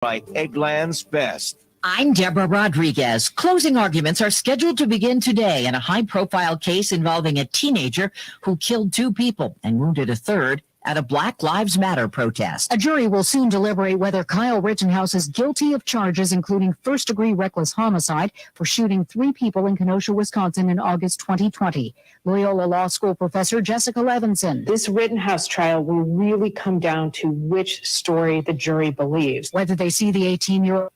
by Eggland's Best. I'm Deborah Rodriguez. Closing arguments are scheduled to begin today in a high-profile case involving a teenager who killed 2 people and wounded a third at a Black Lives Matter protest. A jury will soon deliberate whether Kyle Rittenhouse is guilty of charges including first-degree reckless homicide for shooting 3 people in Kenosha, Wisconsin in August 2020. Loyola Law School professor Jessica Levinson. This Rittenhouse trial will really come down to which story the jury believes. Whether they see the 18-year-old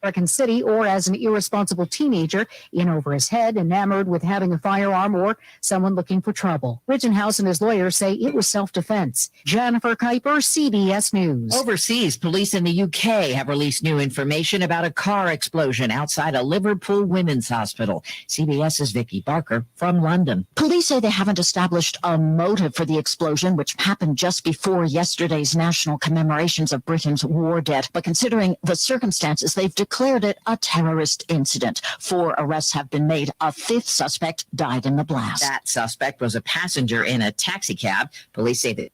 American City or as an irresponsible teenager in over his head, enamored with having a firearm, or someone looking for trouble. Rittenhouse and his lawyers say it was self-defense. Jennifer Kuiper, CBS News. Overseas, police in the UK have released new information about a car explosion outside a Liverpool women's hospital. CBS's Vicky Barker from London. Police say they haven't established a motive for the explosion, which happened just before yesterday's national commemorations of Britain's war debt. But considering the circumstances, they've declared it a terrorist incident. 4 arrests have been made. A 5th suspect died in the blast. That suspect was a passenger in a taxi cab. Police say that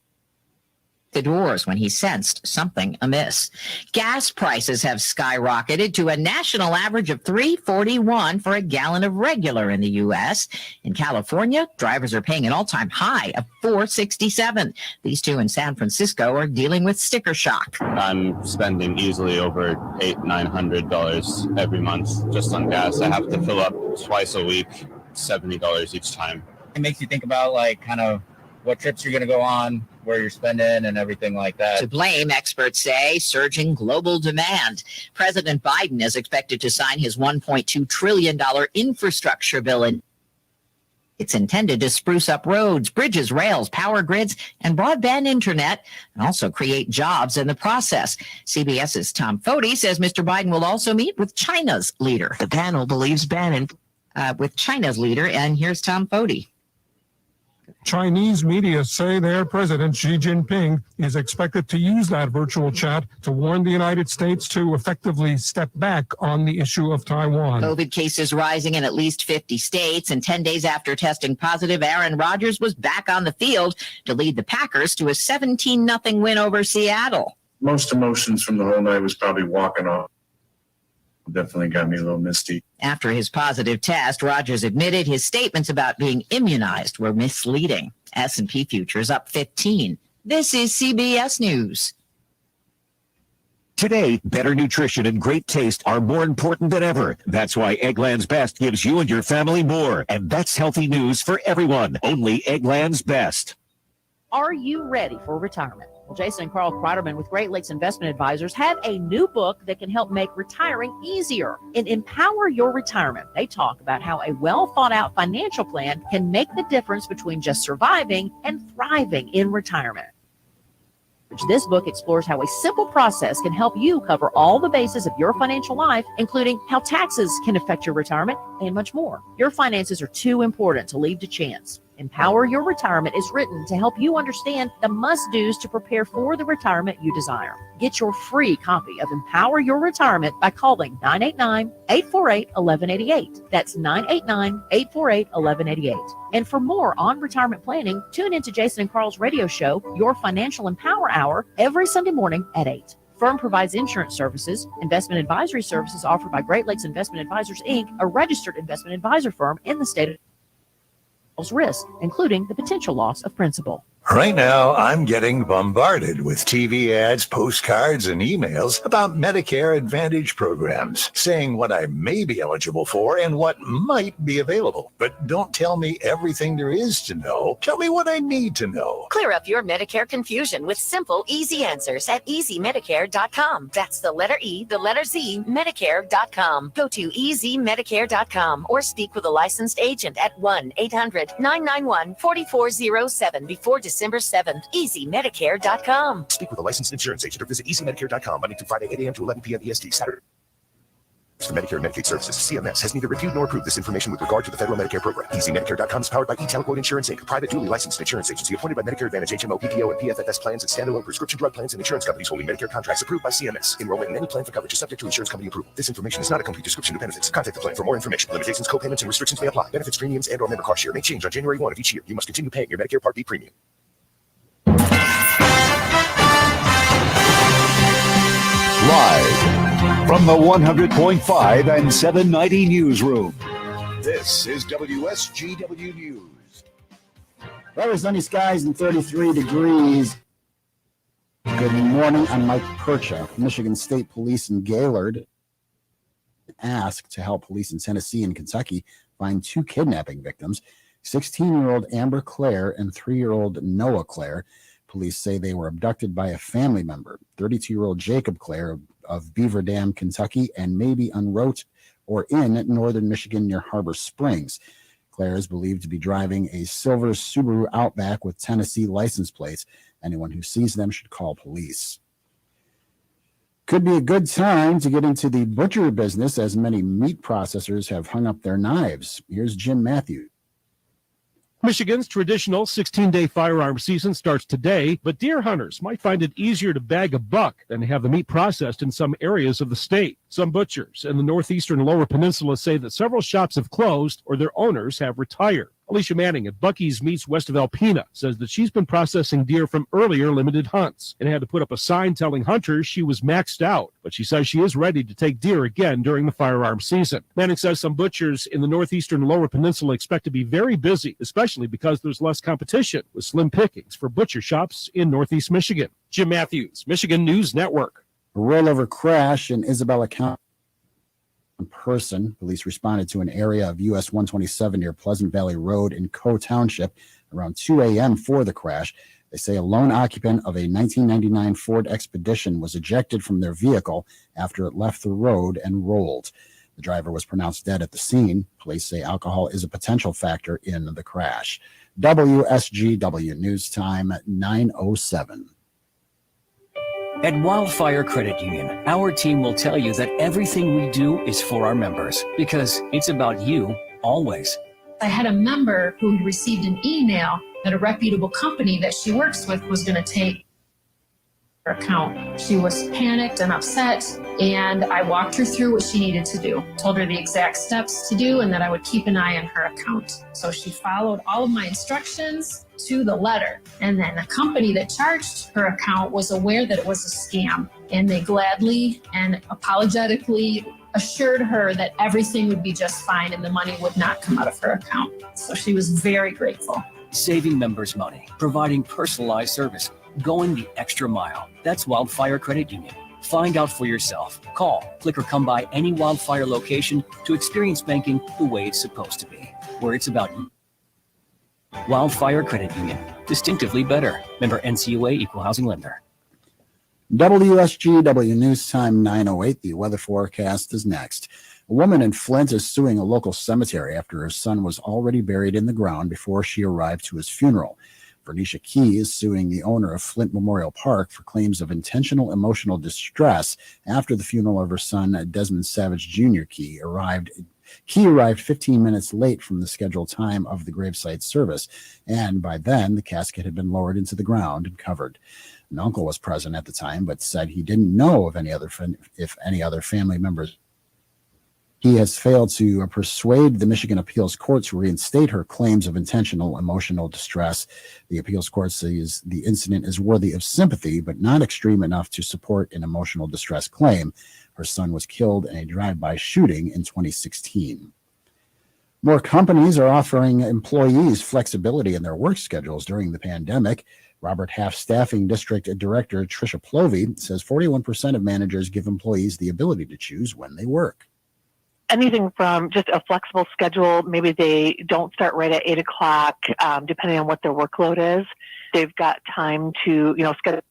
the doors when he sensed something amiss. Gas prices have skyrocketed to a national average of $3.41 for a gallon of regular in the U.S. In California, drivers are paying an all-time high of $4.67. These 2 in San Francisco are dealing with sticker shock. I'm spending easily over $800-900 every month just on gas. I have to fill up twice a week, $70 each time. It makes you think about kind of what trips you're going to go on, where you're spending, and everything like that. To blame, experts say, surging global demand. President Biden is expected to sign his $1.2 trillion infrastructure bill. It's intended to spruce up roads, bridges, rails, power grids, and broadband internet, and also create jobs in the process. CBS's Tom Foti says Mr. Biden will also meet with China's leader. The panel believes Bannon with China's leader, and here's Tom Foti. Chinese media say their president, Xi Jinping, is expected to use that virtual chat to warn the United States to effectively step back on the issue of Taiwan. COVID cases rising in at least 50 states, and 10 days after testing positive, Aaron Rodgers was back on the field to lead the Packers to a 17-0 win over Seattle. Most emotions from the whole night was probably walking off. Definitely got me a little misty. After his positive test, Rodgers admitted his statements about being immunized were misleading. S&P futures up 15. This is CBS News. Today, better nutrition and great taste are more important than ever. That's why Eggland's Best gives you and your family more. And that's healthy news for everyone. Only Eggland's Best. Are you ready for retirement? Well, Jason and Carl Kreiderman with Great Lakes Investment Advisors have a new book that can help make retiring easier. In Empower Your Retirement, they talk about how a well-thought-out financial plan can make the difference between just surviving and thriving in retirement. This book explores how a simple process can help you cover all the bases of your financial life, including how taxes can affect your retirement and much more. Your finances are too important to leave to chance. Empower Your Retirement is written to help you understand the must-dos to prepare for the retirement you desire. Get your free copy of Empower Your Retirement by calling 989-848-1188. That's 989-848-1188. And for more on retirement planning, tune into Jason and Carl's radio show, Your Financial Empower Hour, every Sunday morning at 8. Firm provides insurance services, investment advisory services offered by Great Lakes Investment Advisors, Inc., a registered investment advisor firm in the state of risk, including the potential loss of principal. Right now, I'm getting bombarded with TV ads, postcards, and emails about Medicare Advantage programs, saying what I may be eligible for and what might be available. But don't tell me everything there is to know. Tell me what I need to know. Clear up your Medicare confusion with simple, easy answers at EasyMedicare.com. That's the letter E, the letter Z, Medicare.com. Go to EasyMedicare.com or speak with a licensed agent at 1-800-991-4407 before December 7th. EasyMedicare.com. Speak with a licensed insurance agent or visit EasyMedicare.com Monday through Friday, 8 a.m. to 11 p.m. EST, Saturday. For Medicare and Medicaid services, CMS has neither reviewed nor approved this information with regard to the federal Medicare program. EasyMedicare.com is powered by eTelequote Insurance Inc., a private duly licensed insurance agency appointed by Medicare Advantage, HMO, PPO, and PFFS plans and standalone prescription drug plans and insurance companies holding Medicare contracts approved by CMS. Enrolling in any plan for coverage is subject to insurance company approval. This information is not a complete description of benefits. Contact the plan for more information. Limitations, co-payments, and restrictions may apply. Benefits, premiums, and/or member cost share may change on January 1 of each year. You must continue paying your Medicare Part B premium. From the 100.5 and 790 newsroom, this is WSGW News. Very sunny skies and 33 degrees. Good morning. I'm Mike Percha. Michigan State Police in Gaylord asked to help police in Tennessee and Kentucky find 2 kidnapping victims, 16-year-old Amber Claire and 3-year-old Noah Claire. Police say they were abducted by a family member, 32-year-old Jacob Claire of Beaver Dam, Kentucky, and may be en route or in northern Michigan near Harbor Springs. Claire is believed to be driving a silver Subaru Outback with Tennessee license plates. Anyone who sees them should call police. Could be a good time to get into the butcher business as many meat processors have hung up their knives. Here's Jim Matthews. Michigan's traditional 16-day firearm season starts today, but deer hunters might find it easier to bag a buck than to have the meat processed in some areas of the state. Some butchers in the northeastern Lower Peninsula say that several shops have closed or their owners have retired. Alicia Manning at Bucky's Meats west of Alpena says that she's been processing deer from earlier limited hunts and had to put up a sign telling hunters she was maxed out, but she says she is ready to take deer again during the firearm season. Manning says some butchers in the northeastern Lower Peninsula expect to be very busy, especially because there's less competition with slim pickings for butcher shops in northeast Michigan. Jim Matthews, Michigan News Network. A rollover crash in Isabella County. Person. Police responded to an area of US 127 near Pleasant Valley Road in Coe Township around 2 a.m. for the crash. They say a lone occupant of a 1999 Ford Expedition was ejected from their vehicle after it left the road and rolled. The driver was pronounced dead at the scene. Police say alcohol is a potential factor in the crash. WSGW News Time 9:07. At Wildfire Credit Union, our team will tell you that everything we do is for our members because it's about you always. I had a member who received an email that a reputable company that she works with was going to take her account. She was panicked and upset, and I walked her through what she needed to do. Told her the exact steps to do and that I would keep an eye on her account. So she followed all of my instructions to the letter. And then the company that charged her account was aware that it was a scam, and they gladly and apologetically assured her that everything would be just fine and the money would not come out of her account. So she was very grateful. Saving members money, providing personalized service, going the extra mile. That's Wildfire Credit Union. Find out for yourself. Call, click, or come by any Wildfire location to experience banking the way it's supposed to be, where it's about you. Wildfire Credit Union. Distinctively better. Member NCUA Equal Housing Lender. WSGW News Time 9:08. The weather forecast is next. A woman in Flint is suing a local cemetery after her son was already buried in the ground before she arrived to his funeral. Vernisha Key is suing the owner of Flint Memorial Park for claims of intentional emotional distress after the funeral of her son, Desmond Savage Jr. Key arrived 15 minutes late from the scheduled time of the gravesite service, and by then the casket had been lowered into the ground and covered. An uncle was present at the time, but said he didn't know of any other family members. He has failed to persuade the Michigan Appeals Court to reinstate her claims of intentional emotional distress. The Appeals Court says the incident is worthy of sympathy, but not extreme enough to support an emotional distress claim. Her son was killed in a drive-by shooting in 2016. More companies are offering employees flexibility in their work schedules during the pandemic. Robert Half Staffing District Director Tricia Plovey says 41% of managers give employees the ability to choose when they work. Anything from just a flexible schedule. Maybe they don't start right at 8 o'clock, depending on what their workload is. They've got time to, schedule,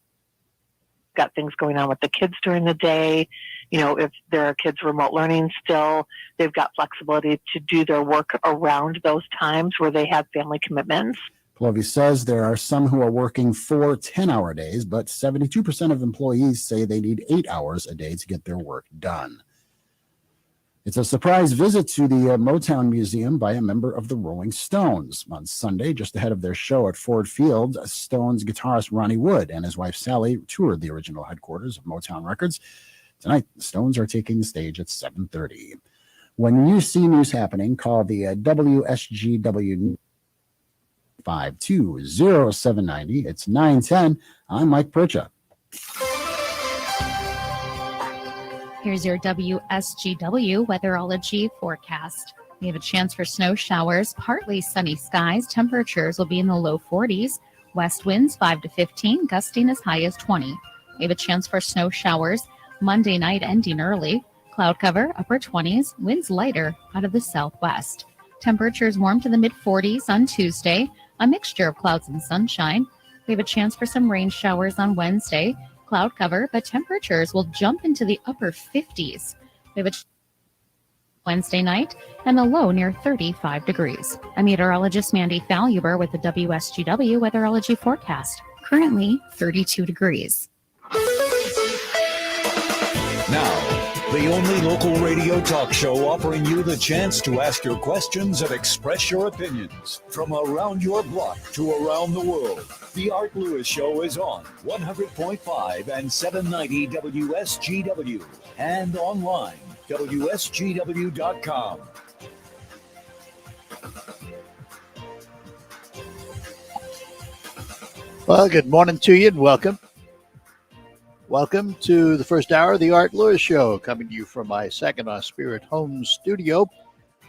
got things going on with the kids during the day. If there are kids remote learning still, they've got flexibility to do their work around those times where they have family commitments. Plovey says there are some who are working 4 10-hour days, but 72% of employees say they need 8 hours a day to get their work done. It's a surprise visit to the Motown Museum by a member of the Rolling Stones. On Sunday, just ahead of their show at Ford Field, Stones guitarist Ronnie Wood and his wife Sally toured the original headquarters of Motown Records. Tonight, the Stones are taking the stage at 7:30. When you see news happening, call the WSGW 520-790. It's 910. I'm Mike Percha. Here's your WSGW weatherology forecast. We have a chance for snow showers, partly sunny skies. Temperatures will be in the low 40s. West winds 5 to 15, gusting as high as 20. We have a chance for snow showers Monday night ending early. Cloud cover upper 20s, winds lighter out of the southwest. Temperatures warm to the mid 40s on Tuesday, a mixture of clouds and sunshine. We have a chance for some rain showers on Wednesday. Cloud cover, but temperatures will jump into the upper 50s. We have a Wednesday night and a low near 35 degrees. I'm meteorologist Mandy Faluber with the WSGW weatherology forecast. Currently 32 degrees. Now, the only local radio talk show offering you the chance to ask your questions and express your opinions from around your block to around the world. The Art Lewis Show is on 100.5 and 790 WSGW and online, WSGW.com. Well, good morning to you and welcome. Welcome to the first hour of the Art Lewis Show, coming to you from my Saginaw Spirit Home studio,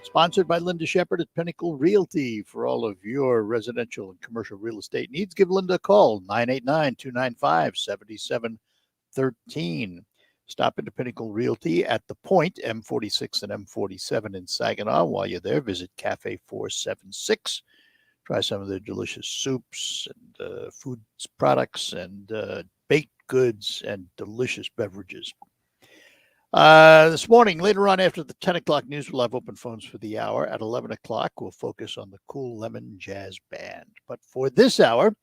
sponsored by Linda Shepard at Pinnacle Realty. For all of your residential and commercial real estate needs, give Linda a call, 989-295-7713. Stop into Pinnacle Realty at The Point, M46 and M47 in Saginaw. While you're there, visit Cafe 476. Try some of their delicious soups and food products and baked goods and delicious beverages. This morning, later on after the 10 o'clock news, we'll have open phones for the hour. At 11 o'clock, we'll focus on the Cool Lemon Jazz Band. But for this hour,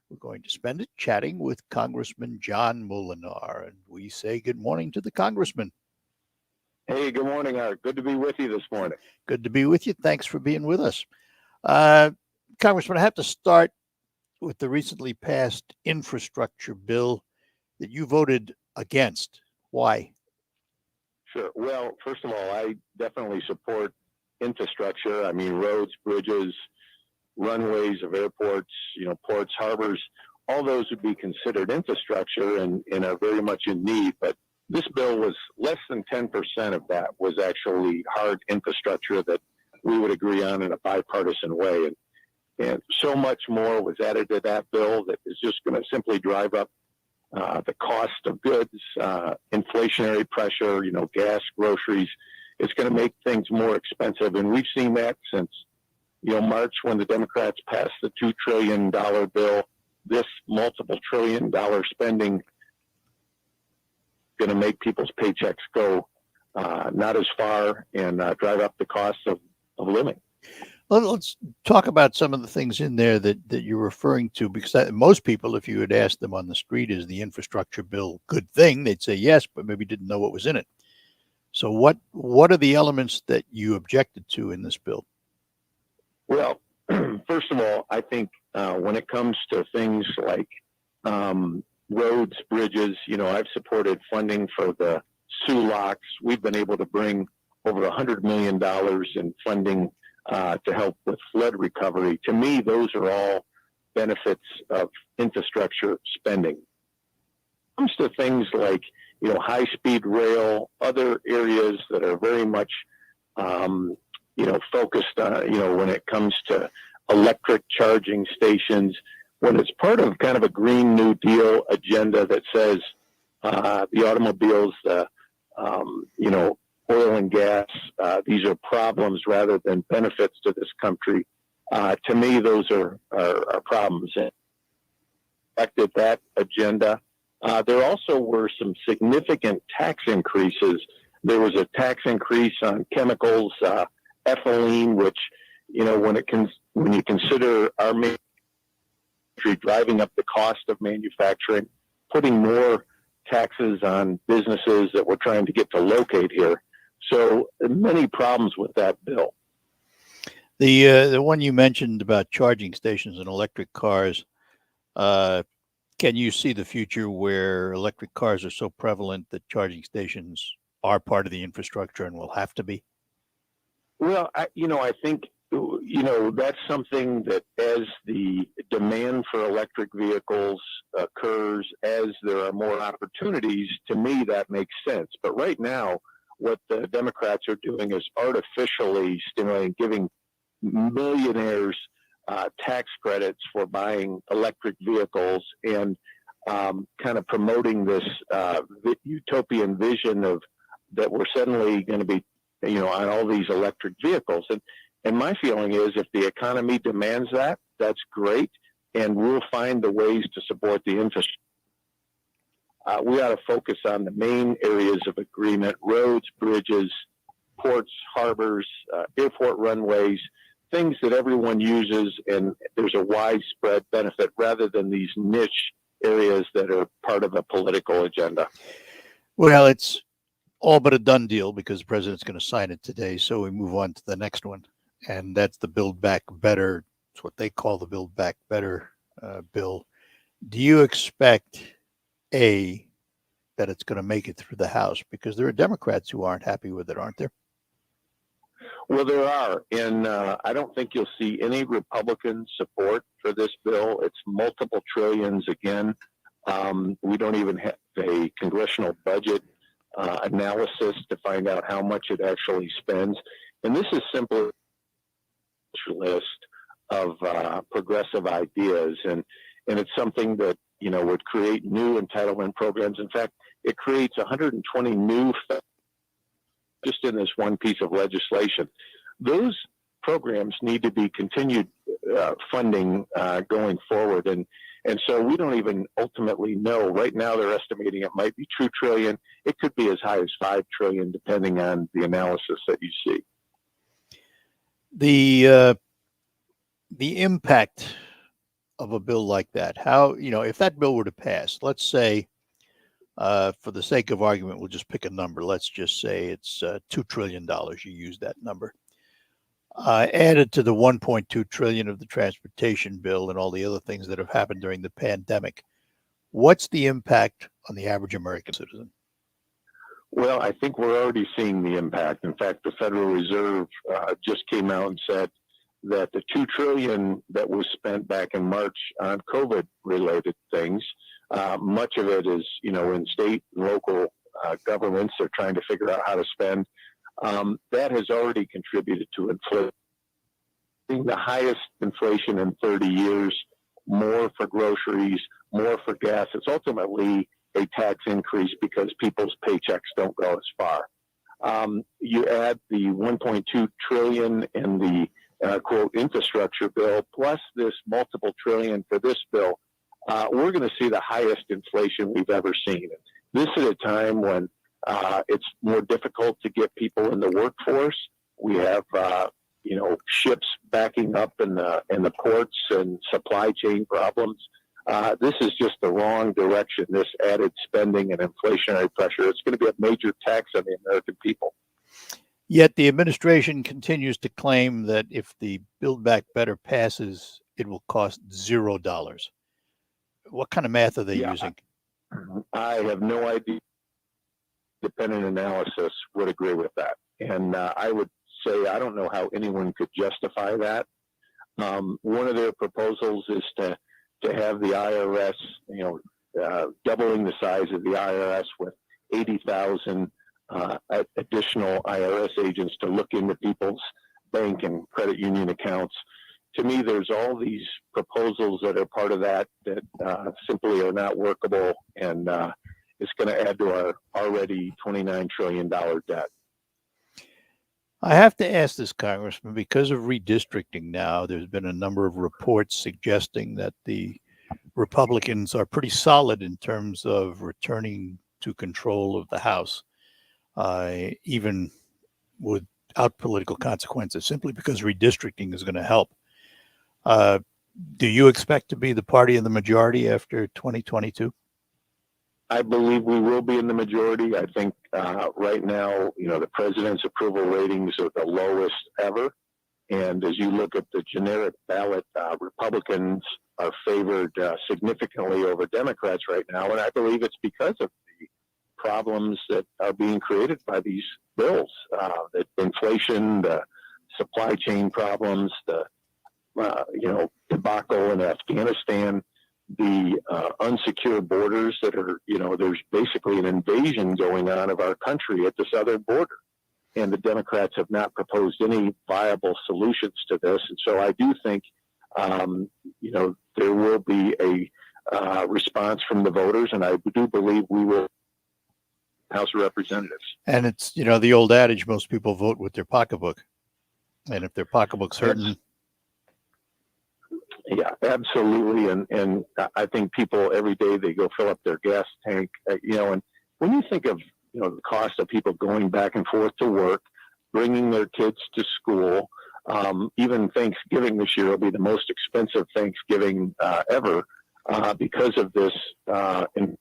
we're going to spend it chatting with Congressman John Moolenaar. And we say good morning to the Congressman. Hey, good morning, Art. Good to be with you this morning. Good to be with you. Thanks for being with us. Congressman, I have to start with the recently passed infrastructure bill that you voted against. Why? Sure. Well, first of all, I definitely support infrastructure. I mean, roads, bridges, runways of airports, ports, harbors, all those would be considered infrastructure and are very much in need. But this bill was less than 10% of that was actually hard infrastructure that we would agree on in a bipartisan way. And so much more was added to that bill that is just going to simply drive up the cost of goods, inflationary pressure, gas, groceries. It's going to make things more expensive. And we've seen that since, March when the Democrats passed the $2 trillion bill. This multiple $1 trillion spending going to make people's paychecks go not as far and drive up the cost of living. Well, let's talk about some of the things in there that you're referring to, because most people, if you had asked them on the street, is the infrastructure bill a good thing? They'd say yes, but maybe didn't know what was in it. So what are the elements that you objected to in this bill? Well, first of all, I think when it comes to things like roads, bridges, I've supported funding for the SULOCs. We've been able to bring over $100 million in funding to help with flood recovery. To me, those are all benefits of infrastructure spending. When it comes to things like, high-speed rail, other areas that are very much, focused on, when it comes to electric charging stations, when it's part of kind of a Green New Deal agenda that says the automobiles, oil and gas, these are problems rather than benefits to this country. To me, those are problems. And affected that agenda. There also were some significant tax increases. There was a tax increase on chemicals, ethylene, which, when you consider our country driving up the cost of manufacturing, putting more taxes on businesses that we're trying to get to locate here. So many problems with that bill. The one you mentioned about charging stations and electric cars, can you see the future where electric cars are so prevalent that charging stations are part of the infrastructure and will have to be? Well, I think that's something that as the demand for electric vehicles occurs, as there are more opportunities, to me that makes sense. But right now, what the Democrats are doing is artificially stimulating, giving millionaires tax credits for buying electric vehicles, and kind of promoting this utopian vision of that we're suddenly going to be, on all these electric vehicles. And my feeling is, if the economy demands that, that's great, and we'll find the ways to support the infrastructure. We ought to focus on the main areas of agreement: roads, bridges, ports, harbors, airport runways, things that everyone uses, and there's a widespread benefit, rather than these niche areas that are part of a political agenda. Well, it's all but a done deal because the president's going to sign it today. So we move on to the next one, and that's the Build Back Better. It's what they call the Build Back Better bill. Do you expect, that it's going to make it through the House? Because there are Democrats who aren't happy with it, aren't there? Well, there are, and I don't think you'll see any Republican support for this bill. It's multiple trillions again. We don't even have a congressional budget analysis to find out how much it actually spends. And this is simply a list of progressive ideas, and it's something that would create new entitlement programs. In fact, it creates 120 new just in this one piece of legislation. Those programs need to be continued funding going forward, and so we don't even ultimately know. Right now, they're estimating it might be $2 trillion. It could be as high as $5 trillion, depending on the analysis that you see. The impact of a bill like that, how, if that bill were to pass, let's say, for the sake of argument, we'll just pick a number. Let's just say it's $2 trillion. You use that number. Added to the $1.2 trillion of the transportation bill and all the other things that have happened during the pandemic. What's the impact on the average American citizen? Well, I think we're already seeing the impact. In fact, the Federal Reserve just came out and said that the $2 trillion that was spent back in March on COVID-related things, much of it is, in state and local governments. They're trying to figure out how to spend. That has already contributed to inflation, the highest inflation in 30 years, more for groceries, more for gas. It's ultimately a tax increase because people's paychecks don't go as far. You add the $1.2 trillion in the quote infrastructure bill, plus this multiple trillion for this bill, we're going to see the highest inflation we've ever seen. This is a time when it's more difficult to get people in the workforce. We have, ships backing up in the ports and supply chain problems. This is just the wrong direction. This added spending and inflationary pressure, it's going to be a major tax on the American people. Yet the administration continues to claim that if the Build Back Better passes, it will cost $0. What kind of math are they using? I have no idea. Independent analysis would agree with that. And I would say I don't know how anyone could justify that. One of their proposals is to have the IRS, doubling the size of the IRS with 80,000 additional IRS agents to look into people's bank and credit union accounts. To me, there's all these proposals that are part of that simply are not workable, and it's going to add to our already $29 trillion debt. I have to ask this, Congressman, because of redistricting now, there's been a number of reports suggesting that the Republicans are pretty solid in terms of returning to control of the House, even without political consequences, simply because redistricting is going to help. Do you expect to be the party in the majority after 2022? I believe we will be in the majority. I think right now, the president's approval ratings are the lowest ever. And as you look at the generic ballot, Republicans are favored significantly over Democrats right now. And I believe it's because of the problems that are being created by these bills, the inflation, the supply chain problems, the debacle in Afghanistan, the unsecure borders that are, there's basically an invasion going on of our country at the southern border. And the Democrats have not proposed any viable solutions to this. And so I do think, there will be a response from the voters, and I do believe we will. House of Representatives. And it's, the old adage, most people vote with their pocketbook. And if their pocketbook's hurting. Yeah, absolutely. And I think people every day, they go fill up their gas tank, and when you think of, the cost of people going back and forth to work, bringing their kids to school, even Thanksgiving this year will be the most expensive Thanksgiving ever because of this. And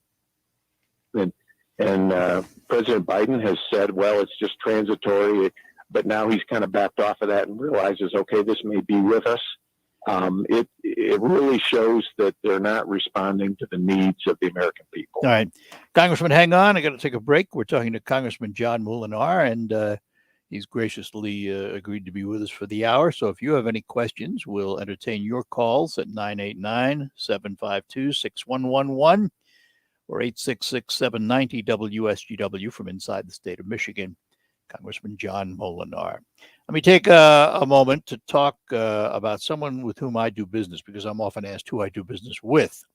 President Biden has said, well, it's just transitory, but now he's kind of backed off of that and realizes, okay, this may be with us. It really shows that they're not responding to the needs of the American people. All right. Congressman, hang on. I got to take a break. We're talking to Congressman John Moolenaar, and he's graciously agreed to be with us for the hour. So if you have any questions, we'll entertain your calls at 989-752-6111 or 866-790-WSGW from inside the state of Michigan. Congressman John Moolenaar. Let me take a moment to talk about someone with whom I do business, because I'm often asked who I do business with. I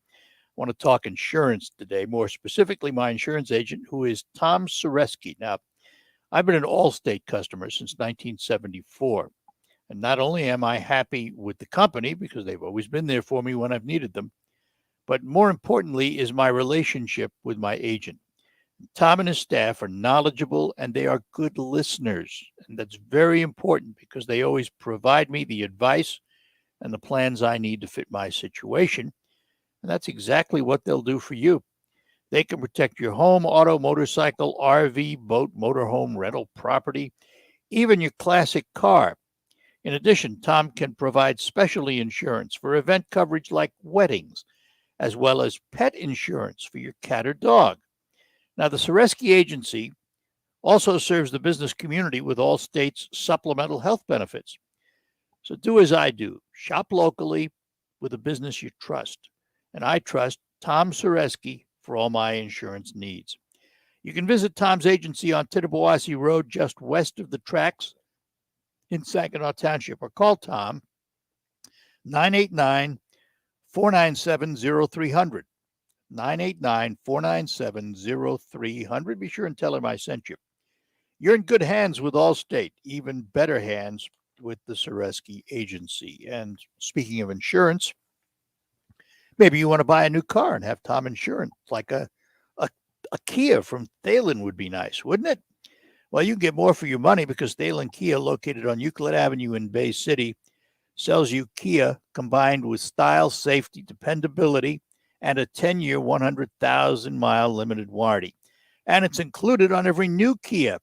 want to talk insurance today, more specifically my insurance agent, who is Tom Sureski. Now, I've been an Allstate customer since 1974, and not only am I happy with the company, because they've always been there for me when I've needed them, but more importantly is my relationship with my agent. Tom and his staff are knowledgeable, and they are good listeners. And that's very important because they always provide me the advice and the plans I need to fit my situation. And that's exactly what they'll do for you. They can protect your home, auto, motorcycle, RV, boat, motorhome, rental property, even your classic car. In addition, Tom can provide specialty insurance for event coverage like weddings, as well as pet insurance for your cat or dog. Now, the Sureski Agency also serves the business community with Allstate's supplemental health benefits. So do as I do. Shop locally with a business you trust. And I trust Tom Sureski for all my insurance needs. You can visit Tom's agency on Tittabawassee Road, just west of the tracks in Saginaw Township, or call Tom 989-497-0300. 989-497-0300. Be sure and tell him I sent you. You're in good hands with Allstate, even better hands with the Sureski Agency. And speaking of insurance, maybe you want to buy a new car and have Tom Insurance, like a Kia from Thalen would be nice, wouldn't it? Well, you can get more for your money because Thalen Kia, located on Euclid Avenue in Bay City, sells you Kia combined with style, safety, dependability, and a 10-year, 100,000-mile limited warranty. And it's included on every new Kia.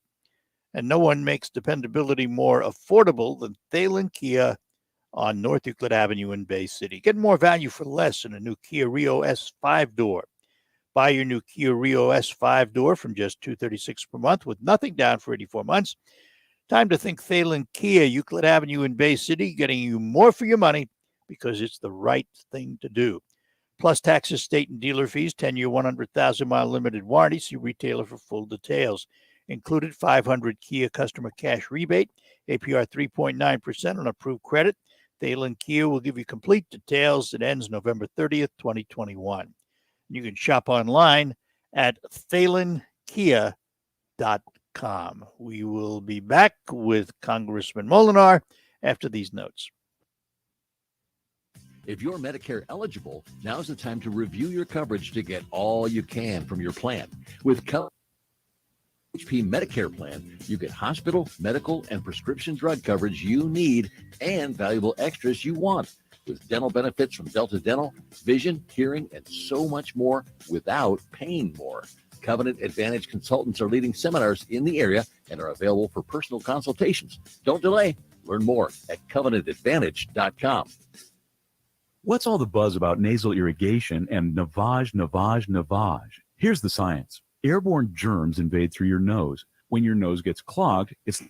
And no one makes dependability more affordable than Thalen Kia on North Euclid Avenue in Bay City. Get more value for less in a new Kia Rio S 5-door. Buy your new Kia Rio S 5-door from just $236 per month with nothing down for 84 months. Time to think Thalen Kia, Euclid Avenue in Bay City, getting you more for your money because it's the right thing to do. Plus taxes, state and dealer fees, 10-year, 100,000-mile limited warranty. See retailer for full details. Included 500 Kia customer cash rebate, APR 3.9% on approved credit. Thalen Kia will give you complete details. It ends November 30th, 2021. You can shop online at ThalenKia.com. We will be back with Congressman Moolenaar after these notes. If you're Medicare eligible, now's the time to review your coverage to get all you can from your plan. With HP Medicare plan, you get hospital, medical, and prescription drug coverage you need and valuable extras you want, with dental benefits from Delta Dental, vision, hearing, and so much more without paying more. Covenant Advantage consultants are leading seminars in the area and are available for personal consultations. Don't delay. Learn more at covenantadvantage.com. What's all the buzz about nasal irrigation and navage? Here's the science. Airborne germs invade through your nose. When your nose gets clogged, it's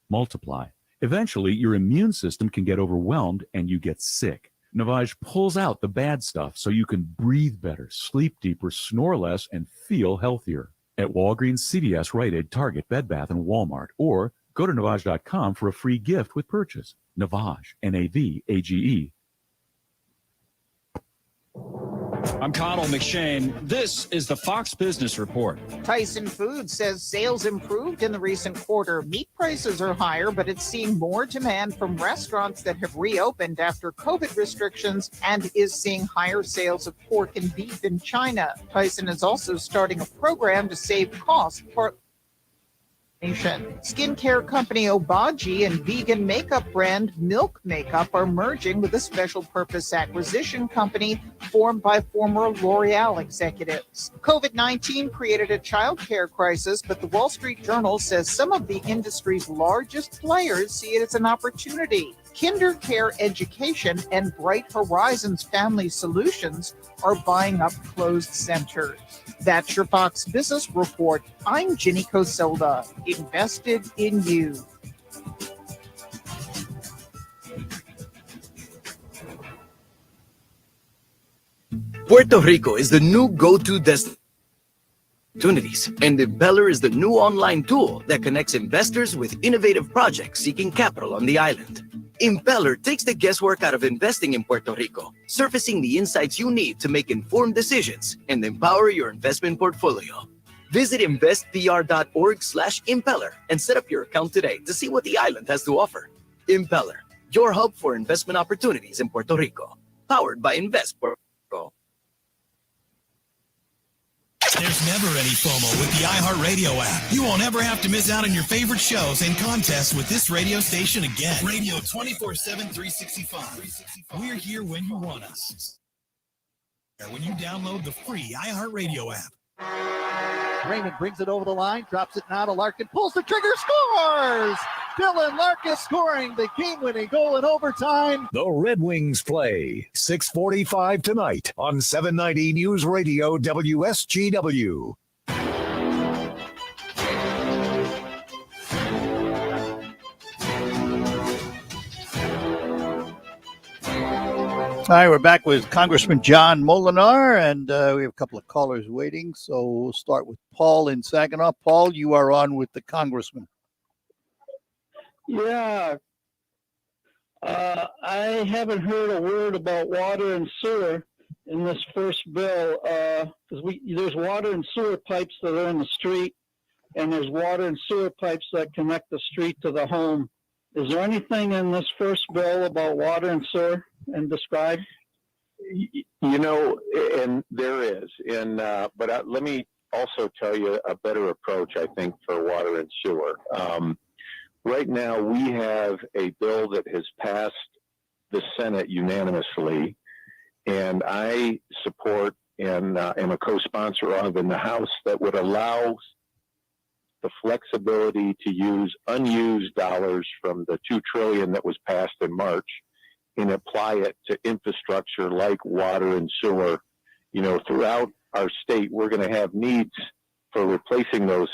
multiply. Eventually, your immune system can get overwhelmed and you get sick. Navage pulls out the bad stuff so you can breathe better, sleep deeper, snore less, and feel healthier. At Walgreens, CVS, Rite Aid, Target, Bed Bath, and Walmart, or go to Navage.com for a free gift with purchase. Navage, N-A-V-A-G-E. I'm Connell McShane. This is the Fox Business Report. Tyson Foods says sales improved in the recent quarter. Meat prices are higher, but it's seeing more demand from restaurants that have reopened after COVID restrictions and is seeing higher sales of pork and beef in China. Tyson is also starting a program to save costs for skincare company Obagi and vegan makeup brand Milk Makeup are merging with a special purpose acquisition company formed by former L'Oreal executives. COVID-19 created a childcare crisis, but the Wall Street Journal says some of the industry's largest players see it as an opportunity. KinderCare Education and Bright Horizons Family Solutions are buying up closed centers. That's your Fox Business Report. I'm Ginny Coselda, invested in you. Puerto Rico is the new go-to destination opportunities, and Impeller is the new online tool that connects investors with innovative projects seeking capital on the island. Impeller takes the guesswork out of investing in Puerto Rico, surfacing the insights you need to make informed decisions and empower your investment portfolio. Visit investpr.org/impeller and set up your account today to see what the island has to offer. Impeller, your hub for investment opportunities in Puerto Rico. Powered by Invest Puerto Rico. There's never any FOMO with the iHeartRadio app. You won't ever have to miss out on your favorite shows and contests with this radio station again. Radio 24/7, 365. We're here when you want us. When you download the free iHeartRadio app. Raymond brings it over the line, drops it now to Larkin, pulls the trigger, scores! Dylan Larkin scoring the game-winning goal in overtime. The Red Wings play 6:45 tonight on 790 News Radio WSGW. All right, we're back with Congressman John Moolenaar, and we have a couple of callers waiting. So we'll start with Paul in Saginaw. Paul, you are on with the Congressman. Yeah. I haven't heard a word about water and sewer in this first bill because there's water and sewer pipes that are in the street, and there's water and sewer pipes that connect the street to the home. Is there anything in this first bill about water and sewer and describe? You know, and there is, but let me also tell you a better approach, I think, for water and sewer. Right now, we have a bill that has passed the Senate unanimously, and I support and am a co-sponsor of in the House that would allow the flexibility to use unused dollars from the $2 trillion that was passed in March and apply it to infrastructure like water and sewer. You know, throughout our state, we're going to have needs for replacing those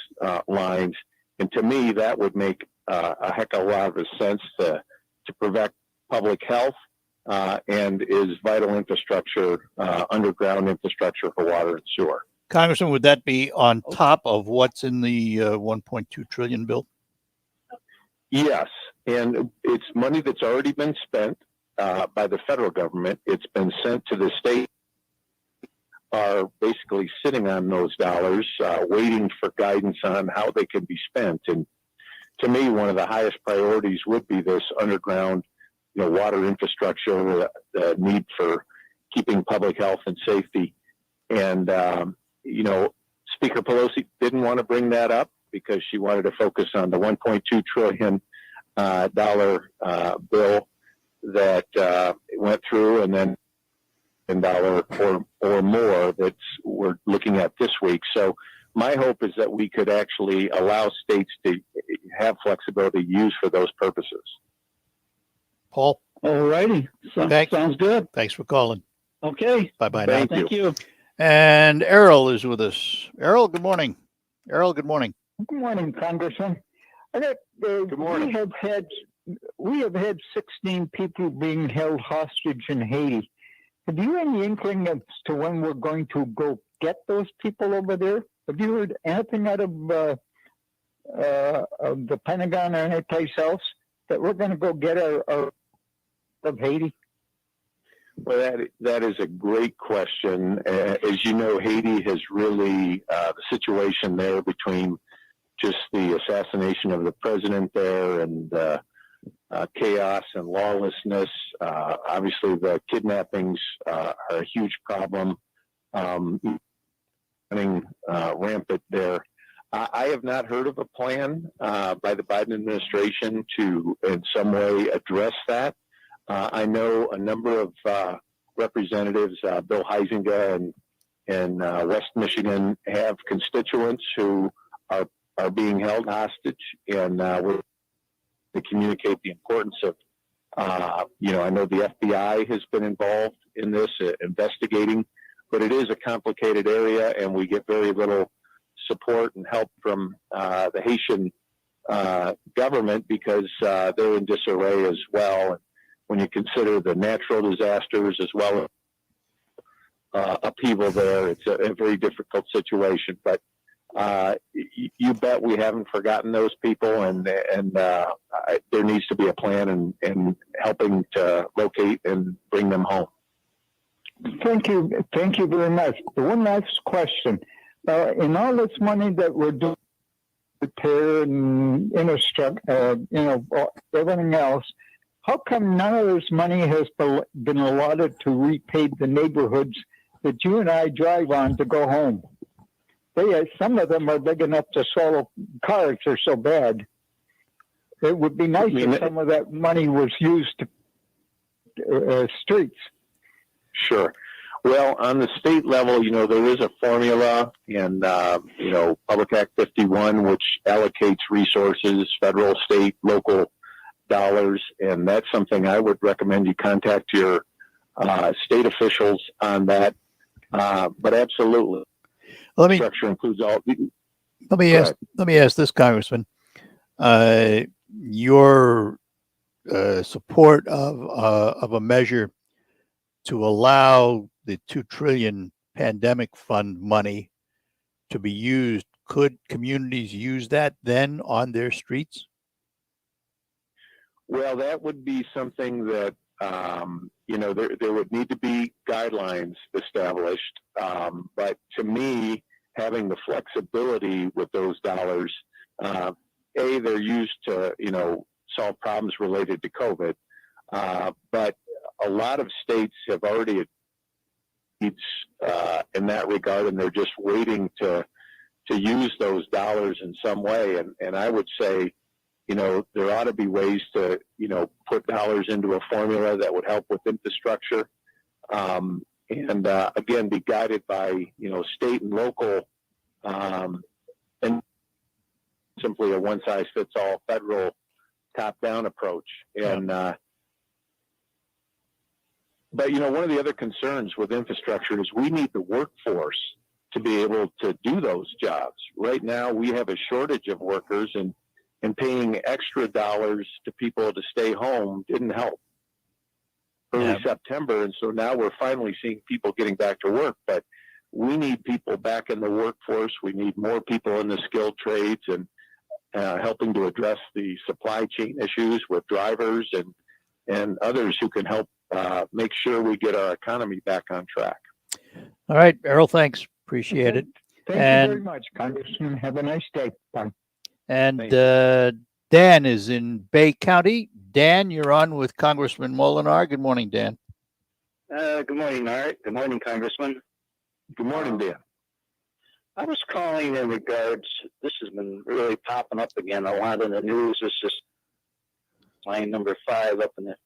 lines. And to me, that would make a heck of a lot of sense to protect public health and is vital infrastructure, underground infrastructure for water and sewer. Congressman, would that be on top of what's in the $1.2 trillion bill? Yes, and it's money that's already been spent by the federal government. It's been sent to the state, are basically sitting on those dollars, waiting for guidance on how they can be spent. And to me, one of the highest priorities would be this underground, water infrastructure, the need for keeping public health and safety. And, Speaker Pelosi didn't want to bring that up because she wanted to focus on the $1.2 trillion bill that went through, and then $1 or more that we're looking at this week. So my hope is that we could actually allow states to have flexibility used for those purposes. Paul? All righty. Sounds good. Thanks for calling. Okay. Bye-bye now. Thank you. And Errol is with us. Errol, good morning. Errol, good morning. Good morning, Congressman. Good morning. We have had we have had 16 people being held hostage in Haiti. Have you any inkling as to when we're going to go get those people over there? Have you heard anything out of the Pentagon or anyplace else that we're going to go get our of Haiti? Well, that is a great question. As you know, Haiti has really, the situation there between just the assassination of the president there and chaos and lawlessness. Obviously, the kidnappings are a huge problem, running rampant there. I have not heard of a plan by the Biden administration to in some way address that. I know a number of representatives, Bill Huizenga and West Michigan, have constituents who are being held hostage, and we're to communicate the importance of, I know the FBI has been involved in this, investigating, but it is a complicated area, and we get very little support and help from the Haitian government because they're in disarray as well. When you consider the natural disasters as well as upheaval there, it's a very difficult situation. But you bet we haven't forgotten those people, and there needs to be a plan in helping to locate and bring them home. Thank you very much. One last question: in all this money that we're doing, repair and infrastructure, everything else, how come none of this money has been allotted to repave the neighborhoods that you and I drive on to go home? Some of them are big enough to swallow cars. They're so bad. It would be nice if some of that money was used to streets. Sure. Well, on the state level, there is a formula in, Public Act 51, which allocates resources, federal, state, local dollars, and that's something I would recommend you contact your state officials on that. But absolutely, structure includes all. Let me ask this, Congressman. Your support of a measure to allow the $2 trillion pandemic fund money to be used, could communities use that then on their streets? Well, that would be something that, there would need to be guidelines established. But to me, having the flexibility with those dollars, they're used to, solve problems related to COVID. But a lot of states have already in that regard, and they're just waiting to use those dollars in some way. And I would say, there ought to be ways to, put dollars into a formula that would help with infrastructure. And again, be guided by, state and local, and simply a one-size-fits-all federal top-down approach. And, but, one of the other concerns with infrastructure is we need the workforce to be able to do those jobs. Right now, we have a shortage of workers, and paying extra dollars to people to stay home didn't help early September. And so now we're finally seeing people getting back to work, but we need people back in the workforce. We need more people in the skilled trades and helping to address the supply chain issues with drivers and others who can help make sure we get our economy back on track. All right, Errol, thanks. Appreciate it. Thank you very much, Congressman. Have a nice day. Bye. And Dan is in Bay County. Dan, you're on with Congressman Moolenaar. Good morning, Dan. Good morning, Art. Good morning, Congressman. Good morning, Dan. I was calling in regards, this has been really popping up again a lot in the news. This is line number 5 up in the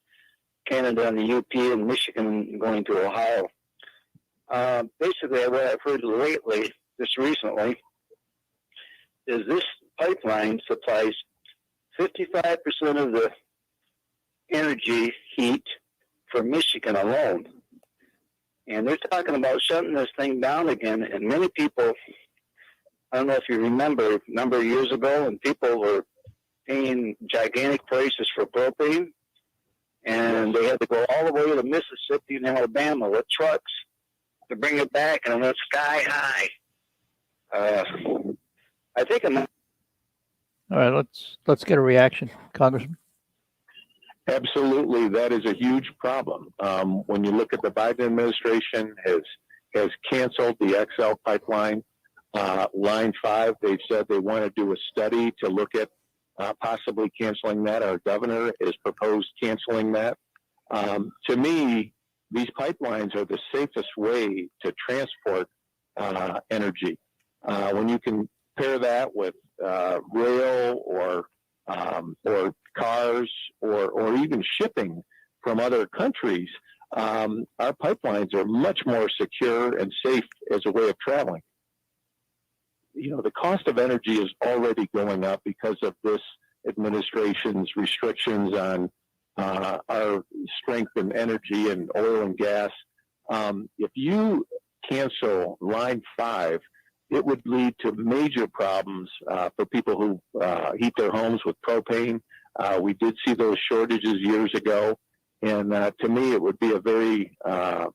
Canada and the UP and Michigan going to Ohio. Basically, what I've heard lately, just recently, is this pipeline supplies 55% of the energy heat for Michigan alone. And they're talking about shutting this thing down again. And many people, I don't know if you remember, a number of years ago, and people were paying gigantic prices for propane, and they had to go all the way to Mississippi and Alabama with trucks to bring it back, and it went sky high. I think I'm. All right, let's get a reaction, Congressman. Absolutely, that is a huge problem. When you look at the Biden administration has canceled the XL pipeline, Line 5. They've said they want to do a study to look at possibly canceling that. Our governor has proposed canceling that. To me, these pipelines are the safest way to transport energy. When you can pair that with rail or cars or even shipping from other countries, our pipelines are much more secure and safe as a way of traveling. You know, the cost of energy is already going up because of this administration's restrictions on our strength in energy and oil and gas. If you cancel Line 5, it would lead to major problems for people who heat their homes with propane. We did see those shortages years ago, and to me, it would be a very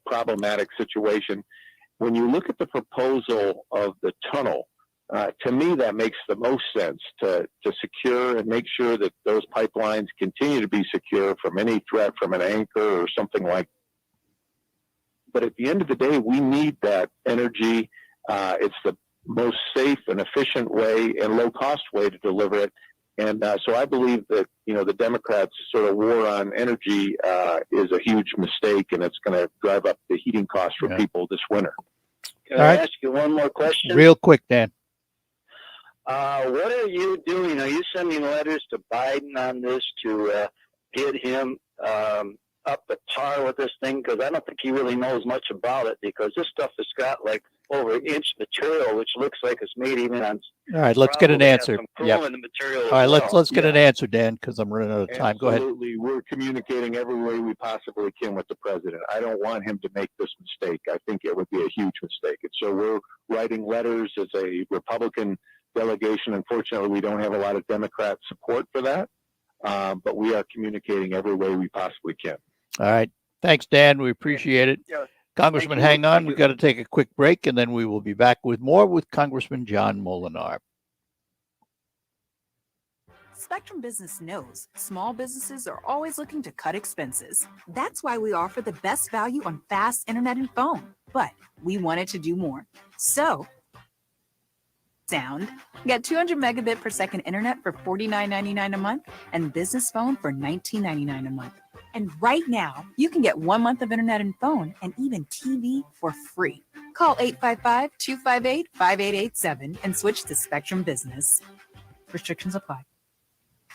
problematic situation. When you look at the proposal of the tunnel, to me, that makes the most sense to secure and make sure that those pipelines continue to be secure from any threat from an anchor or something like that. But at the end of the day, we need that energy. It's the most safe and efficient way and low-cost way to deliver it. And so I believe that, you know, the Democrats' sort of war on energy is a huge mistake, and it's going to drive up the heating costs for people this winter. Can I ask you one more question? Real quick, Dan. What are you doing? Are you sending letters to Biden on this to get him up at par with this thing? Because I don't think he really knows much about it, because this stuff has got like over inch material, which looks like it's made even on. All right, let's get an answer. Yeah. All right, let's get an answer, Dan, because I'm running out of time. Go ahead. Absolutely. We're communicating every way we possibly can with the president. I don't want him to make this mistake. I think it would be a huge mistake. And so we're writing letters as a Republican delegation. Unfortunately, we don't have a lot of Democrat support for that, but we are communicating every way we possibly can. All right. Thanks, Dan. We appreciate it. Yeah. Congressman, hang on. We've got to take a quick break, and then we will be back with more with Congressman John Moolenaar. Spectrum Business knows small businesses are always looking to cut expenses. That's why we offer the best value on fast internet and phone. But we wanted to do more. So, get 200 megabit per second internet for $49.99 a month and business phone for $19.99 a month. And right now, you can get 1 month of internet and phone and even TV for free. Call 855-258-5887 and switch to Spectrum Business. Restrictions apply.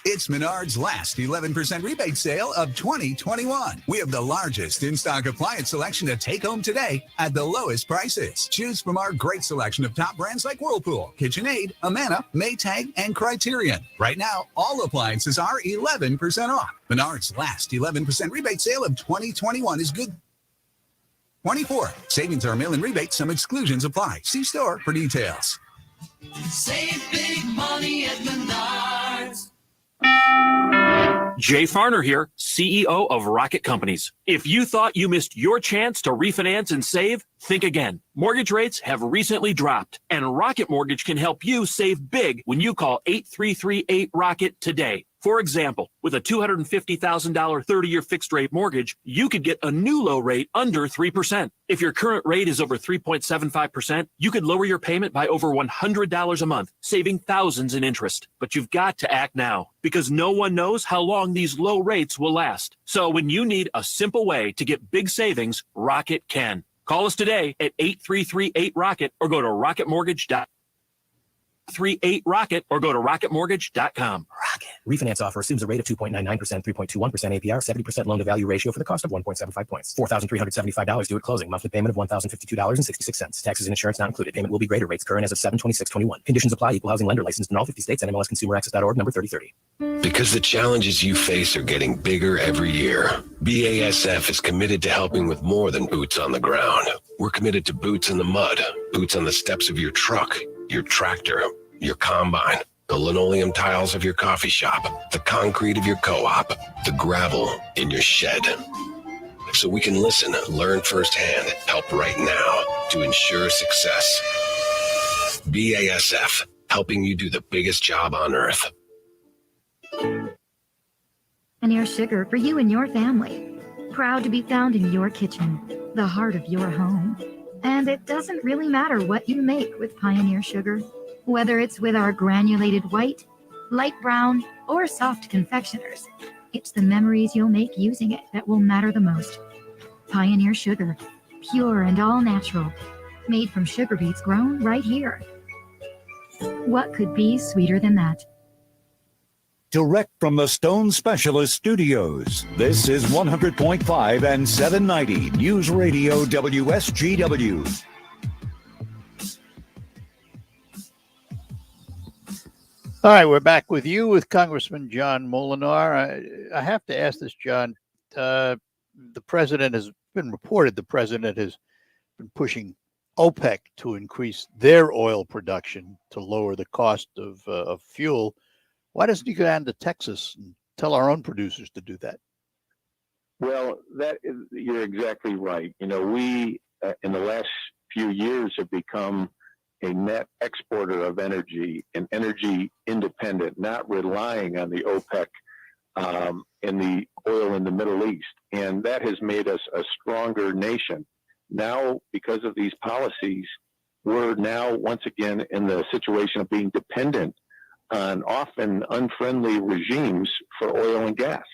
It's Menard's last 11% rebate sale of 2021. We have the largest in-stock appliance selection to take home today at the lowest prices. Choose from our great selection of top brands like Whirlpool, KitchenAid, Amana, Maytag, and Criterion. Right now, all appliances are 11% off. Menard's last 11% rebate sale of 2021 is good. 24. Savings are mail-in rebates. Some exclusions apply. See store for details. Save big money at Menards. Jay Farner here, CEO of Rocket Companies. If you thought you missed your chance to refinance and save, think again. Mortgage rates have recently dropped, and Rocket Mortgage can help you save big when you call 8338-ROCKET today. For example, with a $250,000 30-year fixed-rate mortgage, you could get a new low rate under 3%. If your current rate is over 3.75%, you could lower your payment by over $100 a month, saving thousands in interest. But you've got to act now, because no one knows how long these low rates will last. So when you need a simple way to get big savings, Rocket can. Call us today at 8338-ROCKET or go to rocketmortgage.com. 38-ROCKET or go to rocketmortgage.com. Rocket. Refinance offer assumes a rate of 2.99%, 3.21% APR, 70% loan to value ratio for the cost of 1.75 points. $4,375 due at closing. Monthly payment of $1,052.66. Taxes and insurance not included. Payment will be greater. Rates current as of 7/26/21. Conditions apply. Equal housing lender licensed in all 50 states. NMLSconsumeraccess.org number 3030. Because the challenges you face are getting bigger every year, BASF is committed to helping with more than boots on the ground. We're committed to boots in the mud, boots on the steps of your truck, your tractor, your combine, The linoleum tiles of your coffee shop, the concrete of your co-op, the gravel in your shed. So we can listen, learn firsthand, help right now to ensure success. BASF, helping you do the biggest job on earth. Pioneer Sugar for you and your family. Proud to be found in your kitchen, the heart of your home. And it doesn't really matter what you make with Pioneer Sugar, whether it's with our granulated white, light brown, or soft confectioners. It's the memories you'll make using it that will matter the most. Pioneer Sugar, pure and all natural, made from sugar beets grown right here. What could be sweeter than that? Direct from the Stone Specialist Studios, this is 100.5 and 790 News Radio WSGW. All right, we're back with you with Congressman John Moolenaar. I have to ask this, John. The president has been reported the president has been pushing OPEC to increase their oil production to lower the cost of fuel. Why doesn't he go down to Texas and tell our own producers to do that? Well, you're exactly right. You know, we in the last few years have become a net exporter of energy and energy independent, not relying on the OPEC and the oil in the Middle East. And that has made us a stronger nation. Now, because of these policies, we're now once again in the situation of being dependent on often unfriendly regimes for oil and gas.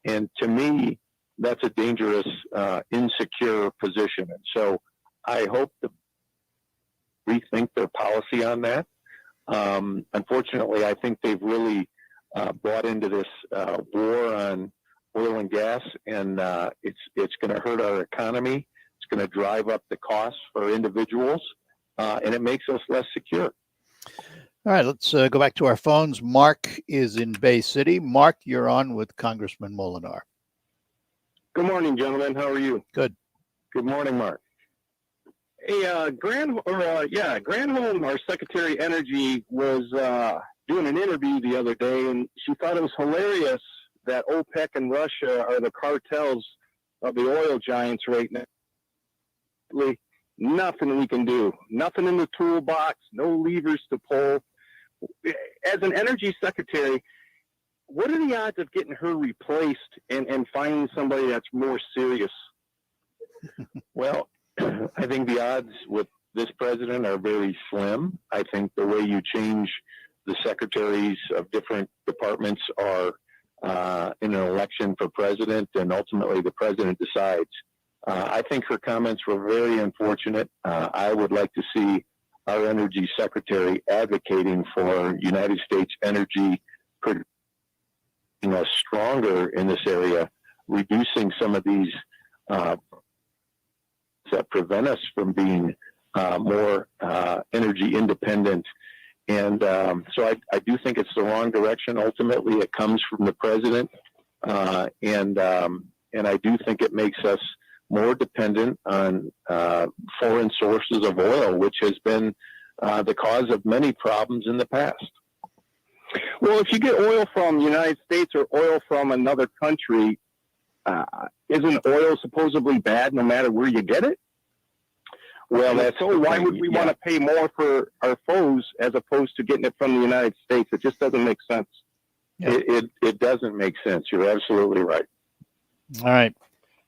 And to me, that's a dangerous, insecure position. And so I hope to rethink their policy on that. Unfortunately, I think they've really bought into this war on oil and gas, and it's going to hurt our economy. It's going to drive up the costs for individuals, and it makes us less secure. All right, let's go back to our phones. Mark is in Bay City. Mark, you're on with Congressman Moolenaar. Good morning, gentlemen. How are you? Good. Good morning, Mark. Hey, Granholm, our Secretary of Energy, was doing an interview the other day, and she thought it was hilarious that OPEC and Russia are the cartels of the oil giants right now. Nothing we can do. Nothing in the toolbox. No levers to pull. As an energy secretary, what are the odds of getting her replaced and finding somebody that's more serious? Well, I think the odds with this president are very slim. I think the way you change the secretaries of different departments are in an election for president, and ultimately the president decides. I think her comments were very unfortunate. I would like to see our energy secretary advocating for United States energy, making us stronger in this area, reducing some of these that prevent us from being more energy independent. And so I do think it's the wrong direction. Ultimately, it comes from the president. And I do think it makes us more dependent on foreign sources of oil, which has been the cause of many problems in the past. Well, if you get oil from the United States or oil from another country, isn't oil supposedly bad no matter where you get it? Well, that's so why would we want to pay more for our foes as opposed to getting it from the United States? It just doesn't make sense. Yeah. It doesn't make sense. You're absolutely right. All right.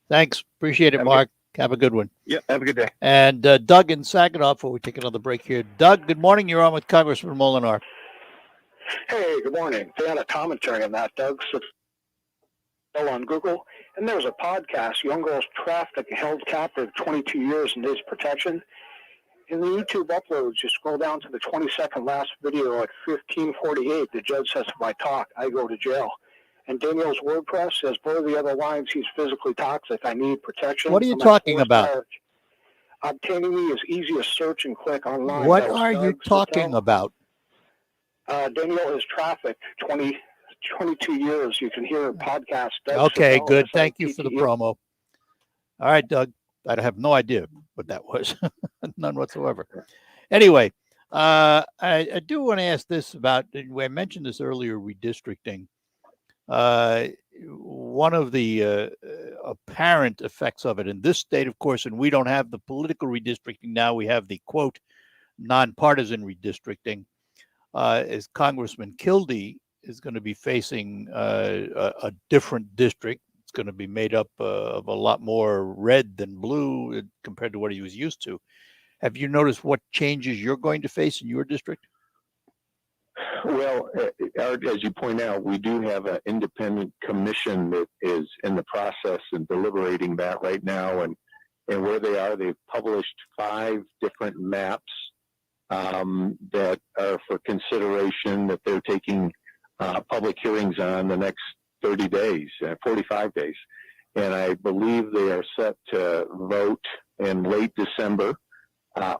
Thanks. Appreciate it, Mark. Have a good one. Yeah, have a good day. And Doug in Saginaw, before we take another break here. Doug, good morning. You're on with Congressman Moolenaar. Hey, good morning. They had a commentary on that, Doug. So on Google, and there's a podcast, Young Girls Traffic Held Captive 22 Years in Days Protection. In the YouTube uploads, you scroll down to the 22nd last video at 15:48. The judge says, if I talk, I go to jail. And Daniel's WordPress says, below the other lines, he's physically toxic. I need protection. What are you talking about? Obtaining me is easy as search and click online. What are you talking about? Daniel is trafficked 22 years. You can hear a podcast. Okay, good. Thank you for the promo. All right, Doug. I have no idea what that was. None whatsoever. Anyway, I do want to ask this about, I mentioned this earlier, redistricting. One of the apparent effects of it in this state, of course, and we don't have the political redistricting now, we have the, quote, nonpartisan redistricting, is Congressman Kildee is going to be facing a different district. It's going to be made up of a lot more red than blue compared to what he was used to. Have you noticed what changes you're going to face in your district? Well, Art, as you point out, we do have an independent commission that is in the process and deliberating that right now. And where they are, they've published 5 different maps that are for consideration that they're taking public hearings on the next 30 days, 45 days. And I believe they are set to vote in late December.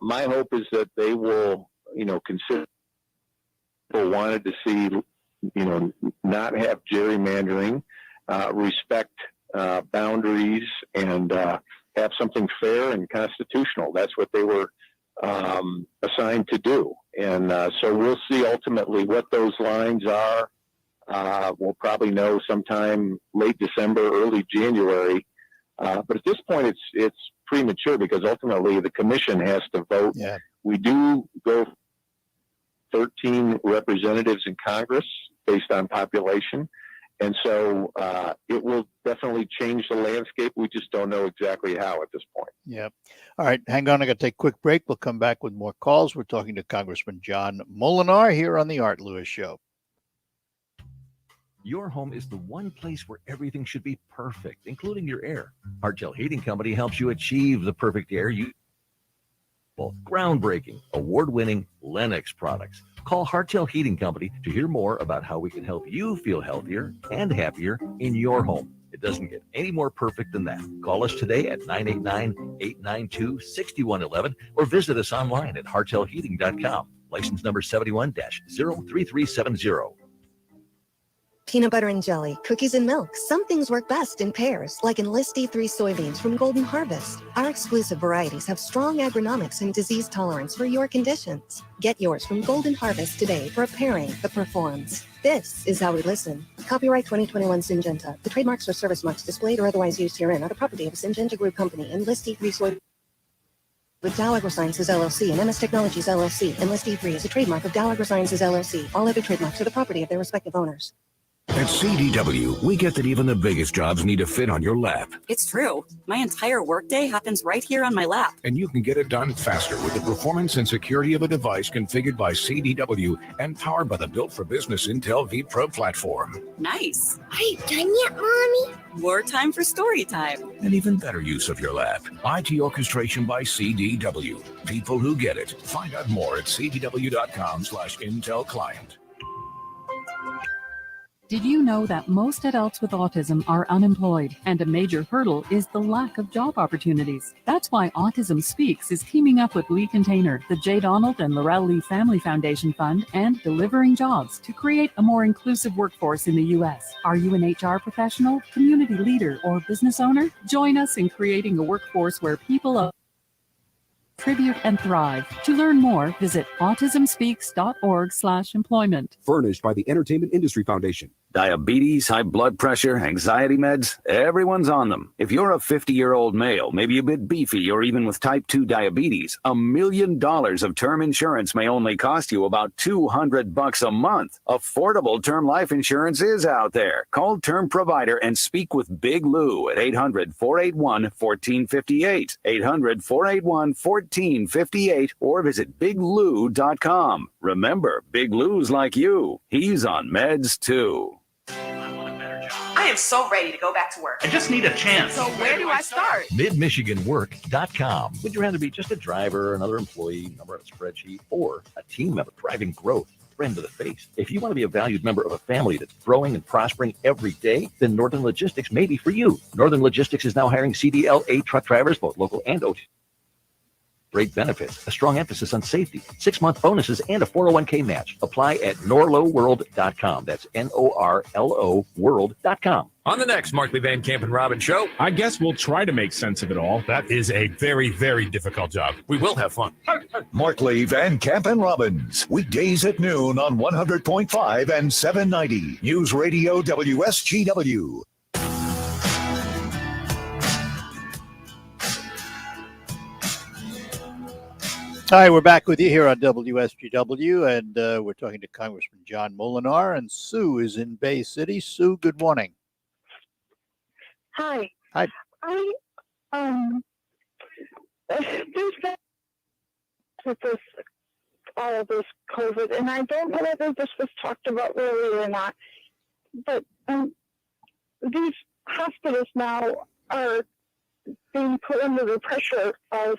My hope is that they will, consider, people wanted to see, not have gerrymandering, respect boundaries, and have something fair and constitutional. That's what they were assigned to do. And so we'll see ultimately what those lines are. We'll probably know sometime late December, early January. But at this point, it's premature because ultimately the commission has to vote. Yeah. We do go 13 representatives in Congress based on population. And so it will definitely change the landscape. We just don't know exactly how at this point. Yeah. All right. Hang on. I got to take a quick break. We'll come back with more calls. We're talking to Congressman John Moolenaar here on the Art Lewis Show. Your home is the one place where everything should be perfect, including your air. Hartel Heating Company helps you achieve the perfect air you both groundbreaking, award-winning Lennox products. Call Hartel Heating Company to hear more about how we can help you feel healthier and happier in your home. It doesn't get any more perfect than that. Call us today at 989-892-6111 or visit us online at hartelheating.com. License number 71-03370. Peanut butter and jelly, cookies and milk. Some things work best in pairs, like Enlist D3 soybeans from Golden Harvest. Our exclusive varieties have strong agronomics and disease tolerance for your conditions. Get yours from Golden Harvest today for a pairing that performs. This is how we listen. Copyright 2021 Syngenta. The trademarks or service marks displayed or otherwise used herein are the property of Syngenta Group Company. Enlist D3 soybeans with Dow AgroSciences LLC and MS Technologies LLC. Enlist D3 is a trademark of Dow AgroSciences LLC. All other trademarks are the property of their respective owners. At CDW, we get that even the biggest jobs need to fit on your lap. It's true. My entire workday happens right here on my lap. And you can get it done faster with the performance and security of a device configured by CDW and powered by the Built for Business Intel vPro platform. Nice. Are you done yet, Mommy? More time for story time. An even better use of your lap. IT orchestration by CDW. People who get it. Find out more at cdw.com/Intel client. Did you know that most adults with autism are unemployed, and a major hurdle is the lack of job opportunities? That's why Autism Speaks is teaming up with Lee Container, the J. Donald and Laurel Lee Family Foundation Fund, and Delivering Jobs to create a more inclusive workforce in the U.S. Are you an HR professional, community leader, or business owner? Join us in creating a workforce where people contribute and thrive. To learn more, visit autismspeaks.org/employment. Furnished by the Entertainment Industry Foundation. Diabetes, high blood pressure, anxiety meds, everyone's on them. If you're a 50-year-old male, maybe a bit beefy, or even with type 2 diabetes, $1 million of term insurance may only cost you about $200 a month. Affordable term life insurance is out there. Call Term Provider and speak with Big Lou at 800-481-1458, 800-481-1458, or visit biglou.com. Remember, Big Lou's like you. He's on meds too. I am so ready to go back to work. I just need a chance. So where do I start? MidMichiganWork.com. Would you rather be just a driver, another employee, number on a spreadsheet, or a team member driving growth, friend to the face? If you want to be a valued member of a family that's growing and prospering every day, then Northern Logistics may be for you. Northern Logistics is now hiring CDL-A truck drivers, both local and OT. Great benefits, a strong emphasis on safety, 6-month bonuses, and a 401k match. Apply at norloworld.com. That's NORLO world.com. On the next Markley Van Camp and Robbins show, I guess we'll try to make sense of it all. That is a very, very difficult job. we will have fun. Markley, Van Camp, and Robbins. Weekdays at noon on 100.5 and 790. News Radio WSGW. All right, we're back with you here on WSGW, and we're talking to Congressman John Moolenaar, and Sue is in Bay City. Sue, good morning. Hi. Hi. There's been with this all of this COVID, and I don't know whether this was talked about earlier or not, but these hospitals now are being put under the pressure of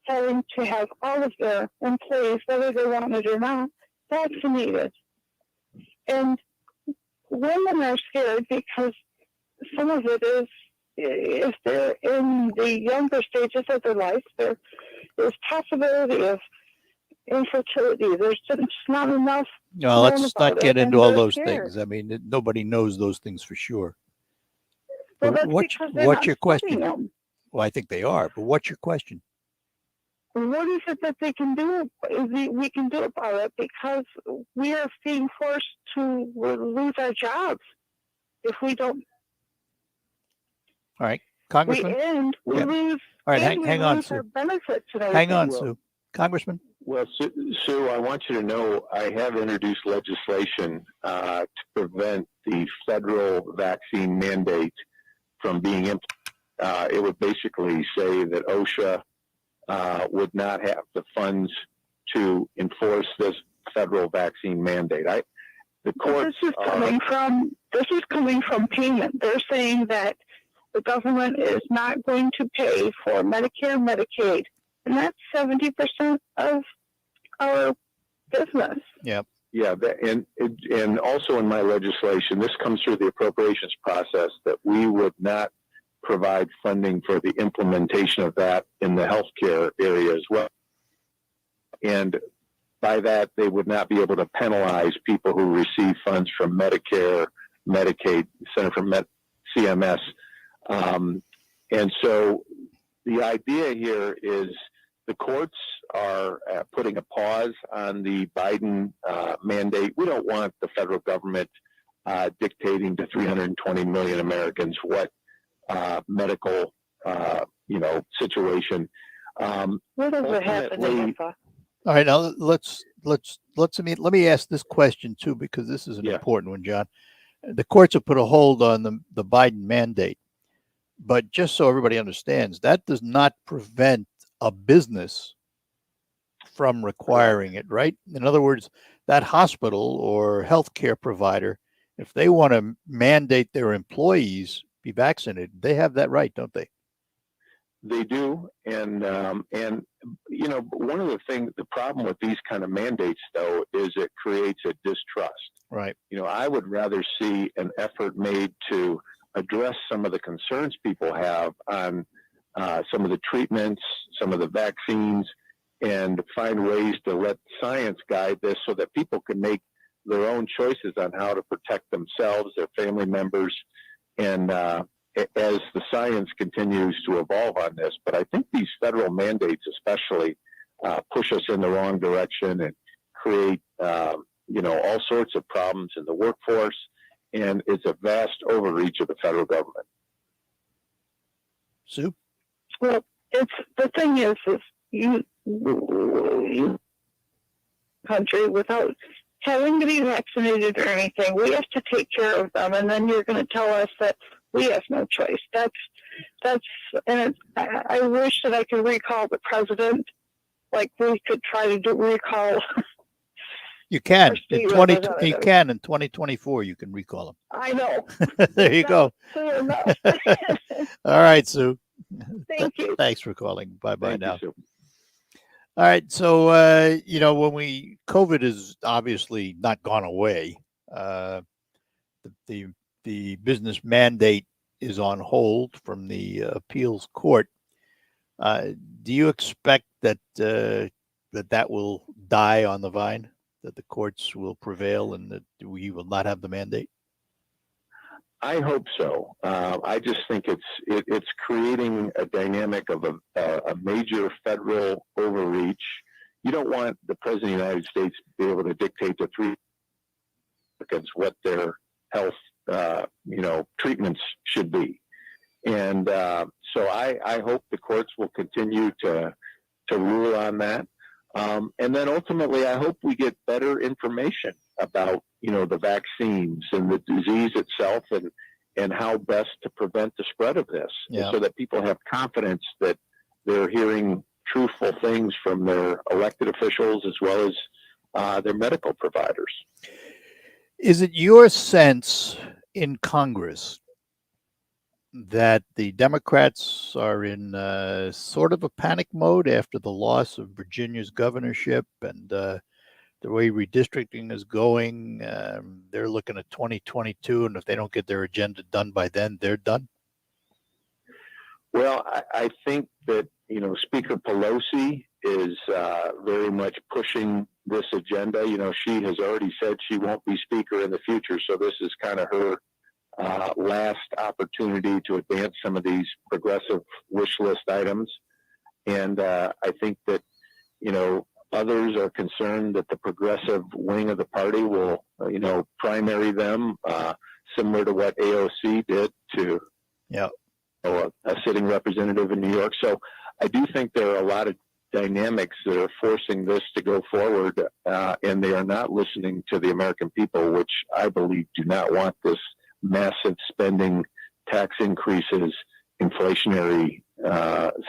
having to have all of their employees, whether they want it or not, vaccinated. And women are scared because some of it is, if they're in the younger stages of their life, there is possibility of infertility. There's just not enough. No, let's not get into all those scared. things. I mean, nobody knows those things for sure. Well, But that's because they're what's not your question? studying them. Well, I think they are, but what's your question? What is it that they can do? We can do about it because we are being forced to lose our jobs if we don't. All right, Congressman. We Yeah. lose. All right, and hang we on, lose Sue. our benefits and Hang on, everything. Sue. Congressman. Well, Sue, I want you to know I have introduced legislation to prevent the federal vaccine mandate from being implemented. It would basically say that OSHA would not have the funds to enforce this federal vaccine mandate. The courts This is coming from payment. They're saying that the government is not going to pay for Medicare, Medicaid, and that's 70% of our business. Yep. Yeah, and also in my legislation, this comes through the appropriations process, that we would not provide funding for the implementation of that in the healthcare area as well. And by that, they would not be able to penalize people who receive funds from Medicare, Medicaid, Center for CMS. And so the idea here is the courts are putting a pause on the Biden mandate. We don't want the federal government dictating to 320 million Americans what medical, situation. What does happen? All right, now let me ask this question too, because this is an important one, John. The courts have put a hold on the Biden mandate, but just so everybody understands, that does not prevent a business from requiring it, right? In other words, that hospital or healthcare provider, if they want to mandate their employees be vaccinated, they have that right, don't they? They do, and one of the problem with these kind of mandates, though, is it creates a distrust. Right. I would rather see an effort made to address some of the concerns people have on some of the treatments, some of the vaccines, and find ways to let science guide this so that people can make their own choices on how to protect themselves, their family members, and as the science continues to evolve on this. But I think these federal mandates especially push us in the wrong direction and create, all sorts of problems in the workforce, and it's a vast overreach of the federal government. Sue? Well, the thing is you country without having to be vaccinated or anything, we have to take care of them, and then you're going to tell us that we have no choice. I wish that I could recall the president, like we could try to recall. You can. In 2024, you can recall them. I know. There you go. Fair enough. All right, Sue. Thank you. Thanks for calling. Bye-bye Thank now. you, Sue. All right. So, COVID is obviously not gone away. The business mandate is on hold from the appeals court. Do you expect that that will die on the vine, that the courts will prevail and that we will not have the mandate? I hope so. I just think it's creating a dynamic of a major federal overreach. You don't want the President of the United States to be able to dictate to 3 Americans what their health, treatments should be. And so I hope the courts will continue to rule on that. And then ultimately, I hope we get better information about, the vaccines and the disease itself and how best to prevent the spread of this, so that people have confidence that they're hearing truthful things from their elected officials as well as their medical providers. Is it your sense in Congress that the Democrats are in sort of a panic mode after the loss of Virginia's governorship and the way redistricting is going? They're looking at 2022, and if they don't get their agenda done by then, they're done? Well, I think that, Speaker Pelosi is very much pushing this agenda. She has already said she won't be Speaker in the future, so this is kind of her last opportunity to advance some of these progressive wish list items. And I think that, others are concerned that the progressive wing of the party will, primary them, similar to what AOC did to a sitting representative in New York. So I do think there are a lot of dynamics that are forcing this to go forward, and they are not listening to the American people, which I believe do not want this massive spending, tax increases, inflationary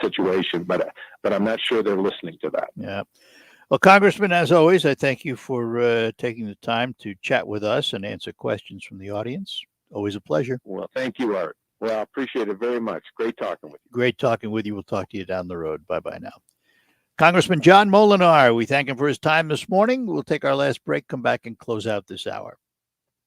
situation. But I'm not sure they're listening to that. Yeah. Well, Congressman, as always, I thank you for taking the time to chat with us and answer questions from the audience. Always a pleasure. Well, thank you, Art. Well, I appreciate it very much. Great talking with you. Great talking with you. We'll talk to you down the road. Bye-bye now. Congressman John Moolenaar, we thank him for his time this morning. We'll take our last break, come back and close out this hour.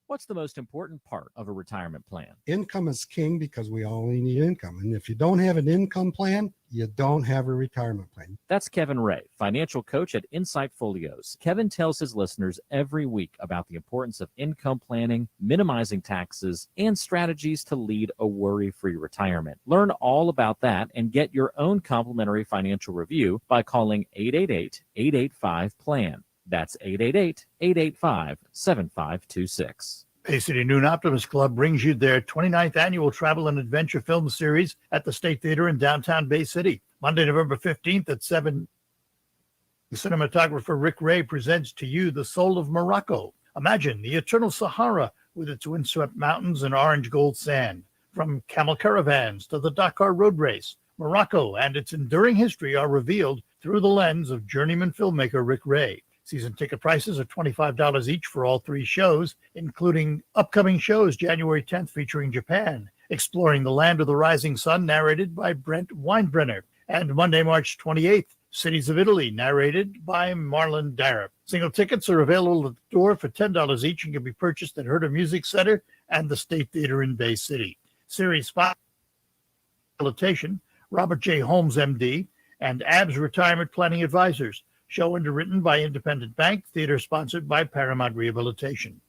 What's the most important part of a retirement plan? Income is king because we all need income. And if you don't have an income plan, you don't have a retirement plan. That's Kevin Ray, financial coach at Insight Folios. Kevin tells his listeners every week about the importance of income planning, minimizing taxes, and strategies to lead a worry-free retirement. Learn all about that and get your own complimentary financial review by calling 888-885-PLAN. That's 888-885-7526. Bay City Noon Optimist Club brings you their 29th annual travel and adventure film series at the State Theater in downtown Bay City. Monday, November 15th at 7, cinematographer Rick Ray presents to you The Soul of Morocco. Imagine the eternal Sahara with its windswept mountains and orange gold sand. From camel caravans to the Dakar road race, Morocco and its enduring history are revealed through the lens of journeyman filmmaker Rick Ray. Season ticket prices are $25 each for all 3 shows, including upcoming shows January 10th featuring Japan, Exploring the Land of the Rising Sun, narrated by Brent Weinbrenner, and Monday, March 28th, Cities of Italy, narrated by Marlon Darrap. Single tickets are available at the door for $10 each and can be purchased at Herder Music Center and the State Theater in Bay City. Series 5, Rehabilitation, Robert J. Holmes, MD, and ABS Retirement Planning Advisors. Show underwritten by Independent Bank, theater sponsored by Paramount Rehabilitation.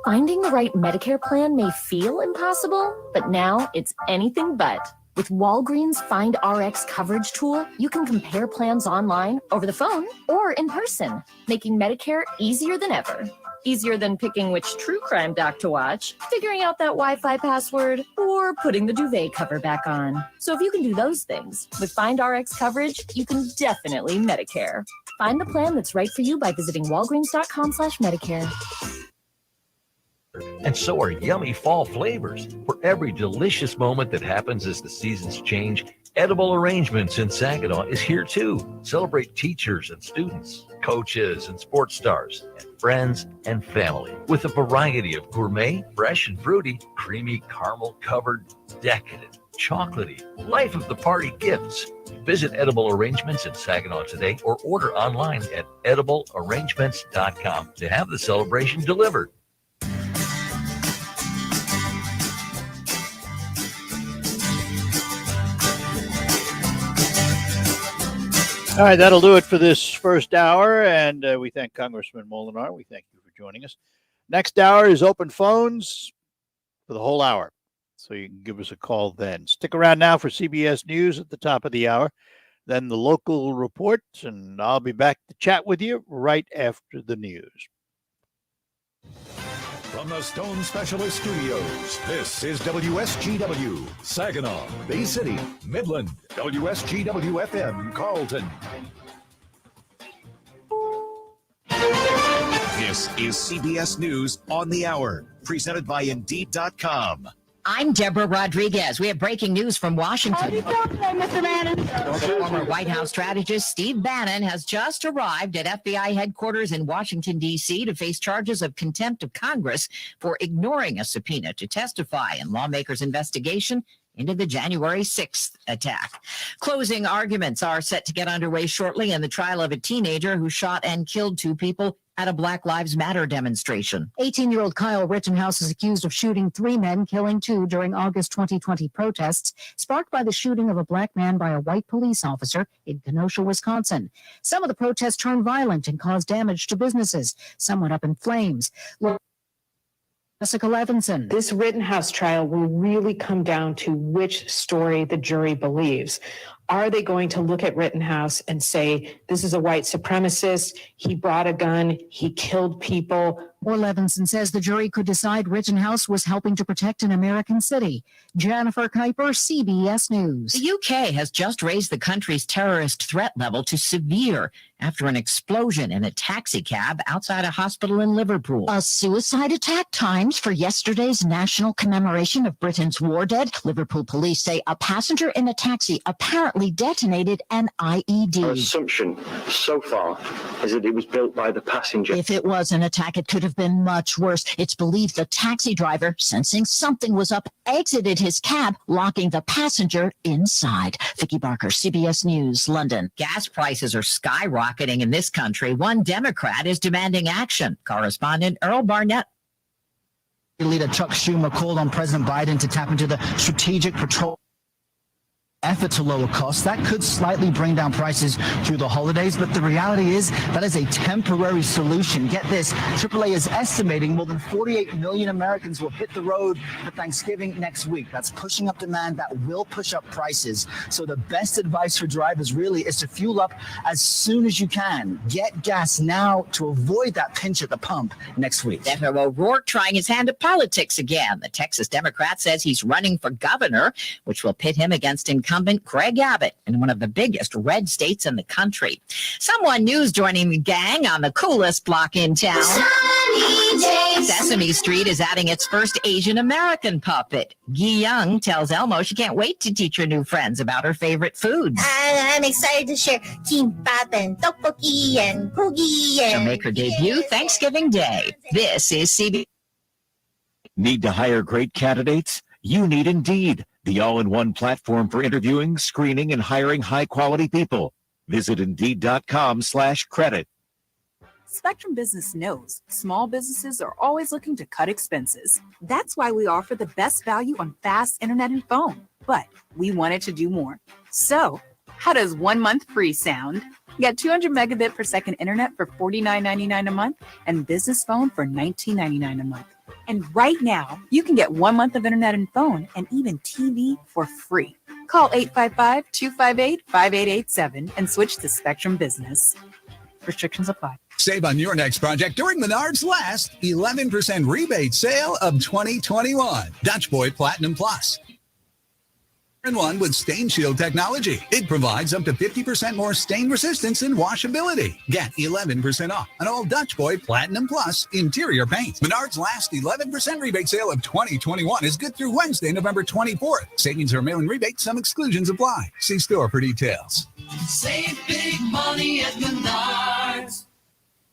Finding the right Medicare plan may feel impossible, but now it's anything but. With Walgreens Find RX coverage tool, you can compare plans online, over the phone, or in person, making Medicare easier than ever. Easier than picking which true crime doc to watch, figuring out that Wi-Fi password, or putting the duvet cover back on. So if you can do those things, with Find RX coverage, you can definitely Medicare. Find the plan that's right for you by visiting walgreens.com/Medicare. And so are yummy fall flavors. For every delicious moment that happens as the seasons change, Edible Arrangements in Saginaw is here too. Celebrate teachers and students, coaches and sports stars, and friends and family with a variety of gourmet, fresh and fruity, creamy caramel covered, decadent, chocolatey, life of the party gifts. Visit Edible Arrangements in Saginaw today or order online at ediblearrangements.com to have the celebration delivered. All right, that'll do it for this first hour, and we thank Congressman Moolenaar. We thank you for joining us. Next hour is open phones for the whole hour, so you can give us a call then. Stick around now for CBS News at the top of the hour, then the local reports, and I'll be back to chat with you right after the news. From the Stone Specialist Studios, this is WSGW, Saginaw, Bay City, Midland, WSGW FM, Carlton. This is CBS News on the Hour, presented by Indeed.com. I'm Deborah Rodriguez. We have breaking news from Washington. How do you feel today, Mr. Bannon? Former White House strategist Steve Bannon has just arrived at FBI headquarters in Washington, D.C. to face charges of contempt of Congress for ignoring a subpoena to testify in lawmakers' investigation into the January 6th attack. Closing arguments are set to get underway shortly in the trial of a teenager who shot and killed 2 people at a Black Lives Matter demonstration. 18-year-old Kyle Rittenhouse is accused of shooting 3 men, killing 2 during August 2020 protests, sparked by the shooting of a black man by a white police officer in Kenosha, Wisconsin. Some of the protests turned violent and caused damage to businesses. Some went up in flames. Jessica Levinson. This Rittenhouse trial will really come down to which story the jury believes. Are they going to look at Rittenhouse and say, this is a white supremacist, he brought a gun, he killed people? Or Levinson says the jury could decide Rittenhouse was helping to protect an American city. Jennifer Kuiper, CBS News. The UK has just raised the country's terrorist threat level to severe after an explosion in a taxi cab outside a hospital in Liverpool. A suicide attack times for yesterday's national commemoration of Britain's war dead. Liverpool police say a passenger in a taxi apparently detonated an IED. Our assumption so far is that it was built by the passenger. If it was an attack, it could have been much worse. It's believed the taxi driver, sensing something was up, exited his cab, locking the passenger inside. Vicki Barker, CBS News, London. Gas prices are skyrocketing in this country. One Democrat is demanding action. Correspondent Earl Barnett. Leader Chuck Schumer called on President Biden to tap into the strategic petroleum effort to lower costs. That could slightly bring down prices through the holidays, but the reality is that is a temporary solution. Get this, AAA is estimating more than 48 million Americans will hit the road for Thanksgiving next week. That's pushing up demand. That will push up prices. So the best advice for drivers really is to fuel up as soon as you can. Get gas now to avoid that pinch at the pump next week. Beto O'Rourke trying his hand at politics again. The Texas Democrat says he's running for governor, which will pit him against incumbent Greg Abbott in one of the biggest red states in the country. Someone news joining the gang on the coolest block in town. Sesame Street is adding its first Asian American puppet. Gi Young tells Elmo she can't wait to teach her new friends about her favorite foods. I'm excited to share kimbap and tteokbokki and poogie. She'll make her debut Thanksgiving Day. This is CB. Need to hire great candidates? You need Indeed, the all-in-one platform for interviewing, screening, and hiring high-quality people. Visit Indeed.com/credit. Spectrum Business knows small businesses are always looking to cut expenses. That's why we offer the best value on fast internet and phone. But we wanted to do more. So, how does 1 month free sound? Get 200 megabit per second internet for $49.99 a month and business phone for $19.99 a month. And right now, you can get 1 month of internet and phone and even TV for free. Call 855-258-5887 and switch to Spectrum Business. Restrictions apply. Save on your next project during Menard's last 11% rebate sale of 2021. Dutch Boy Platinum Plus. And one with Stain Shield technology. It provides up to 50% more stain resistance and washability. Get 11% off on all Dutch Boy Platinum Plus interior paint. Menard's last 11% rebate sale of 2021 is good through Wednesday, November 24th. Savings are mail-in rebate. Some exclusions apply. See store for details. Save big money at Menards.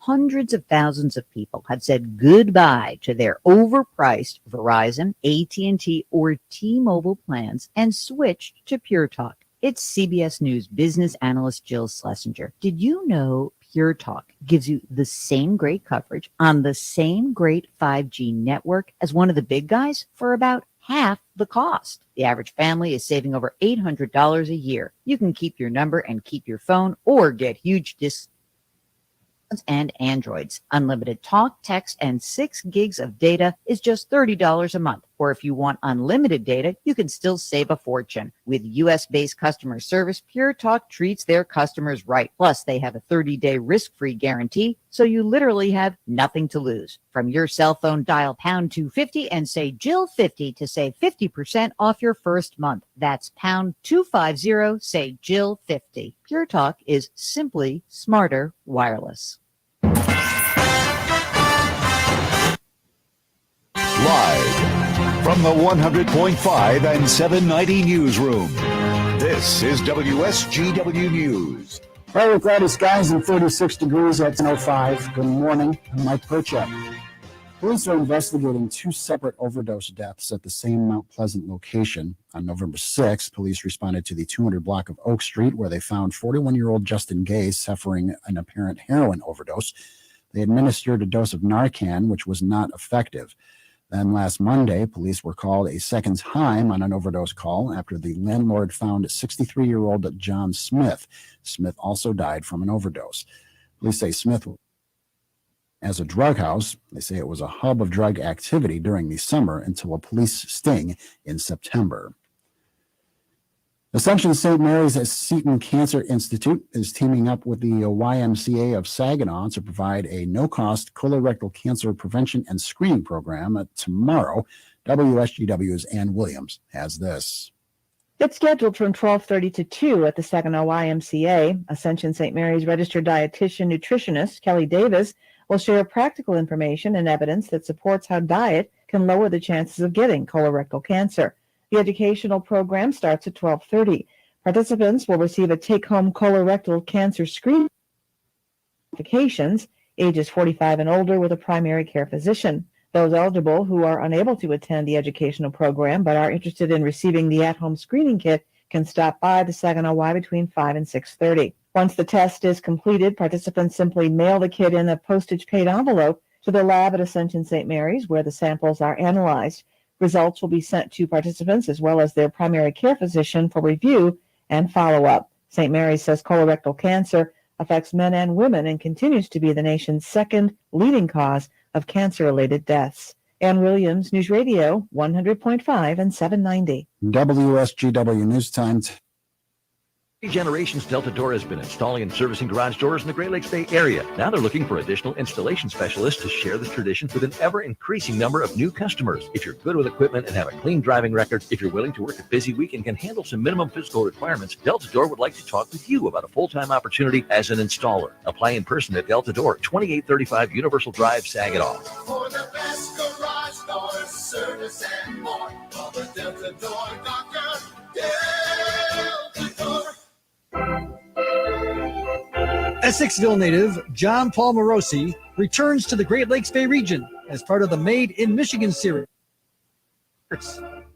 Hundreds of thousands of people have said goodbye to their overpriced Verizon, AT&T, or T-Mobile plans and switched to Pure Talk. It's CBS News business analyst Jill Schlesinger. Did you know Pure Talk gives you the same great coverage on the same great 5G network as one of the big guys for about half the cost. The average family is saving over $800 a year. You can keep your number and keep your phone or get huge discounts and Androids. Unlimited talk, text, and 6 gigs of data is just $30 a month. Or if you want unlimited data, you can still save a fortune. With U.S.-based customer service, Pure Talk treats their customers right. Plus, they have a 30-day risk-free guarantee, so you literally have nothing to lose. From your cell phone, dial pound 250 and say Jill 50 to save 50% off your first month. That's pound 250, say Jill 50. Pure Talk is simply smarter wireless. Live from the 100.5 and 790 newsroom, this is WSGW News. Well, with cloudy skies and 36 degrees at 10:05. Good morning. I'm Mike Perchuk. Police are investigating 2 separate overdose deaths at the same Mount Pleasant location. On November 6th, police responded to the 200 block of Oak Street, where they found 41-year-old Justin Gay suffering an apparent heroin overdose. They administered a dose of Narcan, which was not effective. Then last Monday, police were called a second time on an overdose call after the landlord found 63-year-old John Smith. Smith also died from an overdose. Police say Smith as a drug house. They say it was a hub of drug activity during the summer until a police sting in September. Ascension St. Mary's Seton Cancer Institute is teaming up with the YMCA of Saginaw to provide a no-cost colorectal cancer prevention and screening program tomorrow. WSGW's Ann Williams has this. It's scheduled from 12:30 to 2 at the Saginaw YMCA. Ascension St. Mary's registered dietitian nutritionist Kelly Davis will share practical information and evidence that supports how diet can lower the chances of getting colorectal cancer. The educational program starts at 12:30. Participants will receive a take-home colorectal cancer screening qualifications, ages 45 and older, with a primary care physician. Those eligible who are unable to attend the educational program but are interested in receiving the at-home screening kit can stop by the Saginaw Y between 5 and 6:30. Once the test is completed, participants simply mail the kit in a postage-paid envelope to the lab at Ascension St. Mary's, where the samples are analyzed. Results will be sent to participants as well as their primary care physician for review and follow-up. St. Mary's says colorectal cancer affects men and women and continues to be the nation's second leading cause of cancer-related deaths. Ann Williams, News Radio, 100.5 and 790. WSGW News Time. 3 generations Delta Door has been installing and servicing garage doors in the Great Lakes Bay area. Now they're looking for additional installation specialists to share this tradition with an ever-increasing number of new customers. If you're good with equipment and have a clean driving record, if you're willing to work a busy week and can handle some minimum physical requirements, Delta Door would like to talk with you about a full-time opportunity as an installer. Apply in person at Delta Door, 2835 Universal Drive, Saginaw. For the best garage doors, service and more, call the Delta Door Doctor, Delta Door. Essexville native John Paul Morosi returns to the Great Lakes Bay region as part of the Made in Michigan series.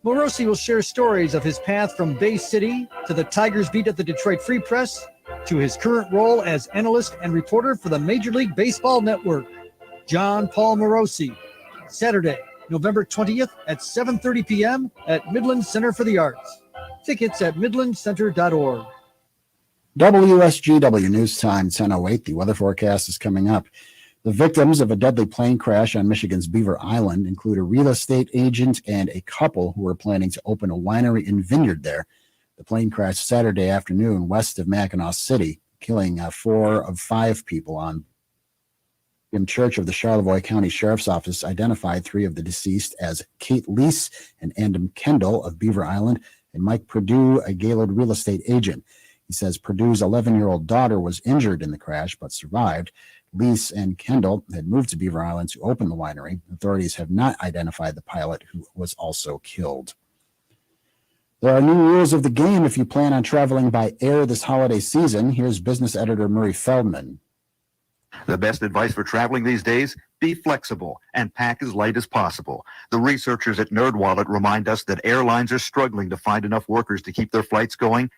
Morosi will share stories of his path from Bay City to the Tigers beat at the Detroit Free Press to his current role as analyst and reporter for the Major League Baseball Network. John Paul Morosi, Saturday, November 20th at 7:30 p.m. at Midland Center for the Arts. Tickets at midlandcenter.org. WSGW News Time, 10:08. The weather forecast is coming up. The victims of a deadly plane crash on Michigan's Beaver Island include a real estate agent and a couple who are planning to open a winery and vineyard there. The plane crashed Saturday afternoon west of Mackinac City, killing 4 of 5 people on. In Church of the Charlevoix County Sheriff's Office identified 3 of the deceased as Kate Lease and Andam Kendall of Beaver Island and Mike Perdue, a Gaylord real estate agent. He says Perdue's 11-year-old daughter was injured in the crash but survived. Lease and Kendall had moved to Beaver Island to open the winery. Authorities have not identified the pilot, who was also killed. There are new rules of the game if you plan on traveling by air this holiday season. Here's business editor Murray Feldman. The best advice for traveling these days? Be flexible and pack as light as possible. The researchers at NerdWallet remind us that airlines are struggling to find enough workers to keep their flights going.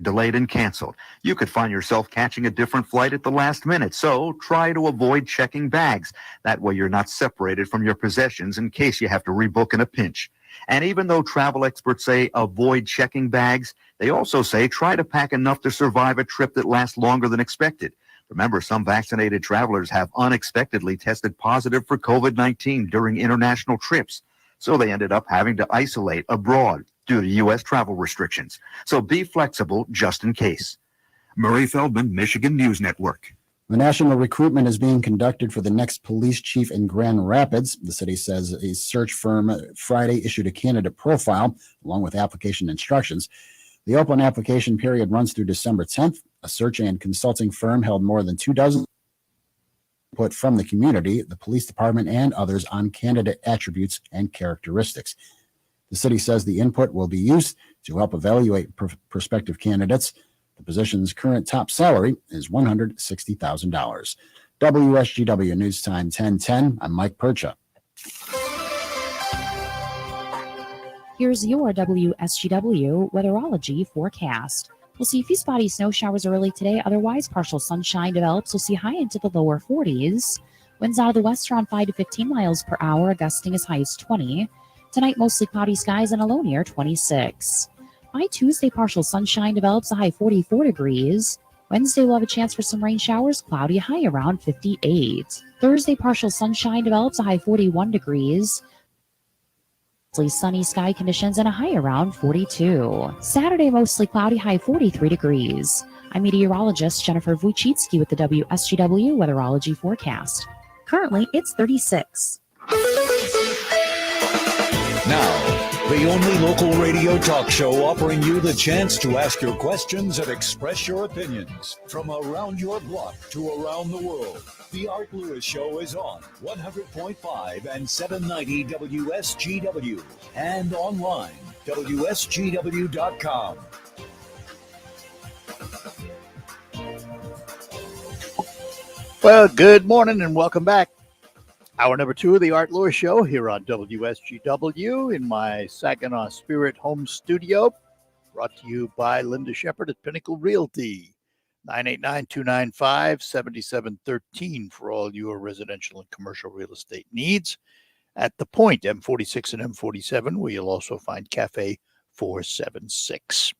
delayed and canceled. You could find yourself catching a different flight at the last minute, so try to avoid checking bags. That way you're not separated from your possessions in case you have to rebook in a pinch. And even though travel experts say avoid checking bags, they also say try to pack enough to survive a trip that lasts longer than expected. Remember, some vaccinated travelers have unexpectedly tested positive for COVID-19 during international trips, so they ended up having to isolate abroad due to U.S. travel restrictions. So be flexible just in case. Murray Feldman, Michigan News Network. The national recruitment is being conducted for the next police chief in Grand Rapids. The city says a search firm Friday issued a candidate profile along with application instructions. The open application period runs through December 10th. A search and consulting firm held more than 24 input from the community, the police department, and others on candidate attributes and characteristics. The city says the input will be used to help evaluate prospective candidates. The position's current top salary is $160,000. WSGW News Time 1010. I'm Mike Percha. Here's your WSGW Weatherology forecast. We'll see a few spotty snow showers early today. Otherwise, partial sunshine develops. We'll see high into the lower 40s. Winds out of the west around 5 to 15 miles per hour, gusting as high as 20. Tonight, mostly cloudy skies and a low near 26. By Tuesday, partial sunshine develops, a high 44 degrees. Wednesday, we'll have a chance for some rain showers, cloudy, high around 58. Thursday, partial sunshine develops, a high 41 degrees. Mostly sunny sky conditions and a high around 42. Saturday, mostly cloudy, high 43 degrees. I'm meteorologist Jennifer Wojcicki with the WSGW Weatherology forecast. Currently, it's 36. Now, the only local radio talk show offering you the chance to ask your questions and express your opinions. From around your block to around the world, The Art Lewis Show is on 100.5 and 790 WSGW and online, WSGW.com. Well, good morning and welcome back. Hour number 2 of the Art Lewis Show here on WSGW in my Saginaw Spirit home studio. Brought to you by Linda Shepard at Pinnacle Realty. 989-295-7713 for all your residential and commercial real estate needs. At The Point, M46 and M47, where you'll also find Cafe 476.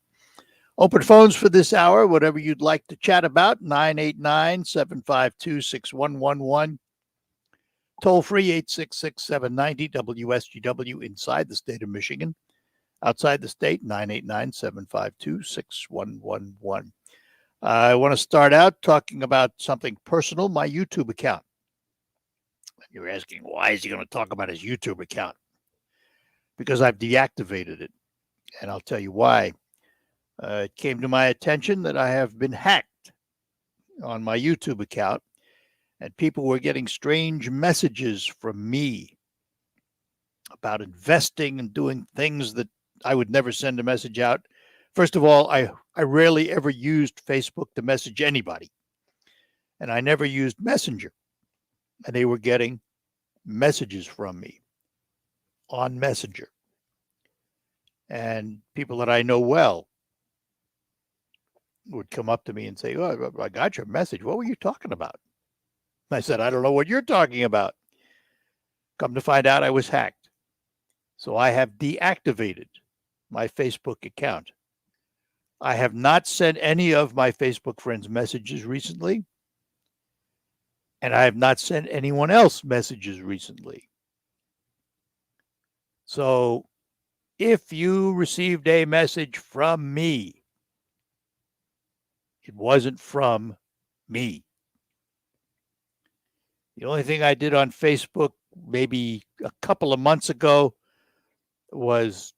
Open phones for this hour, whatever you'd like to chat about, 989-752-6111. Toll free 866-790 inside the state of Michigan. Outside the state, 989-752-6111. I want to start out talking about something personal, my YouTube account. You're asking, why is he going to talk about his YouTube account? Because I've deactivated it, and I'll tell you why. It came to my attention that I have been hacked on my YouTube account, and people were getting strange messages from me about investing and doing things that I would never send a message out. First of all, I rarely ever used Facebook to message anybody, and I never used Messenger. And they were getting messages from me on Messenger. And people that I know well would come up to me and say, "Oh, I got your message. What were you talking about?" I said, "I don't know what you're talking about." Come to find out, I was hacked. So I have deactivated my Facebook account. I have not sent any of my Facebook friends messages recently. And I have not sent anyone else messages recently. So if you received a message from me, it wasn't from me. The only thing I did on Facebook maybe a couple of months ago was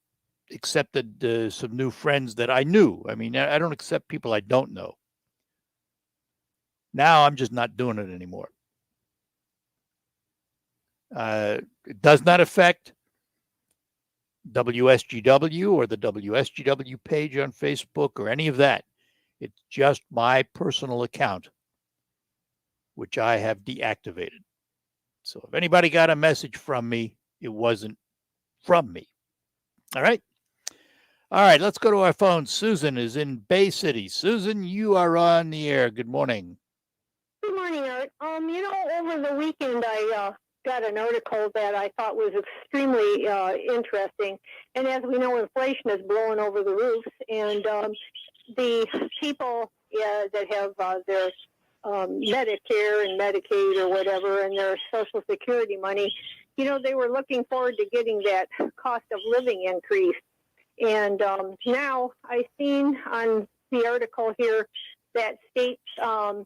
accepted some new friends that I knew. I mean, I don't accept people I don't know. Now I'm just not doing it anymore. It does not affect WSGW or the WSGW page on Facebook or any of that. It's just my personal account, which I have deactivated. So if anybody got a message from me, it wasn't from me. All right. All right, let's go to our phone. Susan is in Bay City. Susan, you are on the air. Good morning. Good morning, Art. Over the weekend, I got an article that I thought was extremely interesting. And as we know, inflation is blowing over the roofs, and the people that have their Medicare and Medicaid or whatever, and their Social Security money, they were looking forward to getting that cost of living increase. And now I've seen on the article here that states Biden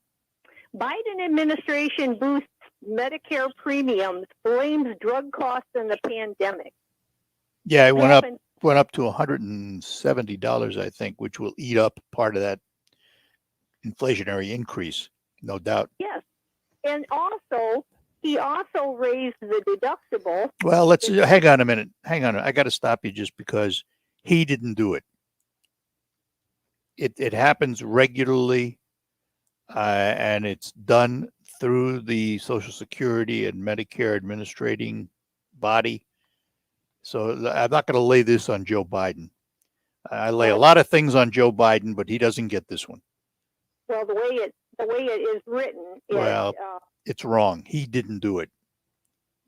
administration boosts Medicare premiums, blames drug costs and the pandemic. Yeah, it went up to $170, I think, which will eat up part of that inflationary increase, no doubt. Yes, and he also raised the deductible. Well, let's hang on a minute. Hang on, I got to stop you just because he didn't do it. It happens regularly, and it's done through the Social Security and Medicare administrating body. So I'm not going to lay this on Joe Biden. I lay a lot of things on Joe Biden, but he doesn't get this one. Well, the way it is written, it's wrong. He didn't do it.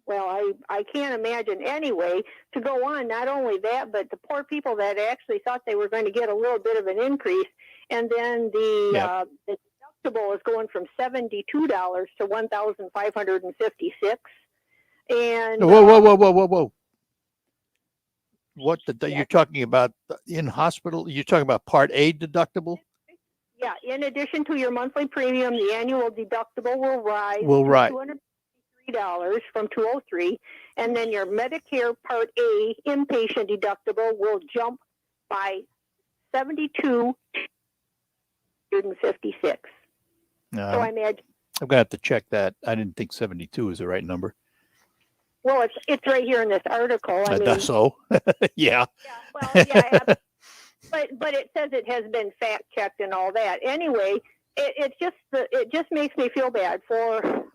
Well, I can't imagine anyway. To go on, not only that, but the poor people that actually thought they were going to get a little bit of an increase, and then the deductible is going from $72 to $1,556. And whoa! What you're talking about in hospital? You're talking about Part A deductible? Yeah. In addition to your monthly premium, the annual deductible will rise. $253 from $203, and then your Medicare Part A inpatient deductible will jump by $72 to $156. So I imagine I'm gonna have to check that. I didn't think 72 is the right number. Well, it's right here in this article. I mean, so yeah. Well, yeah, but it says it has been fact checked and all that. Anyway, it just makes me feel bad for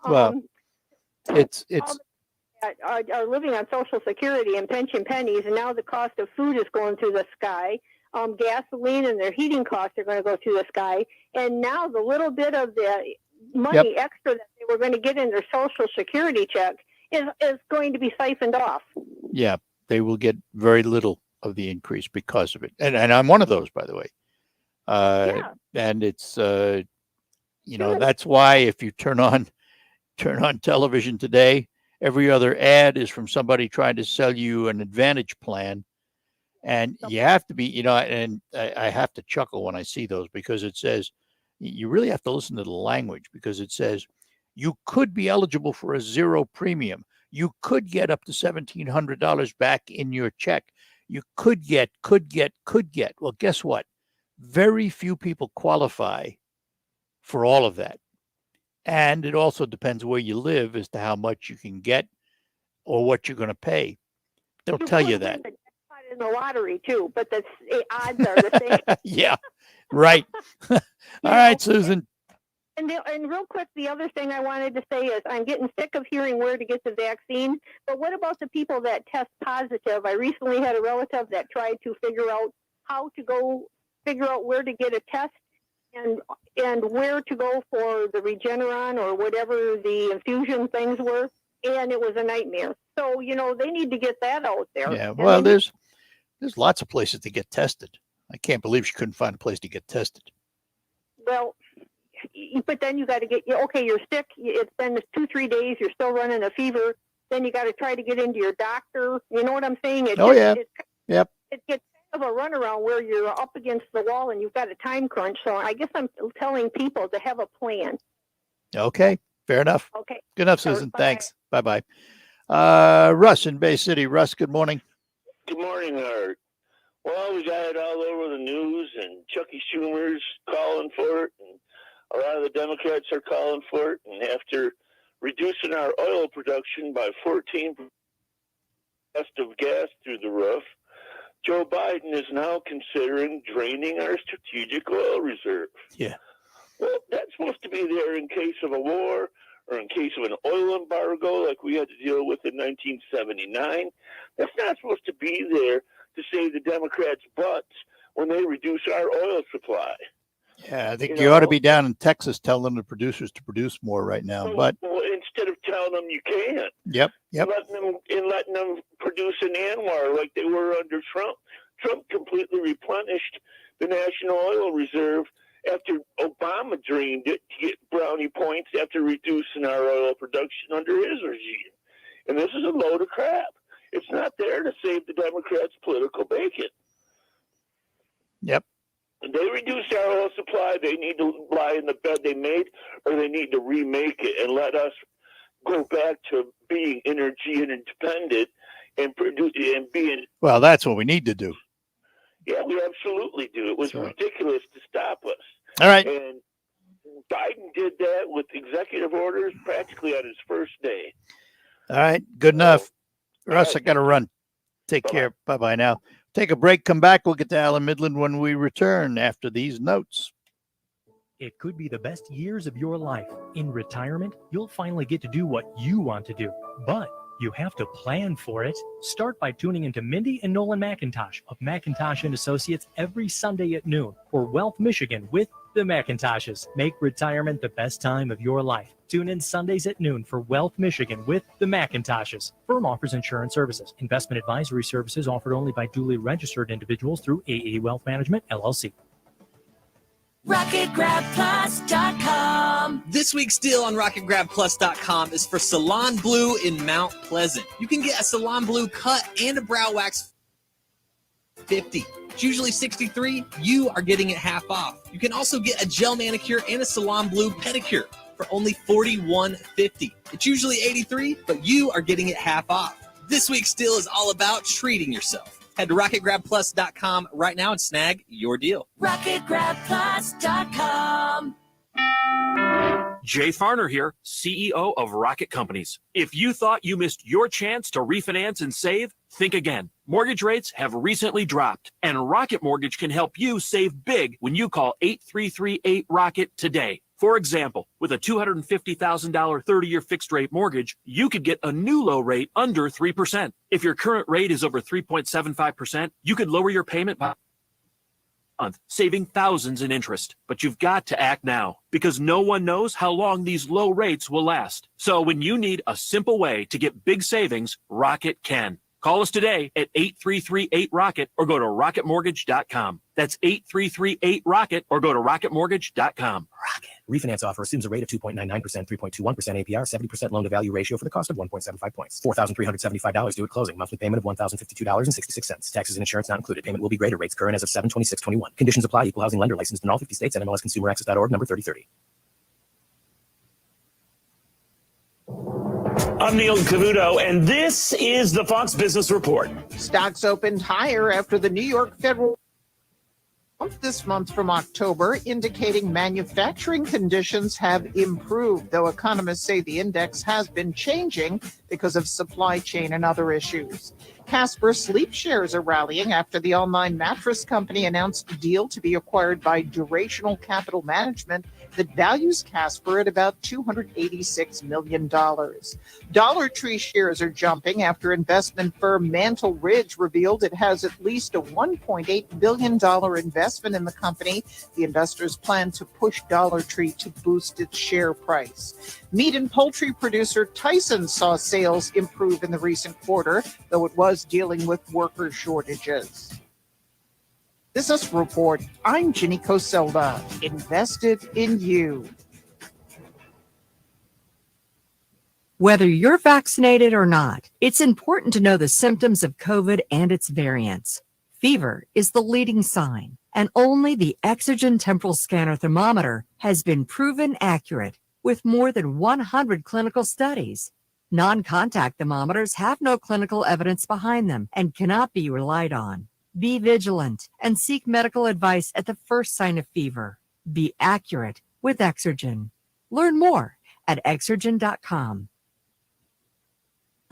it's are living on Social Security and pension pennies, and now the cost of food is going through the sky. Gasoline and their heating costs are going to go through the sky, and now the little bit of the money extra that they were going to get in their Social Security check is going to be siphoned off. Yeah, they will get very little of the increase because of it, and I'm one of those, by the way. And it's that's why if you turn on television today, every other ad is from somebody trying to sell you an advantage plan. And you have to be, and I have to chuckle when I see those, because it says, you really have to listen to the language, because it says you could be eligible for a zero premium. You could get up to $1,700 back in your check. You could get. Well, guess what? Very few people qualify for all of that. And it also depends where you live as to how much you can get or what you're going to pay. They'll tell you that. In the lottery too, but the odds are the same. Yeah, right. All right, Susan. And real quick, the other thing I wanted to say is I'm getting sick of hearing where to get the vaccine. But what about the people that test positive? I recently had a relative that tried to figure out where to get a test and where to go for the Regeneron or whatever the infusion things were, and it was a nightmare. So they need to get that out there. Yeah, well, there's lots of places to get tested. I can't believe she couldn't find a place to get tested. Well, but then you got to you're sick. It's been 2-3 days. You're still running a fever. Then you got to try to get into your doctor. You know what I'm saying? It gets kind of a runaround where you're up against the wall and you've got a time crunch. So I guess I'm telling people to have a plan. Okay, fair enough. Okay. Good enough, Susan. Thanks. Bye-bye. Russ in Bay City. Russ, good morning. Good morning, Art. Well, we got it all over the news, and Chucky Schumer's calling for it, and a lot of the Democrats are calling for it. And after reducing our oil production by 14%, cost of gas through the roof, Joe Biden is now considering draining our strategic oil reserve. Yeah. Well, that's supposed to be there in case of a war or in case of an oil embargo like we had to deal with in 1979. That's not supposed to be there to save the Democrats' butts when they reduce our oil supply. Yeah, I think you ought to be down in Texas telling the producers to produce more right now. But instead of telling them you can't, yep. letting them produce in Anwar like they were under Trump. Trump completely replenished the National Oil Reserve after Obama dreamed it to get brownie points after reducing our oil production under his regime. And this is a load of crap. It's not there to save the Democrats' political bacon. Yep. When they reduce our oil supply, they need to lie in the bed they made, or they need to remake it and let us go back to being energy independent and produce and being. Well, that's what we need to do. Yeah, we absolutely do. It was ridiculous to stop us. All right. And Biden did that with executive orders practically on his first day. All right. Good enough. Russ, I got to run. Take care. Bye-bye now. Take a break. Come back. We'll get to Alan Midland when we return after these notes. It could be the best years of your life. In retirement, you'll finally get to do what you want to do. But you have to plan for it. Start by tuning into Mindy and Nolan McIntosh of McIntosh & Associates every Sunday at noon for Wealth Michigan with the McIntoshes. Make retirement the best time of your life. Tune in Sundays at noon for Wealth Michigan with the McIntoshes. Firm offers insurance services. Investment advisory services offered only by duly registered individuals through AE Wealth Management, LLC. RocketGrabPlus.com. This week's deal on RocketGrabPlus.com is for Salon Blue in Mount Pleasant. You can get a Salon Blue cut and a brow wax $50. It's usually $63. You are getting it half off. You can also get a gel manicure and a Salon Blue pedicure for only $41.50. It's usually $83, but you are getting it half off. This week's deal is all about treating yourself. Head to RocketGrabPlus.com right now and snag your deal. RocketGrabPlus.com. Jay Farner here, CEO of Rocket Companies. If you thought you missed your chance to refinance and save, think again. Mortgage rates have recently dropped, and Rocket Mortgage can help you save big when you call 8338-ROCKET today. For example, with a $250,000 30-year fixed-rate mortgage, you could get a new low rate under 3%. If your current rate is over 3.75%, you could lower your payment by month, saving thousands in interest. But you've got to act now, because no one knows how long these low rates will last. So when you need a simple way to get big savings, Rocket can. Call us today at 8338-ROCKET or go to rocketmortgage.com. That's 8338-ROCKET or go to rocketmortgage.com. Rocket. Refinance offer assumes a rate of 2.99%, 3.21% APR, 70% loan-to-value ratio for the cost of 1.75 points. $4,375 due at closing. Monthly payment of $1,052.66. Taxes and insurance not included. Payment will be greater. Rates current as of 7/26/21. Conditions apply. Equal housing lender licensed in all 50 states. NMLSConsumerAccess.org number 3030. I'm Neil Cavuto, and this is the Fox Business Report. Stocks opened higher after the New York Federal this month from October, indicating manufacturing conditions have improved, though economists say the index has been changing because of supply chain and other issues. Casper Sleep shares are rallying after the online mattress company announced a deal to be acquired by Durational Capital Management that values Casper at about $286 million. Dollar Tree shares are jumping after investment firm Mantle Ridge revealed it has at least a $1.8 billion investment in the company. The investors plan to push Dollar Tree to boost its share price. Meat and poultry producer Tyson saw sales improve in the recent quarter, though it was dealing with worker shortages. Business Report. I'm Ginny Coselda. Invested in you. Whether you're vaccinated or not, it's important to know the symptoms of COVID and its variants. Fever is the leading sign, and only the Exogen temporal scanner thermometer has been proven accurate with more than 100 clinical studies. Non-contact thermometers have no clinical evidence behind them and cannot be relied on. Be vigilant and seek medical advice at the first sign of fever. Be accurate with Exogen. Learn more at Exogen.com.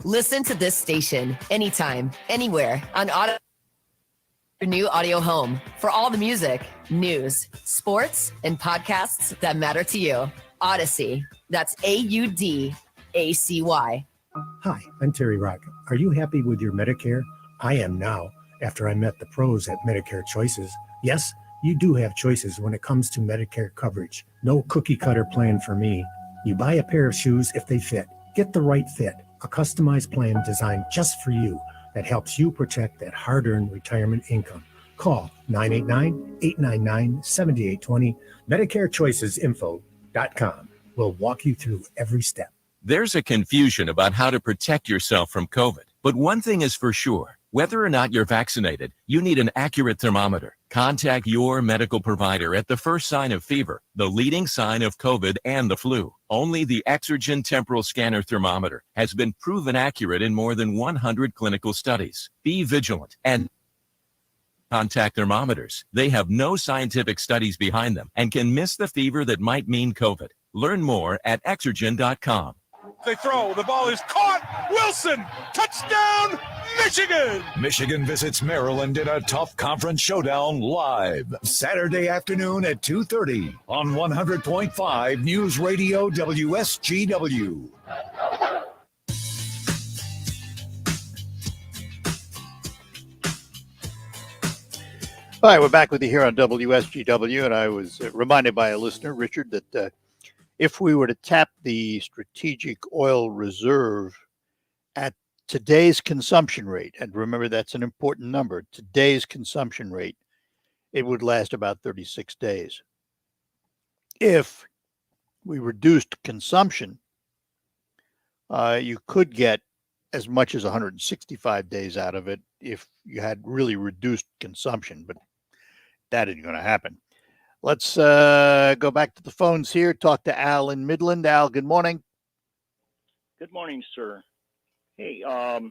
Listen to this station anytime, anywhere on audio. Your new audio home for all the music, news, sports, and podcasts that matter to you. Odyssey. That's AUDACY. Hi, I'm Terry Rock. Are you happy with your Medicare? I am now. after I met the pros at Medicare Choices. Yes, you do have choices when it comes to Medicare coverage. No cookie cutter plan for me. You buy a pair of shoes if they fit. Get the right fit. A customized plan designed just for you that helps you protect that hard-earned retirement income. Call 989-899-7820, MedicareChoicesInfo.com. We'll walk you through every step. There's a confusion about how to protect yourself from COVID. But one thing is for sure, whether or not you're vaccinated, you need an accurate thermometer. Contact your medical provider at the first sign of fever, the leading sign of COVID and the flu. Only the Exergen Temporal Scanner Thermometer has been proven accurate in more than 100 clinical studies. Be vigilant and contact thermometers. They have no scientific studies behind them and can miss the fever that might mean COVID. Learn more at Exergen.com. They throw. The ball is caught. Wilson. Touchdown, Michigan. Michigan visits Maryland in a tough conference showdown live Saturday afternoon at 2:30 on 100.5 News Radio WSGW. All right, we're back with you here on WSGW, and I was reminded by a listener, Richard, that if we were to tap the strategic oil reserve at today's consumption rate, and remember that's an important number, today's consumption rate, it would last about 36 days. If we reduced consumption, you could get as much as 165 days out of it if you had really reduced consumption, but that isn't going to happen. Let's go back to the phones here, talk to Al in Midland. Al, good morning. Good morning, sir. Hey, I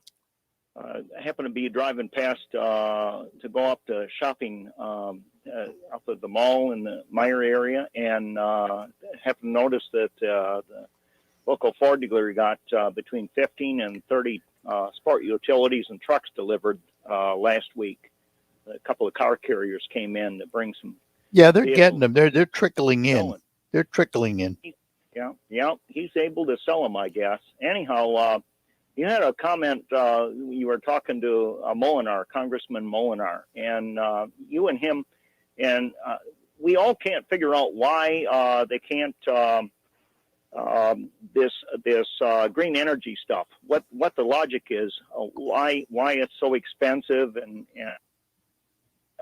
happen to be driving past to go up to shopping up at the mall in the Meyer area, and happen to notice that the local Ford dealer got between 15 and 30 sport utilities and trucks delivered last week. A couple of car carriers came in to bring some. Yeah, they're getting them. They're trickling in. They're trickling in. Yeah. He's able to sell them, I guess. Anyhow, you had a comment. You were talking to Mulinar, Congressman Moolenaar, and you and him, and we all can't figure out why they can't this green energy stuff. What the logic is? Why it's so expensive? And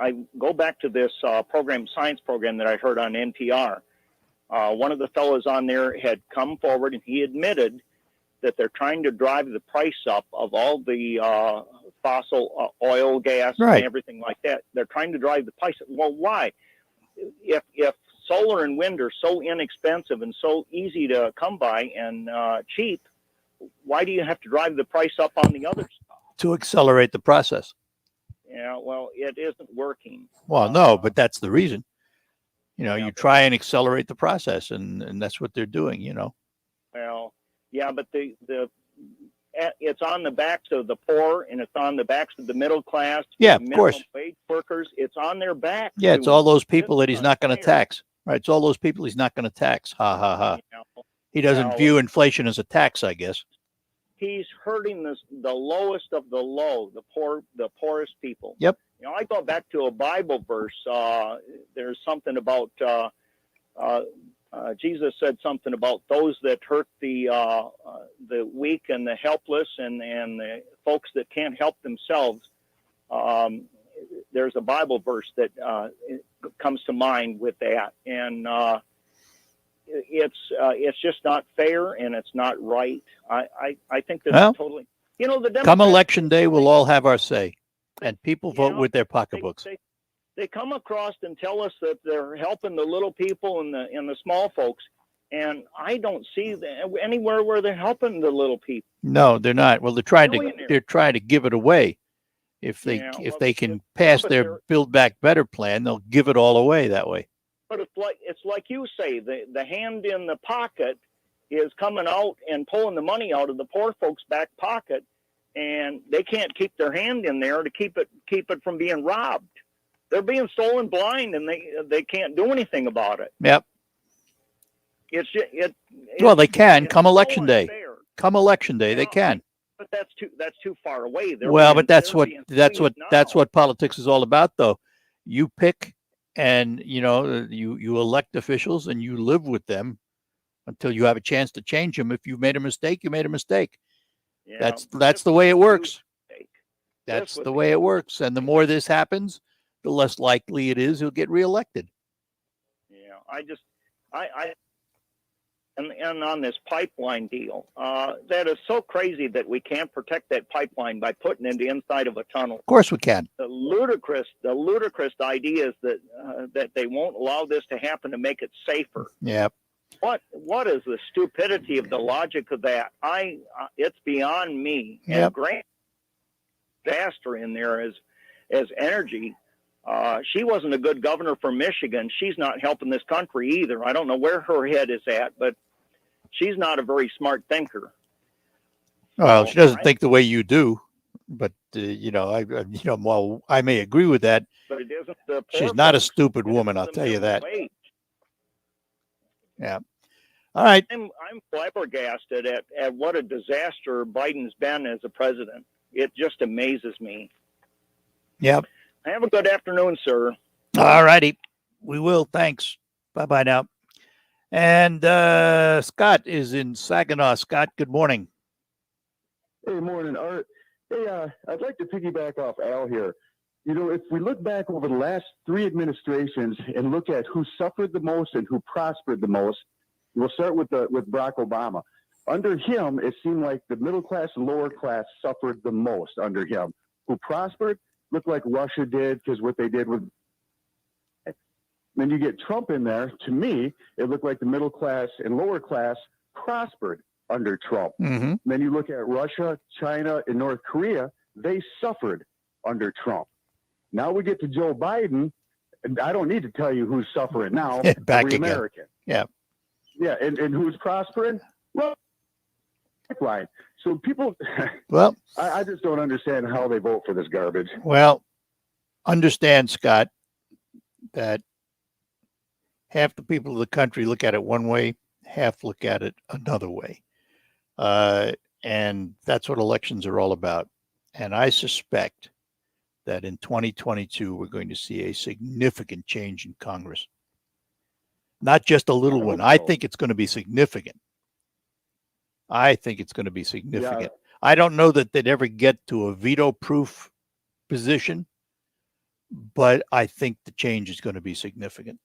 I go back to this science program that I heard on NPR. One of the fellows on there had come forward and he admitted that they're trying to drive the price up of all the fossil oil, gas, and everything like that. They're trying to drive the price up. Well, why? If solar and wind are so inexpensive and so easy to come by and cheap, why do you have to drive the price up on the other stuff? To accelerate the process. Yeah, well, it isn't working. Well, no, but that's the reason. You try and accelerate the process, and that's what they're doing, Well, yeah, but it's on the backs of the poor, and it's on the backs of the middle class. Yeah, of course. Wage workers, it's on their backs. Yeah, it's all those people that he's not going to tax. Right, it's all those people he's not going to tax. Ha, ha, ha. He doesn't view inflation as a tax, I guess. He's hurting the lowest of the low, the poorest people. Yep. I go back to a Bible verse. There's something about Jesus said something about those that hurt the weak and the helpless and the folks that can't help themselves. There's a Bible verse that comes to mind with that, and it's just not fair and it's not right. I think this is totally. The Democrats, come election day, we'll all have our say, and people vote with their pocketbooks. They come across and tell us that they're helping the little people and the small folks, and I don't see anywhere where they're helping the little people. No, they're not. Well, they're trying to give it away. If they can pass their Build Back Better plan, they'll give it all away that way. But it's like you say, the hand in the pocket is coming out and pulling the money out of the poor folks' back pocket, and they can't keep their hand in there to keep it from being robbed. They're being stolen blind, and they can't do anything about it. Yep. Well, they can come election day. Come election day, they can. But that's too far away. But that's what politics is all about, though. You pick, and you elect officials, and you live with them until you have a chance to change them. If you made a mistake, you made a mistake. Yeah, that's the way it works. That's the way it works. And the more this happens, the less likely it is he'll get reelected. Yeah, and on this pipeline deal, that is so crazy that we can't protect that pipeline by putting it inside of a tunnel. Of course we can. The ludicrous idea is that they won't allow this to happen to make it safer. Yeah. What is the stupidity of the logic of that? It's beyond me. Yep. And great disaster in there as energy. She wasn't a good governor for Michigan. She's not helping this country either. I don't know where her head is at, but she's not a very smart thinker. Well, she doesn't think the way you do, but I may agree with that. But it isn't she's not a stupid woman, I'll tell you that. Yeah. All right. I'm flabbergasted at what a disaster Biden's been as a president. It just amazes me. Yep. Have a good afternoon, sir. All righty. We will. Thanks. Bye-bye now. And Scott is in Saginaw. Scott, good morning. Hey, morning, Art. Hey, I'd like to piggyback off Al here. If we look back over the last 3 administrations and look at who suffered the most and who prospered the most, we'll start with Barack Obama. Under him, it seemed like the middle class and lower class suffered the most under him. Who prospered looked like Russia did, because what they did with. Then you get Trump in there. To me, it looked like the middle class and lower class prospered under Trump. Mm-hmm. Then you look at Russia, China, and North Korea. They suffered under Trump. Now we get to Joe Biden, and I don't need to tell you who's suffering now. Back Every again. American. Yeah. Yeah, and who's prospering? Well, pipeline. So people, well, I just don't understand how they vote for this garbage. Well, understand, Scott, that half the people of the country look at it one way, half look at it another way. And that's what elections are all about. And I suspect that in 2022, we're going to see a significant change in Congress. Not just a little one. I think it's going to be significant. I think it's going to be significant. Yeah. I don't know that they'd ever get to a veto-proof position, but I think the change is going to be significant.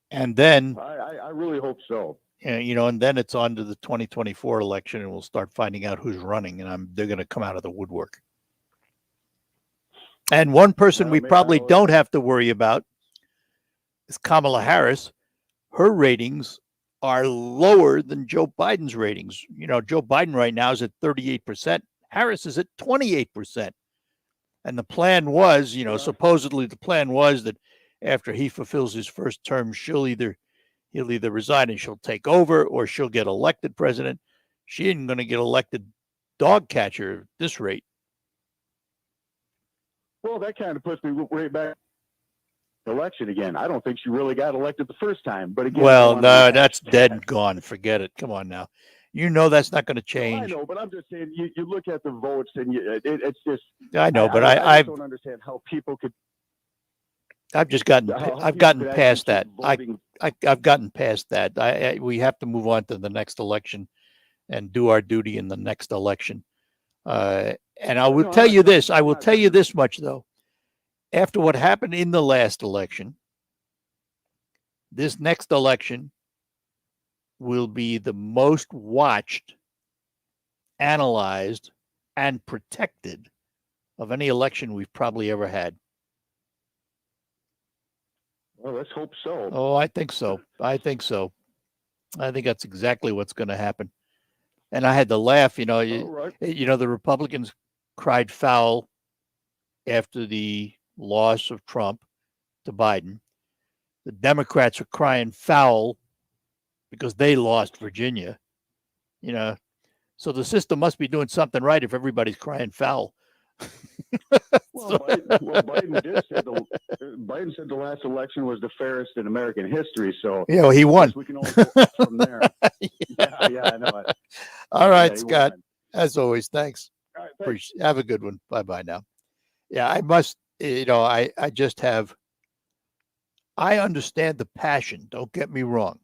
And then, I really hope so. And then it's on to the 2024 election, and we'll start finding out who's running, and they're going to come out of the woodwork. And one person we probably don't have to worry about is Kamala Harris. Her ratings are lower than Joe Biden's ratings. Joe Biden right now is at 38%. Harris is at 28%. And the plan was, supposedly the plan was that after he fulfills his first term, he'll either resign and she'll take over, or she'll get elected president. She isn't going to get elected dog catcher at this rate. Well, that kind of puts me right back election again. I don't think she really got elected the first time, but again, well, no, that's dead and gone. Forget it. Come on now. That's not going to change. No, I know, but I'm just saying, you look at the votes and it's just. I know, but I don't understand how people could. I've gotten past that. I've gotten past that. We have to move on to the next election and do our duty in the next election. And I will tell you this. I will tell you this much, though. After what happened in the last election, this next election will be the most watched, analyzed, and protected of any election we've probably ever had. Well, let's hope so. Oh, I think so. I think that's exactly what's going to happen. And I had to laugh, the Republicans cried foul after the loss of Trump to Biden. The Democrats are crying foul because they lost Virginia. So the system must be doing something right if everybody's crying foul. Biden said the last election was the fairest in American history. So he won. We can all go from there. yeah, I know it. All right, he Scott. won. As always, thanks. All right, thanks. Have a good one. Bye now. Yeah, I must. I just have. I understand the passion. Don't get me wrong.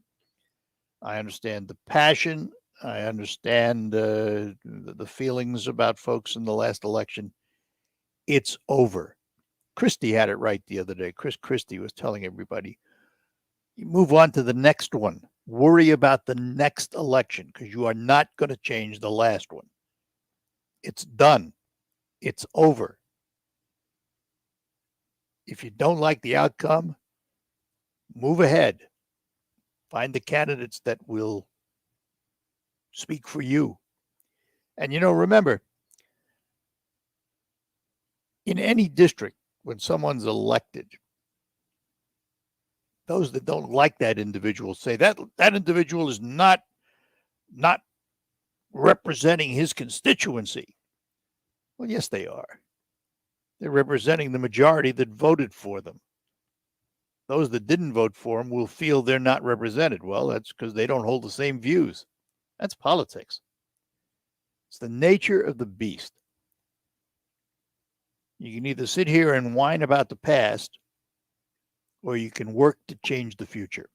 I understand the passion. I understand the feelings about folks in the last election. It's over. Christie had it right the other day. Chris Christie was telling everybody, you move on to the next one. Worry about the next election because you are not going to change the last one. It's done. It's over. If you don't like the outcome, move ahead. Find the candidates that will speak for you. And, remember, in any district, when someone's elected, those that don't like that individual say that individual is not representing his constituency. Well, yes, they are. They're representing the majority that voted for them. Those that didn't vote for them will feel they're not represented. Well, that's because they don't hold the same views. That's politics. It's the nature of the beast. You can either sit here and whine about the past, or you can work to change the future.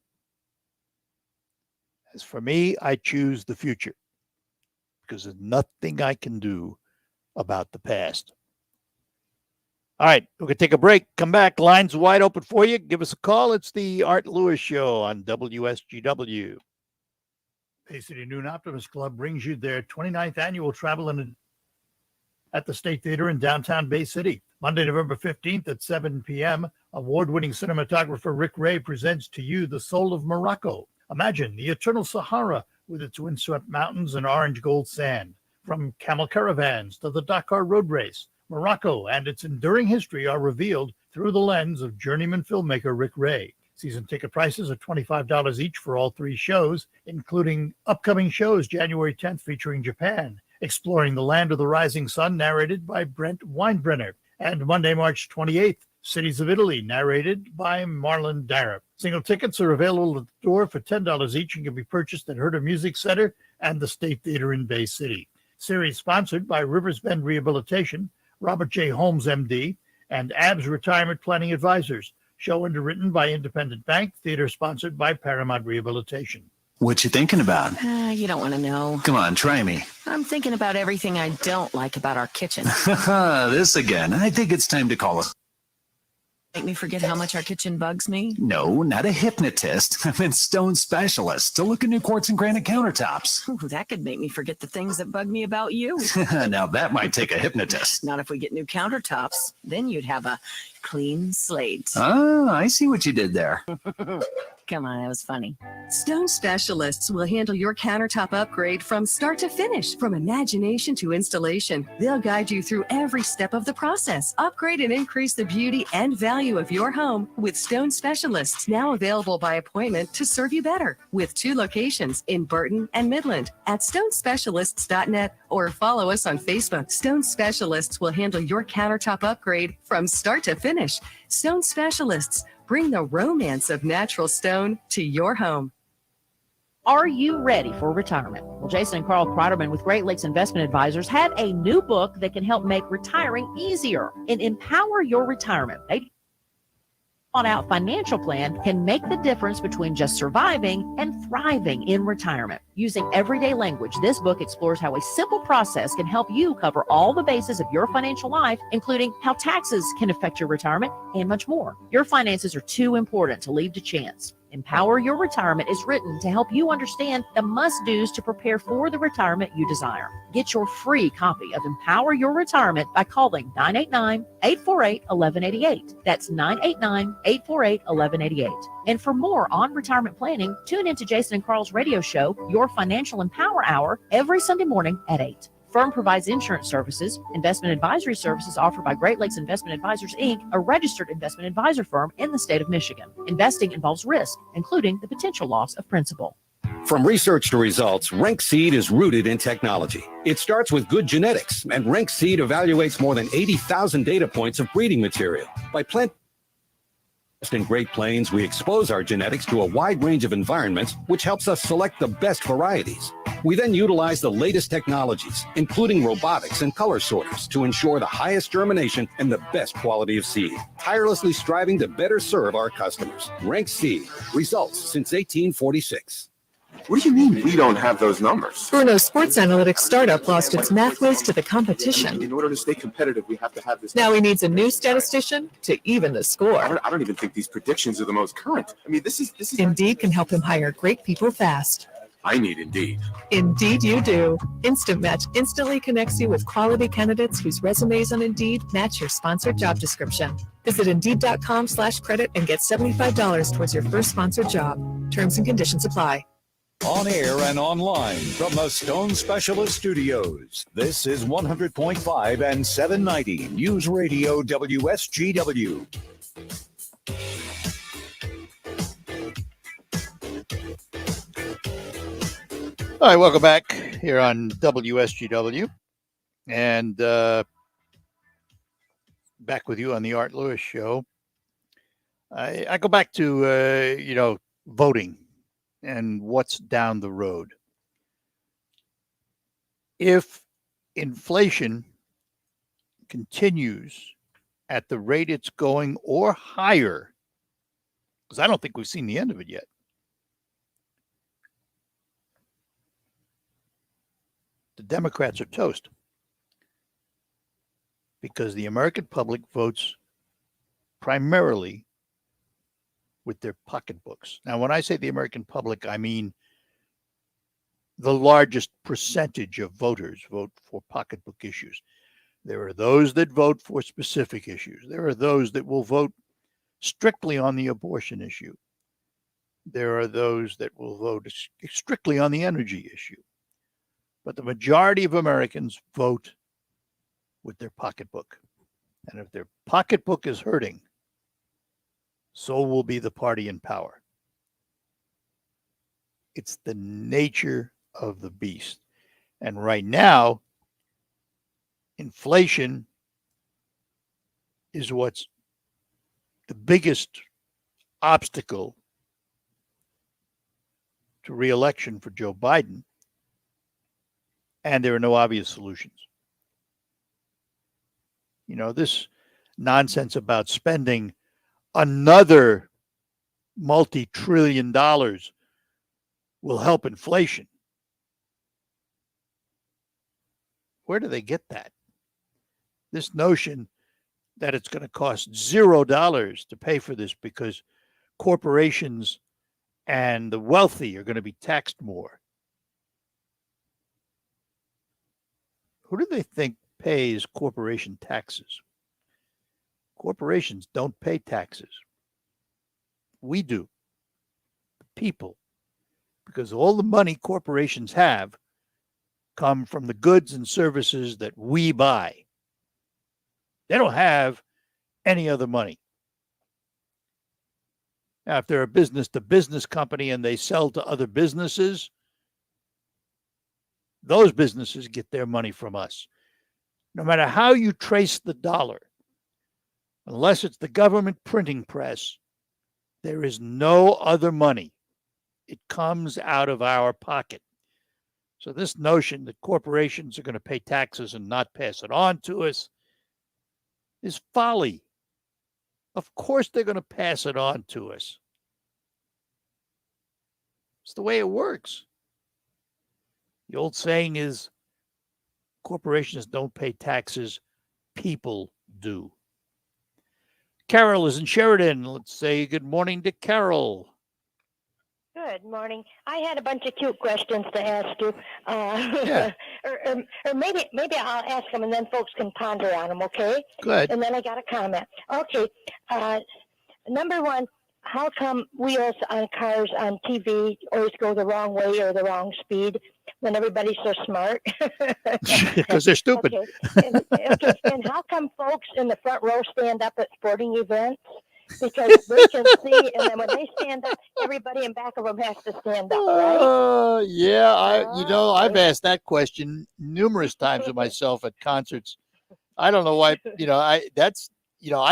As for me, I choose the future because there's nothing I can do about the past. All right, we're going to take a break. Come back. Lines wide open for you. Give us a call. It's the Art Lewis Show on WSGW. Bay City Noon Optimist Club brings you their 29th annual travel and at the State Theater in downtown Bay City. Monday, November 15th at 7 p.m., award-winning cinematographer Rick Ray presents to you The Soul of Morocco. Imagine the eternal Sahara with its windswept mountains and orange gold sand. From camel caravans to the Dakar road race, Morocco and its enduring history are revealed through the lens of journeyman filmmaker Rick Ray. Season ticket prices are $25 each for all three shows, including upcoming shows January 10th featuring Japan, Exploring the Land of the Rising Sun, narrated by Brent Weinbrenner, and Monday, March 28th, Cities of Italy, narrated by Marlon Darrab. Single tickets are available at the door for $10 each and can be purchased at Herder Music Center and the State Theater in Bay City. Series sponsored by Rivers Bend Rehabilitation, Robert J. Holmes, MD, and ABS Retirement Planning Advisors. Show underwritten by Independent Bank, theater sponsored by Paramount Rehabilitation. What you thinking about? You don't want to know. Come on, try me. I'm thinking about everything I don't like about our kitchen. This again. I think it's time to call us. Make me forget how much our kitchen bugs me? No, not a hypnotist. I'm a stone specialist to look at new quartz and granite countertops. Ooh, that could make me forget the things that bug me about you. Now that might take a hypnotist. Not if we get new countertops. Then you'd have a clean slate. Oh, I see what you did there. Come on, that was funny. Stone Specialists will handle your countertop upgrade from start to finish, from imagination to installation. They'll guide you through every step of the process. Upgrade and increase the beauty and value of your home with Stone Specialists, now available by appointment to serve you better. With 2 locations in Burton and Midland at stonespecialists.net or follow us on Facebook. Stone Specialists will handle your countertop upgrade from start to finish. Stone Specialists. Bring the romance of natural stone to your home. Are you ready for retirement? Well, Jason and Carl Kreiderman with Great Lakes Investment Advisors have a new book that can help make retiring easier and empower your retirement. They out financial plan can make the difference between just surviving and thriving in retirement. Using everyday language, this book explores how a simple process can help you cover all the bases of your financial life, including how taxes can affect your retirement and much more. Your finances are too important to leave to chance. Empower Your Retirement is written to help you understand the must-dos to prepare for the retirement you desire. Get your free copy of Empower Your Retirement by calling 989-848-1188. That's 989-848-1188. And for more on retirement planning, tune into Jason and Carl's radio show, Your Financial Empower Hour, every Sunday morning at 8. Firm provides insurance services, investment advisory services offered by Great Lakes Investment Advisors, Inc., a registered investment advisor firm in the state of Michigan. Investing involves risk, including the potential loss of principal. From research to results, Rank Seed is rooted in technology. It starts with good genetics, and Rank Seed evaluates more than 80,000 data points of breeding material. By planting in Great Plains, we expose our genetics to a wide range of environments, which helps us select the best varieties. We then utilize the latest technologies, including robotics and color sorters, to ensure the highest germination and the best quality of seed, tirelessly striving to better serve our customers. Rank Seed, results since 1846. What do you mean we don't have those numbers? Bruno's sports analytics startup lost its math whiz to the competition. In order to stay competitive, we have to have this. Now he needs a new statistician to even the score. I don't even think these predictions are the most current. I mean, this is. Indeed can help him hire great people fast. I need Indeed. Indeed you do. Instant Match instantly connects you with quality candidates whose resumes on Indeed match your sponsored job description. Visit Indeed.com/credit and get $75 towards your first sponsored job. Terms and conditions apply. On air and online from the Stone Specialist Studios. This is 100.5 and 790 News Radio WSGW. All right, welcome back here on WSGW. And back with you on the Art Lewis Show. I go back to, voting and what's down the road. If inflation continues at the rate it's going or higher, because I don't think we've seen the end of it yet, the Democrats are toast, because the American public votes primarily with their pocketbooks. Now, when I say the American public, I mean the largest percentage of voters vote for pocketbook issues. There are those that vote for specific issues. There are those that will vote strictly on the abortion issue. There are those that will vote strictly on the energy issue. But the majority of Americans vote with their pocketbook. And if their pocketbook is hurting, so will be the party in power. It's the nature of the beast. And right now, inflation is what's the biggest obstacle to re-election for Joe Biden. And there are no obvious solutions. This nonsense about spending another multi-trillion dollars will help inflation. Where do they get that? This notion that it's going to cost $0 to pay for this because corporations and the wealthy are going to be taxed more. Who do they think pays corporation taxes? Corporations don't pay taxes. We do. The people. Because all the money corporations have come from the goods and services that we buy. They don't have any other money. Now, if they're a business-to-business company and they sell to other businesses, those businesses get their money from us. No matter how you trace the dollar, unless it's the government printing press, there is no other money. It comes out of our pocket. So this notion that corporations are going to pay taxes and not pass it on to us is folly. Of course they're going to pass it on to us. It's the way it works. The old saying is, corporations don't pay taxes, people do. Carol is in Sheridan. Let's say good morning to Carol. Good morning. I had a bunch of cute questions to ask you. Yeah. or maybe I'll ask them and then folks can ponder on them, okay? Good. And then I got a comment. Okay. Number one, how come wheels on cars on TV always go the wrong way or the wrong speed when everybody's so smart? Because they're stupid. Okay. And how come folks in the front row stand up at sporting events because they can see, and then when they stand up, everybody in back of them has to stand up, right? Yeah, I've asked that question numerous times of myself at concerts. I don't know why, I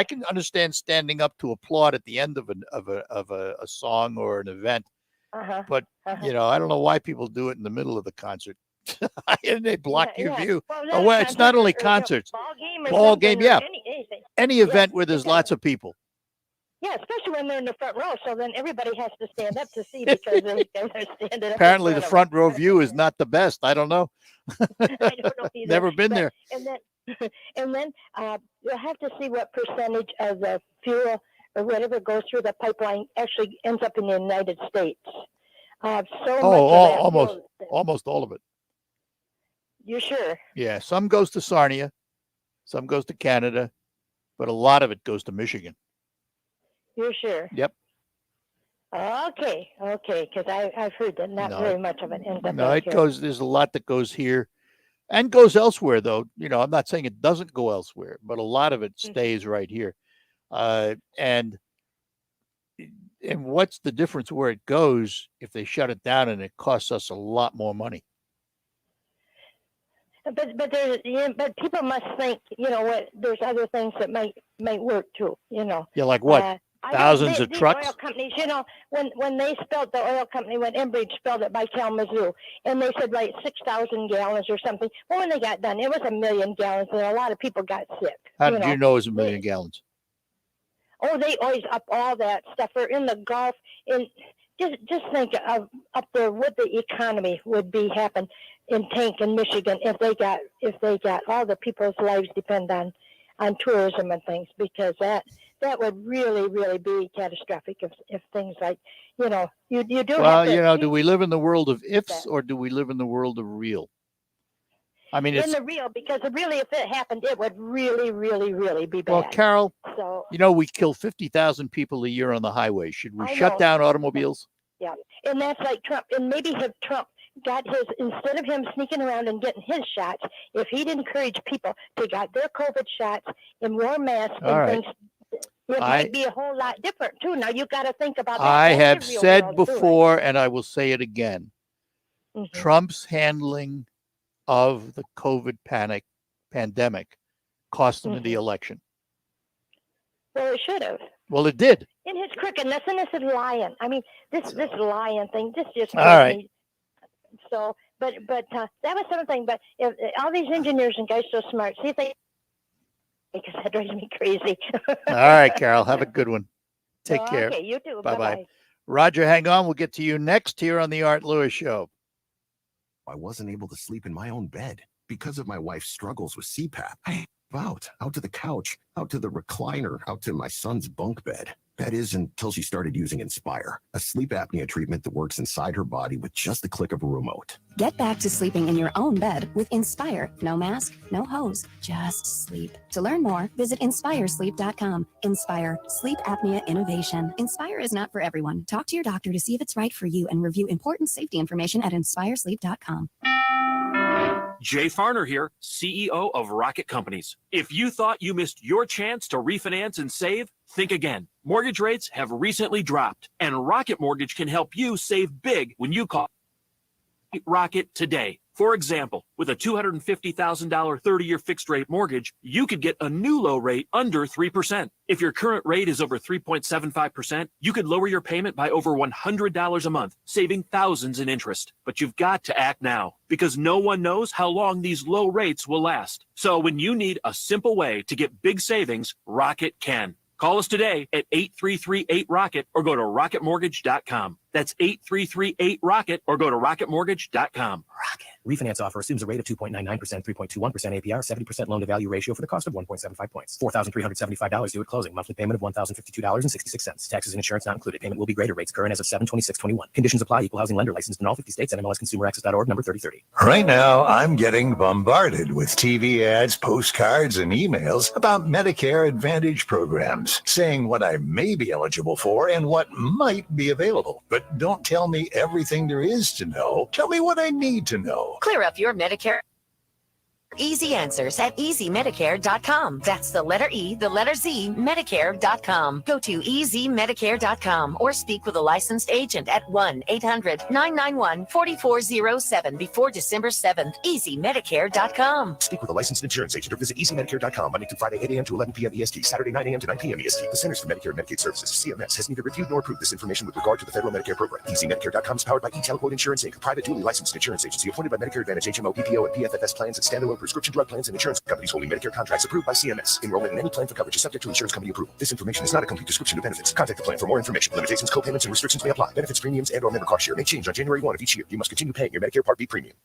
can understand standing up to applaud at the end of a song or an event, but I don't know why people do it in the middle of the concert. And they block your view. Well, it's not only concerts, ball game, yeah, any event where there's lots of people. Yeah, especially when they're in the front row. So then everybody has to stand up to see because they're standing up. Apparently, the front row view is not the best. I don't know. I don't know either. Never been there. And then you'll have to see what percentage of the fuel or whatever goes through the pipeline actually ends up in the United States. Almost all of it. You sure? Yeah, some goes to Sarnia, some goes to Canada, but a lot of it goes to Michigan. You're sure? Yep. Okay, because I've heard that not very much of it ends up. No, it goes. There's a lot that goes here, and goes elsewhere. Though I'm not saying it doesn't go elsewhere, but a lot of it stays right here. And what's the difference where it goes if they shut it down and it costs us a lot more money? But people must think there's other things that might work too. Yeah, like what? Thousands of trucks. Oil companies, when they spelled the oil company, when Enbridge spelled it by Kalamazoo, and they said 6,000 gallons or something. Well, when they got done, it was 1 million gallons, and a lot of people got sick. How did you know it was 1 million gallons? Oh, they always up all that stuff. Or in the Gulf, just think of up there what the economy would be happen in Tank in Michigan if they got all the people's lives depend on tourism and things, because that would really, really be catastrophic if things like, you do. Well, do we live in the world of ifs or do we live in the world of real? I mean, in the real, because really, if it happened, it would really, really, really be bad. Well, Carol, so, we kill 50,000 people a year on the highway. Should we shut down automobiles? Yeah, and that's like Trump. And maybe if Trump got instead of him sneaking around and getting his shots, if he'd encourage people to get their COVID shots and wear masks things, it might be a whole lot different too. Now you got to think about that. I have said before, and I will say it again. Trump's handling of the COVID pandemic cost him the election. Well, it should have. Well, it did. In his crookedness and this is lying. I mean, this lying thing, this just all right. So, but that was something. But if all these engineers and guys so smart, see if they, because that drives me crazy. All right, Carol, have a good one. Take care. Okay, you too. Bye-bye. Roger, hang on. We'll get to you next here on the Art Lewis Show. I wasn't able to sleep in my own bed because of my wife's struggles with CPAP. I out to the couch, out to the recliner, out to my son's bunk bed. That is until she started using Inspire, a sleep apnea treatment that works inside her body with just the click of a remote. Get back to sleeping in your own bed with Inspire. No mask, no hose, just sleep. To learn more, visit InspireSleep.com. Inspire, sleep apnea innovation. Inspire is not for everyone. Talk to your doctor to see if it's right for you and review important safety information at InspireSleep.com. Jay Farner here, CEO of Rocket Companies. If you thought you missed your chance to refinance and save, think again. Mortgage rates have recently dropped, and Rocket Mortgage can help you save big when you call Rocket today. For example, with a $250,000 30-year fixed-rate mortgage, you could get a new low rate under 3%. If your current rate is over 3.75%, you could lower your payment by over $100 a month, saving thousands in interest. But you've got to act now, because no one knows how long these low rates will last. So when you need a simple way to get big savings, Rocket can. Call us today at 833-8ROCKET or go to rocketmortgage.com. That's 833-8ROCKET or go to rocketmortgage.com. Rocket. Refinance offer assumes a rate of 2.99%, 3.21% APR, 70% loan to value ratio for the cost of 1.75 points. $4,375 due at closing. Monthly payment of $1,052.66. Taxes and insurance not included. Payment will be greater. Rates current as of 7/26/21. Conditions apply. Equal housing lender licensed in all 50 states. NMLSconsumeraccess.org number 3030. Right now, I'm getting bombarded with TV ads, postcards, and emails about Medicare Advantage programs, saying what I may be eligible for and what might be available. But don't tell me everything there is to know. Tell me what I need to know. Clear up your Medicare Easy answers at easymedicare.com. That's the letter E, the letter Z, Medicare.com. Go to easymedicare.com or speak with a licensed agent at 1-800-991-4407 before December 7th. easymedicare.com. Speak with a licensed insurance agent or visit easymedicare.com Monday through Friday, 8 a.m. to 11 p.m. EST, Saturday, 9 a.m. to 9 p.m. EST. The Centers for Medicare and Medicaid Services, CMS, has neither reviewed nor approved this information with regard to the federal Medicare program. easymedicare.com is powered by eTelequote Insurance Inc., a private duly licensed insurance agency appointed by Medicare Advantage, HMO, PPO, and PFFS plans and standalone prescription drug plans and insurance companies holding Medicare contracts approved by CMS. Enrollment in any plan for coverage is subject to insurance company approval. This information is not a complete description of benefits. Contact the plan for more information. Limitations, co-payments, and restrictions may apply. Benefits, premiums, and/or member cost share may change on January 1 of each year. You must continue paying your Medicare Part B premium.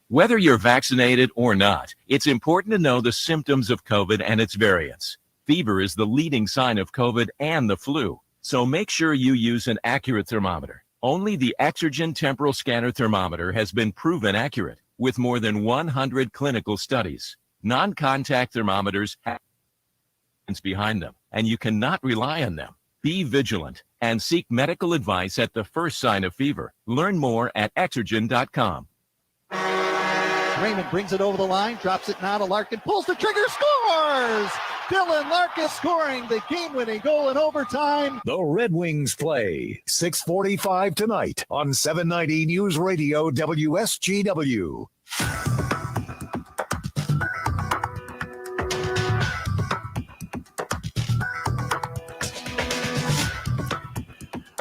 Whether you're vaccinated or not, it's important to know the symptoms of COVID and its variants. Fever is the leading sign of COVID and the flu, so make sure you use an accurate thermometer. Only the Exergen Temporal Scanner Thermometer has been proven accurate with more than 100 clinical studies. Non-contact thermometers have science behind them, and you cannot rely on them. Be vigilant and seek medical advice at the first sign of fever. Learn more at exergen.com. Raymond brings it over the line, drops it now to Larkin, pulls the trigger, scores! Dylan Larkin scoring the game-winning goal in overtime. The Red Wings play 6:45 tonight on 790 News Radio WSGW.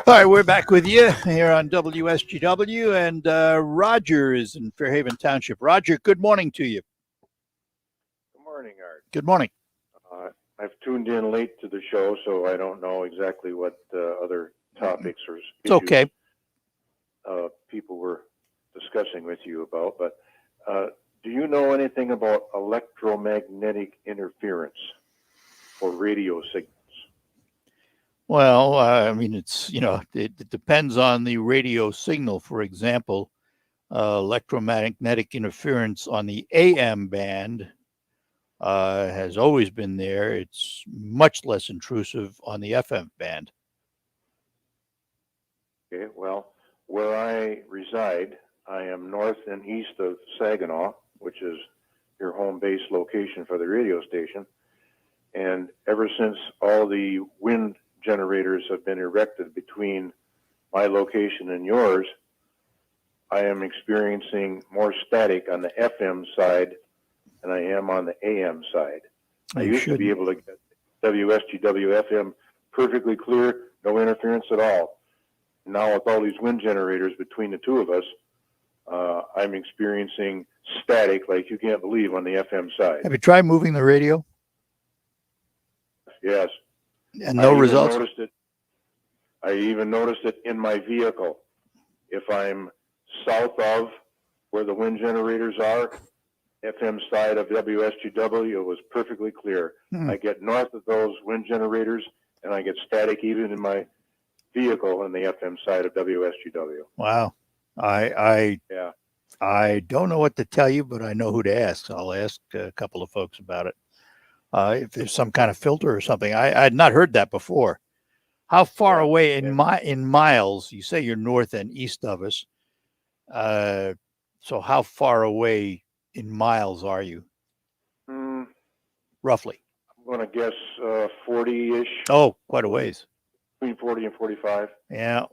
All right, we're back with you here on WSGW, and Roger is in Fairhaven Township. Roger, good morning to you. Good morning, Art. Good morning. I've tuned in late to the show, so I don't know exactly what other topics or It's okay. People were discussing with you about, but do you know anything about electromagnetic interference for radio signals? Well, I mean, it's, it depends on the radio signal. For example, electromagnetic interference on the AM band has always been there. It's much less intrusive on the FM band. Okay, well, where I reside, I am north and east of Saginaw, which is your home base location for the radio station. And ever since all the wind generators have been erected between my location and yours, I am experiencing more static on the FM side than I am on the AM side. I used to be able to get WSGW FM perfectly clear, no interference at all. Now with all these wind generators between the two of us, I'm experiencing static like you can't believe on the FM side. Have you tried moving the radio? Yes. And no results? I even noticed it in my vehicle. If I'm south of where the wind generators are, FM side of WSGW, it was perfectly clear. I get north of those wind generators, and I get static even in my vehicle on the FM side of WSGW. Wow. I don't know what to tell you, but I know who to ask. I'll ask a couple of folks about it. If there's some kind of filter or something. I had not heard that before. How far away in miles? You say you're north and east of us. So how far away in miles are you? Roughly. I'm going to guess 40-ish. Oh, quite a ways. Between 40 and 45. Yeah.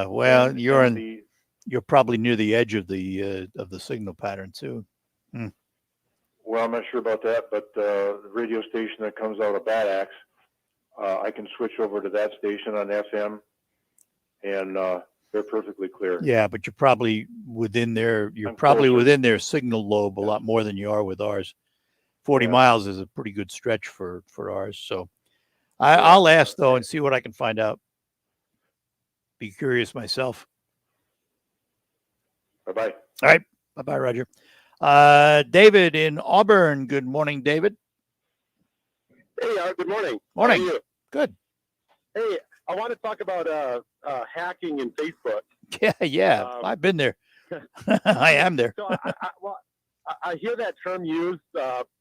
Well, you're probably near the edge of the signal pattern too. Well, I'm not sure about that, but the radio station that comes out of Bad Axe, I can switch over to that station on FM, and they're perfectly clear. Yeah, but you're probably within their within their signal lobe a lot more than you are with ours. 40 miles is a pretty good stretch for ours. So I'll ask though and see what I can find out. Be curious myself. Bye-bye. All right. Bye-bye, Roger. David in Auburn. Good morning, David. Hey, good morning. Morning. How are you? Good. Hey, I want to talk about hacking in Facebook. Yeah. I've been there. I am there. So I hear that term used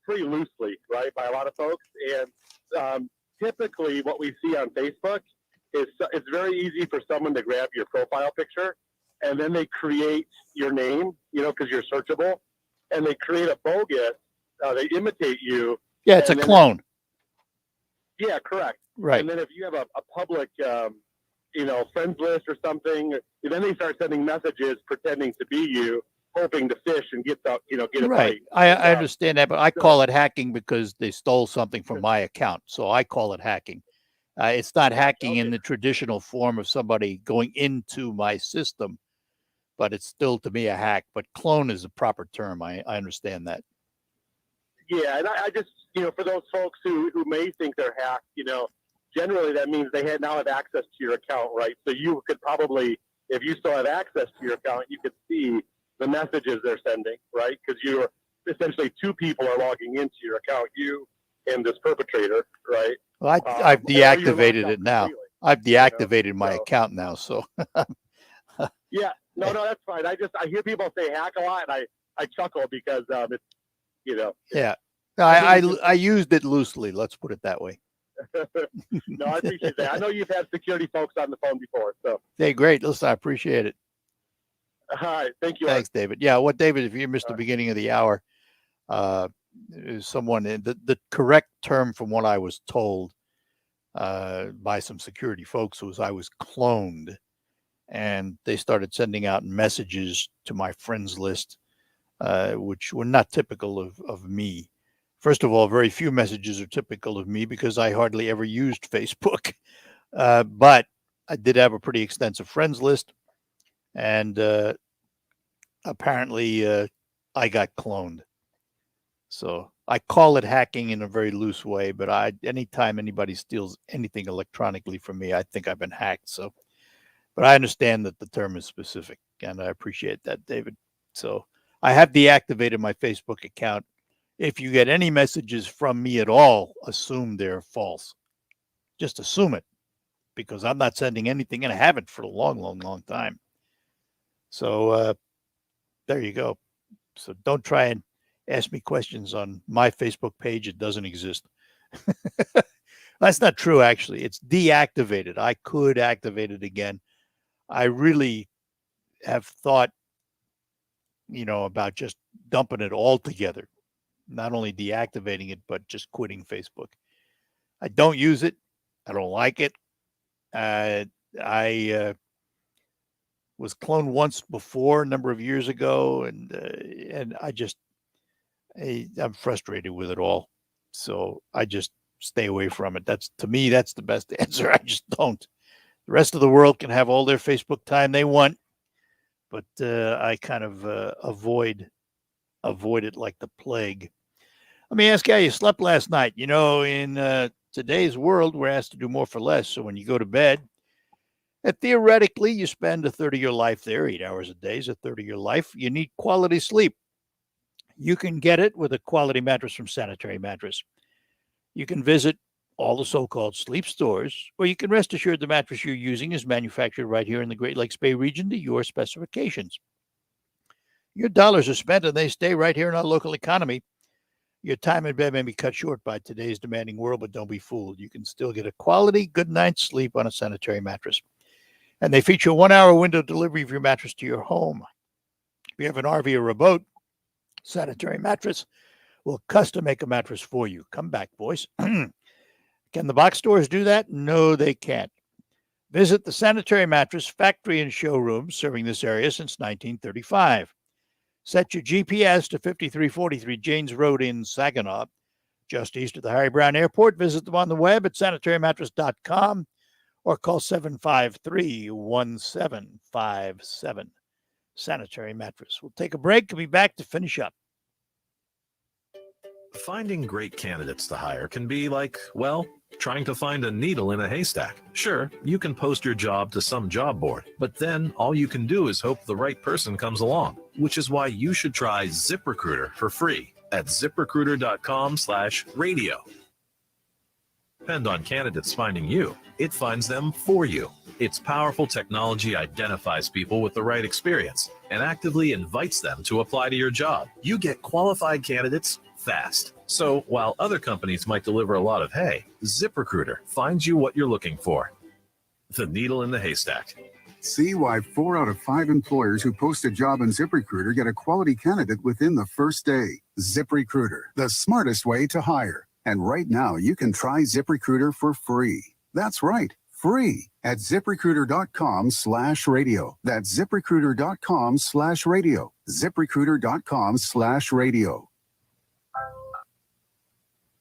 pretty loosely, right, by a lot of folks. And typically what we see on Facebook is it's very easy for someone to grab your profile picture, and then they create your name, because you're searchable. and they create a bogus. They imitate you. Yeah, it's a clone. Yeah, correct. Right. And then if you have a public, friends list or something, then they start sending messages pretending to be you, hoping to fish and get a Right. bite. I understand that, but I call it hacking because they stole something from my account. So I call it hacking. It's not hacking in the traditional form of somebody going into my system, but it's still to me a hack. But clone is a proper term. I understand that. Yeah, and I just, for those folks who may think they're hacked, generally that means they now have access to your account, right? So you could probably, if you still have access to your account, you could see the messages they're sending, right? Because you're essentially two people are logging into your account, you and this perpetrator, right? Well, I've deactivated it now. I've deactivated my account now, so. Yeah, no, that's fine. I hear people say hack a lot, and I chuckle because it's, Yeah, I used it loosely. Let's put it that way. No, I appreciate that. I know you've had security folks on the phone before, so. Hey, great. Listen, I appreciate it. All right, thank you. Thanks, David. Yeah, David, if you missed the beginning of the hour, someone, the correct term from what I was told by some security folks was I was cloned, and they started sending out messages to my friends list, which were not typical of me. First of all, very few messages are typical of me because I hardly ever used Facebook, but I did have a pretty extensive friends list, and apparently I got cloned. So I call it hacking in a very loose way, but anytime anybody steals anything electronically from me, I think I've been hacked. So, but I understand that the term is specific, and I appreciate that, David. So I have deactivated my Facebook account. If you get any messages from me at all, assume they're false. Just assume it, because I'm not sending anything, and I haven't for a long, long, long time. So there you go. So don't try and ask me questions on my Facebook page. It doesn't exist. That's not true, actually. It's deactivated. I could activate it again. I really have thought, about just dumping it all together. Not only deactivating it, but just quitting Facebook. I don't use it. I don't like it. I was cloned once before, a number of years ago, and I'm frustrated with it all. So I just stay away from it. To me, that's the best answer. I just don't. The rest of the world can have all their Facebook time they want, but I kind of avoid it like the plague. Let me ask you how you slept last night. In today's world, we're asked to do more for less. So when you go to bed, theoretically, you spend a third of your life there. 8 hours a day is a third of your life. You need quality sleep. You can get it with a quality mattress from Sanitary Mattress. You can visit all the so-called sleep stores, or you can rest assured the mattress you're using is manufactured right here in the Great Lakes Bay region to your specifications. Your dollars are spent and they stay right here in our local economy. Your time in bed may be cut short by today's demanding world, but don't be fooled. You can still get a quality, good night's sleep on a Sanitary Mattress. And they feature a 1-hour window delivery of your mattress to your home. If you have an RV or a boat, Sanitary Mattress will custom make a mattress for you. Come back, boys. Can the box stores do that? No, they can't. Visit the Sanitary Mattress factory and showroom serving this area since 1935. Set your GPS to 5343 Janes Road in Saginaw, just east of the Harry Brown Airport. Visit them on the web at sanitarymattress.com or call 753-1757. Sanitary Mattress. We'll take a break and be back to finish up. Finding great candidates to hire can be like, trying to find a needle in a haystack. Sure, you can post your job to some job board, but then all you can do is hope the right person comes along, which is why you should try ZipRecruiter for free at ziprecruiter.com/radio. Depend on candidates finding you. It finds them for you. Its powerful technology identifies people with the right experience and actively invites them to apply to your job. You get qualified candidates fast. So while other companies might deliver a lot of hay, ZipRecruiter finds you what you're looking for. The needle in the haystack. See why 4 out of 5 employers who post a job on ZipRecruiter get a quality candidate within the first day. ZipRecruiter, the smartest way to hire. And right now, you can try ZipRecruiter for free. That's right, free at ZipRecruiter.com/radio. That's ZipRecruiter.com/radio. ZipRecruiter.com/radio.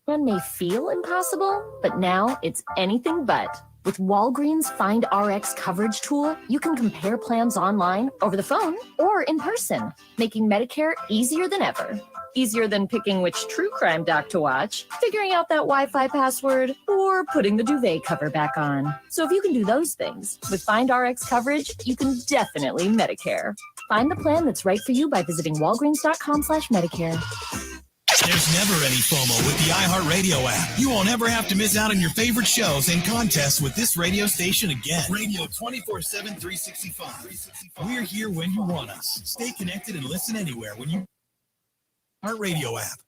One may feel impossible, but now it's anything but. With Walgreens Find RX coverage tool, you can compare plans online, over the phone, or in person, making Medicare easier than ever. Easier than picking which true crime doc to watch, figuring out that Wi-Fi password, or putting the duvet cover back on. So if you can do those things, with Find RX coverage, you can definitely Medicare. Find the plan that's right for you by visiting walgreens.com/Medicare. There's never any FOMO with the iHeartRadio app. You won't ever have to miss out on your favorite shows and contests with this radio station again. Radio 24/7, 365. We're here when you want us. Stay connected and listen anywhere when you iHeartRadio app.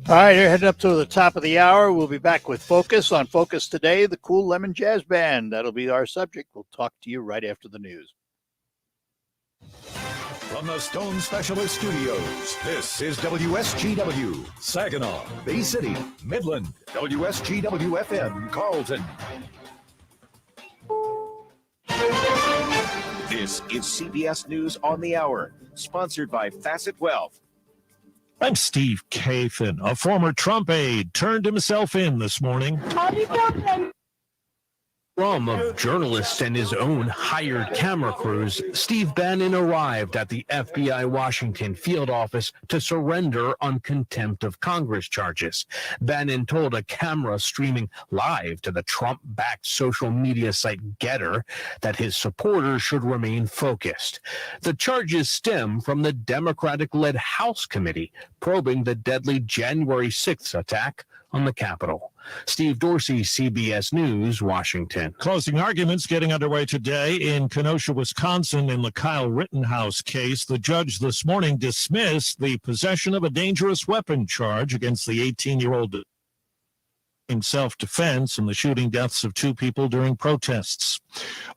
All right, you're heading up to the top of the hour. We'll be back with Focus. On Focus today, the Cool Lemon Jazz Band. That'll be our subject. We'll talk to you right after the news. From the Stone Specialist Studios, this is WSGW, Saginaw, Bay City, Midland, WSGW-FM, Carlton. This is CBS News on the Hour, sponsored by Facet Wealth. I'm Steve Kathan. A former Trump aide turned himself in this morning. From of journalists and his own hired camera crews, Steve Bannon arrived at the FBI Washington field office to surrender on contempt of Congress charges. Bannon told a camera streaming live to the Trump-backed social media site Getter that his supporters should remain focused. The charges stem from the Democratic-led House committee probing the deadly January 6th attack on the Capitol. Steve Dorsey, CBS News, Washington. Closing arguments getting underway today in Kenosha, Wisconsin in the Kyle Rittenhouse case. The judge this morning dismissed the possession of a dangerous weapon charge against the 18-year-old in self-defense and the shooting deaths of 2 people during protests.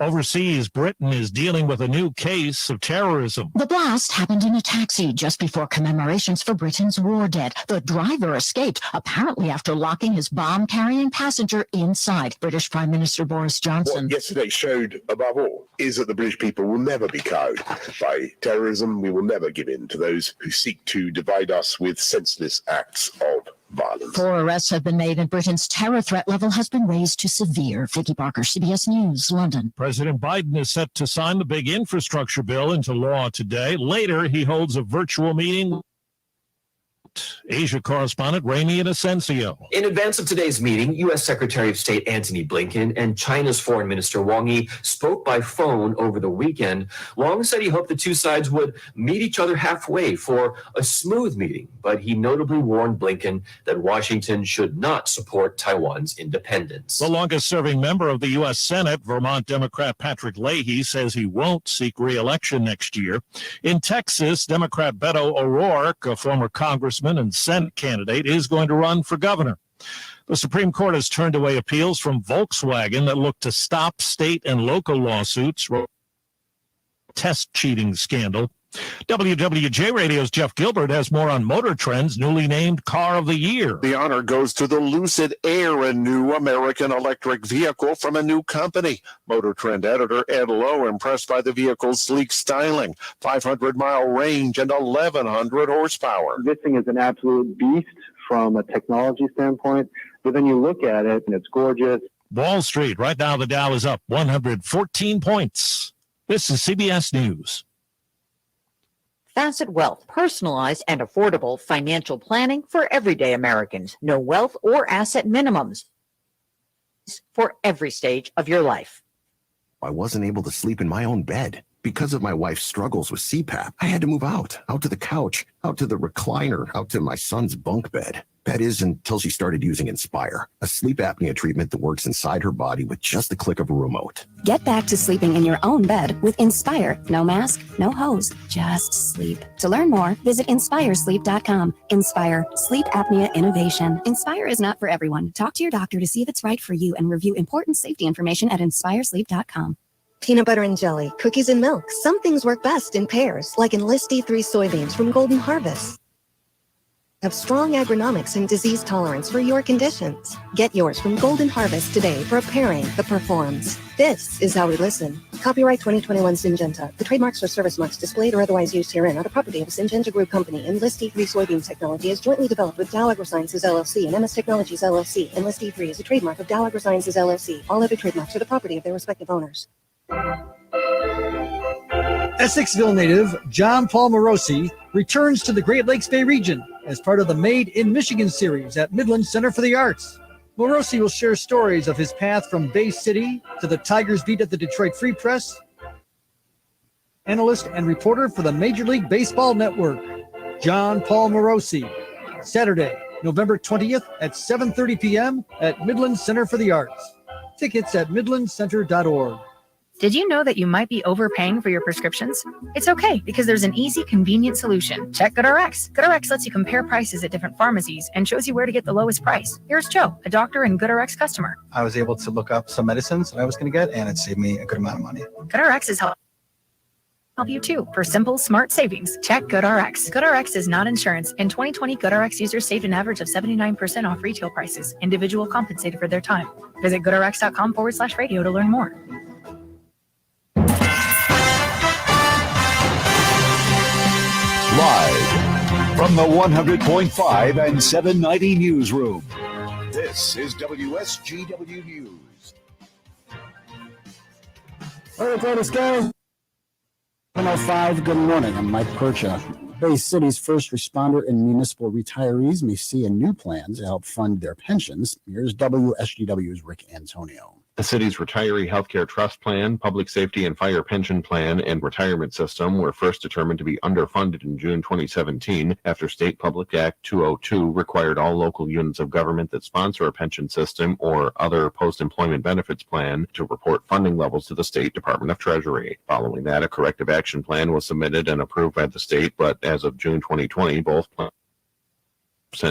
Overseas, Britain is dealing with a new case of terrorism. The blast happened in a taxi just before commemorations for Britain's war dead. The driver escaped, apparently after locking his bomb-carrying passenger inside. British Prime Minister Boris Johnson. What yesterday showed, above all, is that the British people will never be cowed by terrorism. We will never give in to those who seek to divide us with senseless acts of violence. 4 arrests have been made and Britain's terror threat level has been raised to severe. Vicky Barker, CBS News, London. President Biden is set to sign the big infrastructure bill into law today. Later, he holds a virtual meeting. Asia correspondent Ramy Inocencio. In advance of today's meeting, U.S. Secretary of State Antony Blinken and China's Foreign Minister Wang Yi spoke by phone over the weekend. Wang said he hoped the two sides would meet each other halfway for a smooth meeting, but he notably warned Blinken that Washington should not support Taiwan's independence. The longest-serving member of the U.S. Senate, Vermont Democrat Patrick Leahy, says he won't seek re-election next year. In Texas, Democrat Beto O'Rourke, a former congressman and Senate candidate, is going to run for governor. The Supreme Court has turned away appeals from Volkswagen that look to stop state and local lawsuits test cheating scandal. WWJ Radio's Jeff Gilbert has more on Motor Trend's newly named Car of the Year. The honor goes to the Lucid Air, a new American electric vehicle from a new company. Motor Trend editor Ed Lowe impressed by the vehicle's sleek styling, 500-mile range, and 1,100 horsepower. This thing is an absolute beast from a technology standpoint, but then you look at it and it's gorgeous. Wall Street, right now the Dow is up 114 points. This is CBS News. Facet Wealth, personalized and affordable financial planning for everyday Americans. No wealth or asset minimums for every stage of your life. I wasn't able to sleep in my own bed. Because of my wife's struggles with CPAP, I had to move out to the couch, out to the recliner, out to my son's bunk bed. That is until she started using Inspire, a sleep apnea treatment that works inside her body with just the click of a remote. Get back to sleeping in your own bed with Inspire. No mask, no hose, just sleep. To learn more, visit InspireSleep.com. Inspire, sleep apnea innovation. Inspire is not for everyone. Talk to your doctor to see if it's right for you and review important safety information at InspireSleep.com. Peanut butter and jelly, cookies and milk. Some things work best in pairs, like Enlist E3 soybeans from Golden Harvest. Have strong agronomics and disease tolerance for your conditions. Get yours from Golden Harvest today for a pairing that performs. This is how we listen. Copyright 2021 Syngenta. The trademarks or service marks displayed or otherwise used herein are the property of Syngenta Group Company. Enlist E3 soybean technology is jointly developed with Dow AgroSciences LLC and MS Technologies LLC. Enlist E3 is a trademark of Dow AgroSciences LLC. All other trademarks are the property of their respective owners. Essexville native John Paul Morosi returns to the Great Lakes Bay region as part of the Made in Michigan series at Midland Center for the Arts. Morosi will share stories of his path from Bay City to the Tigers beat at the Detroit Free Press, analyst and reporter for the Major League Baseball Network, John Paul Morosi, Saturday, November 20th at 7:30 p.m. at Midland Center for the Arts. Tickets at midlandcenter.org. Did you know that you might be overpaying for your prescriptions? It's okay, because there's an easy, convenient solution. Check GoodRx. GoodRx lets you compare prices at different pharmacies and shows you where to get the lowest price. Here's Joe, a doctor and GoodRx customer. I was able to look up some medicines that I was going to get, and it saved me a good amount of money. GoodRx is help you too for simple, smart savings. Check GoodRx. GoodRx is not insurance. In 2020, GoodRx users saved an average of 79% off retail prices. Individual compensated for their time. Visit goodrx.com/radio to learn more. Live from the 100.5 and 790 newsroom, this is WSGW News. All right, let's go. 105, good morning. I'm Mike Percha. Bay City's first responder and municipal retirees may see a new plan to help fund their pensions. Here's WSGW's Rick Antonio. The city's retiree healthcare trust plan, public safety and fire pension plan, and retirement system were first determined to be underfunded in June 2017 after State Public Act 202 required all local units of government that sponsor a pension system or other post-employment benefits plan to report funding levels to the State Department of Treasury. Following that, a corrective action plan was submitted and approved by the state, but as of June 2020, both plans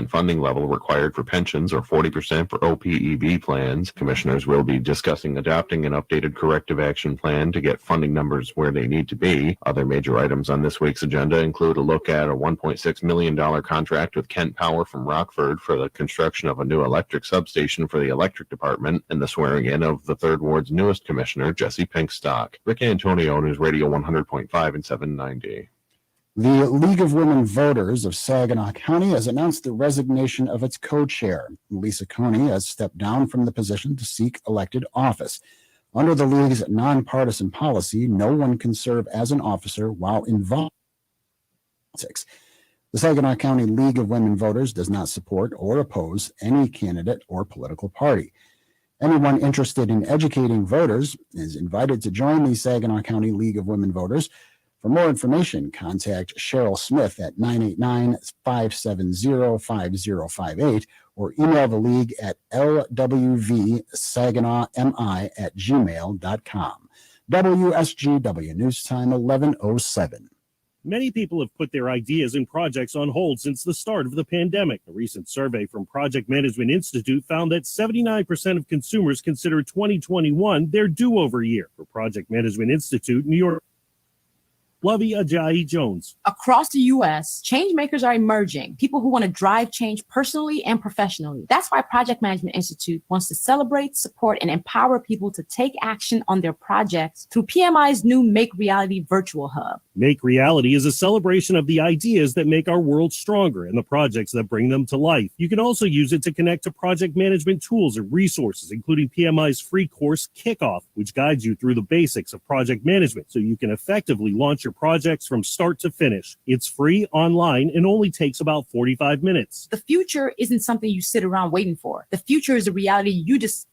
funding level required for pensions or 40% for OPEB plans. Commissioners will be discussing adopting an updated corrective action plan to get funding numbers where they need to be. Other major items on this week's agenda include a look at a $1.6 million contract with Kent Power from Rockford for the construction of a new electric substation for the electric department and the swearing in of the Third Ward's newest commissioner, Jesse Pinkstock. Rick Antonio, News Radio 100.5 and 790. The League of Women Voters of Saginaw County has announced the resignation of its co-chair. Lisa Coney has stepped down from the position to seek elected office. Under the League's nonpartisan policy, no one can serve as an officer while involved in politics. The Saginaw County League of Women Voters does not support or oppose any candidate or political party. Anyone interested in educating voters is invited to join the Saginaw County League of Women Voters. For more information, contact Cheryl Smith at 989-570-5058 or email the league at lwvsaginawmi@gmail.com. WSGW News Time 11:07. Many people have put their ideas and projects on hold since the start of the pandemic. A recent survey from Project Management Institute found that 79% of consumers consider 2021 their do-over year. For Project Management Institute, New York, Lovey Ajayi Jones. Across the U.S., change makers are emerging, people who want to drive change personally and professionally. That's why Project Management Institute wants to celebrate, support, and empower people to take action on their projects through PMI's new Make Reality Virtual Hub. Make Reality is a celebration of the ideas that make our world stronger and the projects that bring them to life. You can also use it to connect to project management tools and resources, including PMI's free course Kickoff, which guides you through the basics of project management so you can effectively launch your projects from start to finish. It's free, online, and only takes about 45 minutes. The future isn't something you sit around waiting for. The future is a reality you just